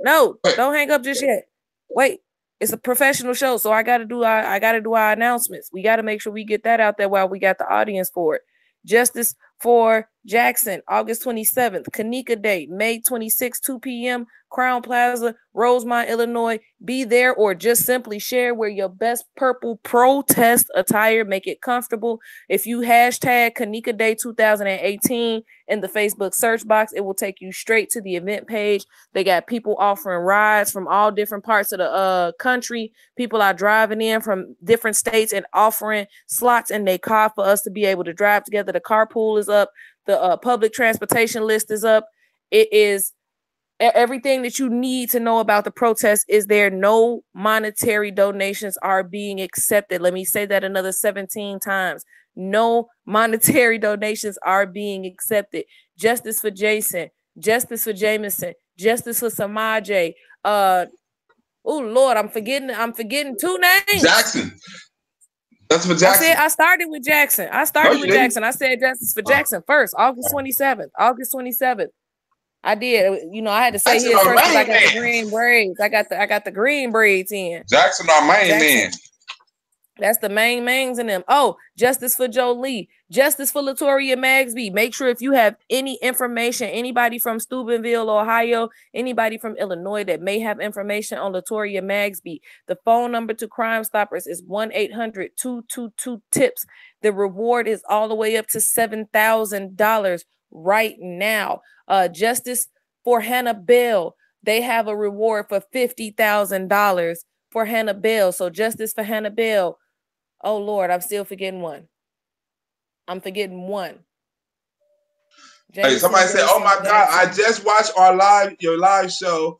S2: No, don't hang up just yet. Wait. It's a professional show, so I gotta do our announcements. We gotta make sure we get that out there while we got the audience for it. Justice for Jackson, August 27th. Kanika Day, May 26th, 2 p.m. Crown Plaza, Rosemont, Illinois. Be there or just simply share. Wear your best purple protest attire. Make it comfortable. If you hashtag Kanika Day 2018 in the Facebook search box, it will take you straight to the event page. They got people offering rides from all different parts of the country. People are driving in from different states and offering slots in their car for us to be able to drive together. The carpool is up. The public transportation list is up. It is everything that you need to know about the protest is there. No monetary donations are being accepted. Let me say that another 17 times. No monetary donations are being accepted. Justice for Jason, justice for Jameson, justice for Samaje. Oh Lord, I'm forgetting 2 names.
S1: Jackson. That's for Jackson.
S2: I started with Jackson. I said justice for Jackson first. August 27th. I did. You know, I had to say his first because I got the green braids. I got the green braids in.
S1: Jackson, our main man.
S2: That's the mains in them. Oh, justice for Jolie. Justice for Latoria Magsby. Make sure if you have any information, anybody from Steubenville, Ohio, anybody from Illinois that may have information on Latoria Magsby, the phone number to Crime Stoppers is 1-800-222-TIPS. The reward is all the way up to $7,000 right now. Justice for Hannah Bell. They have a reward for $50,000 for Hannah Bell. So justice for Hannah Bell. Oh Lord, I'm still forgetting one.
S1: Hey, somebody said, "Oh my God, I just watched your live show.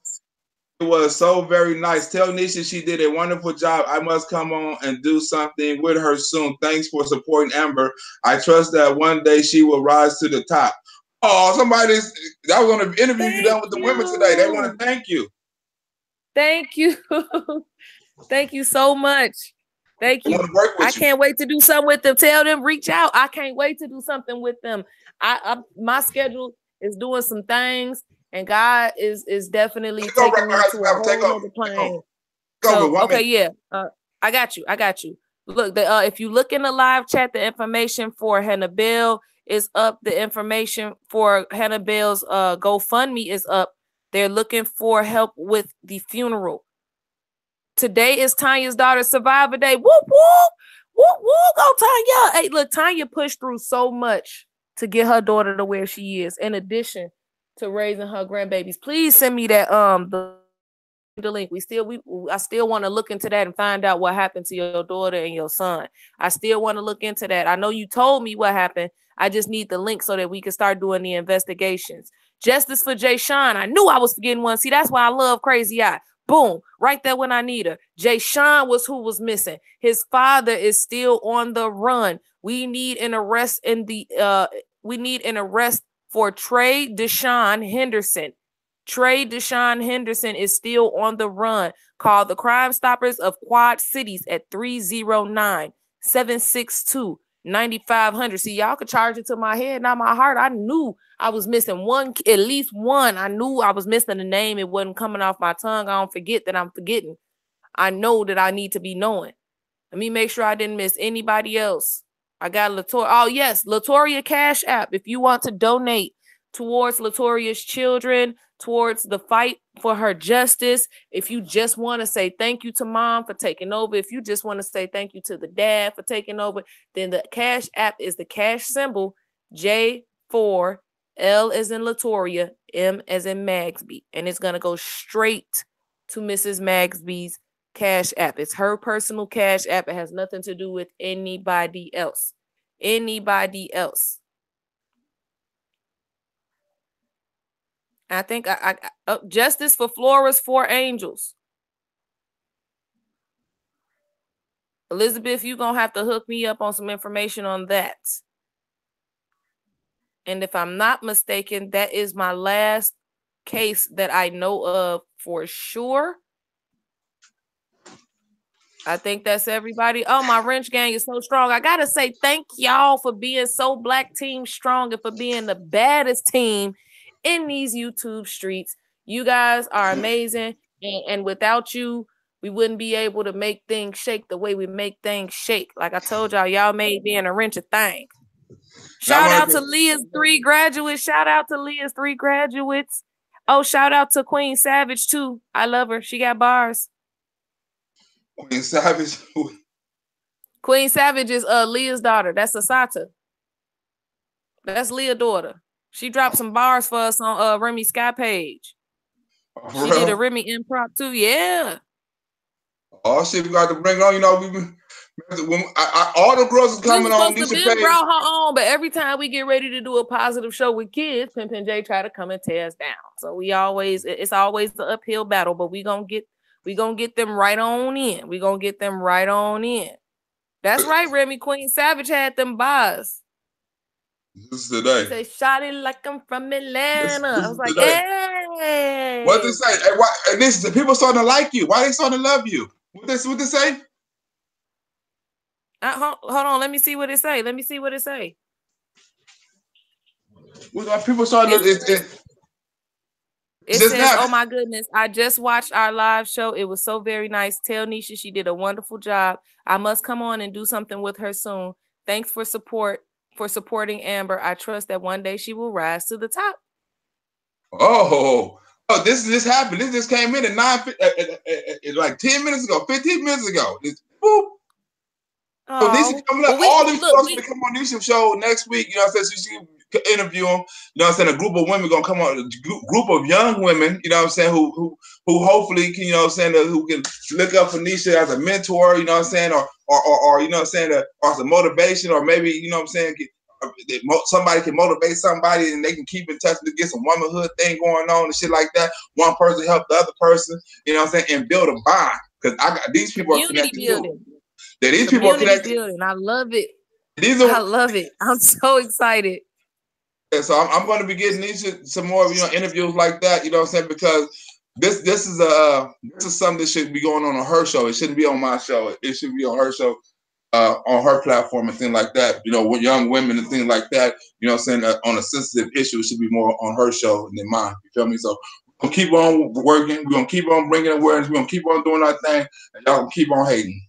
S1: It was so very nice. Tell Nisha she did a wonderful job. I must come on and do something with her soon. Thanks for supporting Amber. I trust that one day she will rise to the top." Oh, that was on an interview you done with the women today. They want to thank you.
S2: Thank you. Thank you so much. Thank you. I can't wait to do something with them. Tell them, reach out. I can't wait to do something with them. My schedule is doing some things, and God is definitely taking me to a whole other plane. Okay, yeah. I got you. Look, if you look in the live chat, the information for Hannah Bell is up. The information for Hannah Bell's GoFundMe is up. They're looking for help with the funeral. Today is Tanya's daughter's Survivor Day. Whoop, whoop. Whoop, whoop. Go, Tanya. Hey, look, Tanya pushed through so much to get her daughter to where she is, in addition to raising her grandbabies. Please send me that the link. I still want to look into that and find out what happened to your daughter and your son. I still want to look into that. I know you told me what happened. I just need the link so that we can start doing the investigations. Justice for Jay Sean. I knew I was forgetting one. See, that's why I love Crazy Eye. Boom, right there when I need her. Jay Sean was who was missing. His father is still on the run. We need an arrest for Trey Deshaun Henderson. Trey Deshaun Henderson is still on the run. Call the Crime Stoppers of Quad Cities at 309-762-9500. See, y'all could charge it to my head, not my heart. I knew I was missing one, at least one. I knew I was missing the name. It wasn't coming off my tongue. I don't forget that I'm forgetting. I know that I need to be knowing. Let me make sure I didn't miss anybody else. I got Latoria. Oh, yes, Latoria Cash App. If you want to donate towards Latoria's children, towards the fight for her justice, if you just want to say thank you to mom for taking over, if you just want to say thank you to the dad for taking over, then the Cash App is the cash symbol J4, L as in Latoria, M as in Magsby. And it's going to go straight to Mrs. Magsby's Cash App. It's her personal Cash App. It has nothing to do with anybody else. Anybody else. I think justice for Flora's 4 angels. Elizabeth, you're going to have to hook me up on some information on that. And if I'm not mistaken, that is my last case that I know of for sure. I think that's everybody. Oh, my wrench gang is so strong. I got to say thank y'all for being so Black Team strong and for being the baddest team in these YouTube streets. You guys are amazing. And without you, we wouldn't be able to make things shake the way we make things shake. Like I told y'all made being a wrench a thing. Shout out to Leah's 3 graduates. Shout out to Leah's 3 graduates. Oh, shout out to Queen Savage too. I love her. She got bars.
S1: Queen Savage.
S2: Queen Savage is Leah's daughter. That's Asata. That's Leah's daughter. She dropped some bars for us on Remy Sky page. She did a Remy improv too. Yeah.
S1: Oh shit, we got to bring on. You know, all the girls are coming on.
S2: Nisha page. Brought her on, but every time we get ready to do a positive show with kids, Pimpin' J try to come and tear us down. So it's always the uphill battle, but we gonna get them right on in. We gonna get them right on in. That's right, Remy. Queen Savage had them bars.
S1: This is today.
S2: Say, shot it like I'm from Atlanta. I was like, hey.
S1: What they say? Hey, and this people starting to like you. Why they starting to love you? What they say?
S2: Hold on. Let me see what it say. Let me see what it say.
S1: We got people starting to.
S2: It says, "Oh my goodness, I just watched our live show. It was so very nice. Tell Nisha she did a wonderful job. I must come on and do something with her soon. Thanks for supporting Amber. I trust that one day she will rise to the top."
S1: Oh, this happened. This just came in at like 10 minutes ago, 15 minutes ago. Boop. So Nisha coming up. All these folks gonna come on Nisha's show next week. You know what I'm saying? So she interview them. You know what I'm saying? A group of women gonna come on. A group of young women. You know what I'm saying? Who hopefully can, you know what I'm saying, who can look up for Nisha as a mentor. You know what I'm saying? Or you know what I'm saying? Or as a motivation, or maybe, you know what I'm saying, somebody can motivate somebody and they can keep in touch to get some womanhood thing going on and shit like that. One person help the other person. You know what I'm saying? And build a bond, because these people are connected too. These people are connected.
S2: I love it. I love it. I'm so excited.
S1: Yeah, so I'm going to be getting some more, you know, interviews like that. You know what I'm saying? Because this is something that should be going on her show. It shouldn't be on my show. It should be on her show, on her platform and things like that. You know, with young women and things like that. You know what I'm saying? On a sensitive issue, it should be more on her show than mine. You feel me? So we're gonna keep on working. We're gonna keep on bringing awareness. We're gonna keep on doing our thing, and y'all gonna keep on hating.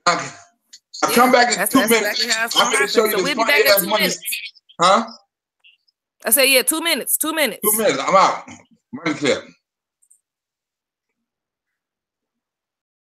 S1: Okay. I'll come back in 2 minutes.
S2: Exactly
S1: I'm going to show you this funny ass money. Huh?
S2: I say, yeah, 2 minutes. 2 minutes.
S1: 2 minutes. I'm out. Money clip.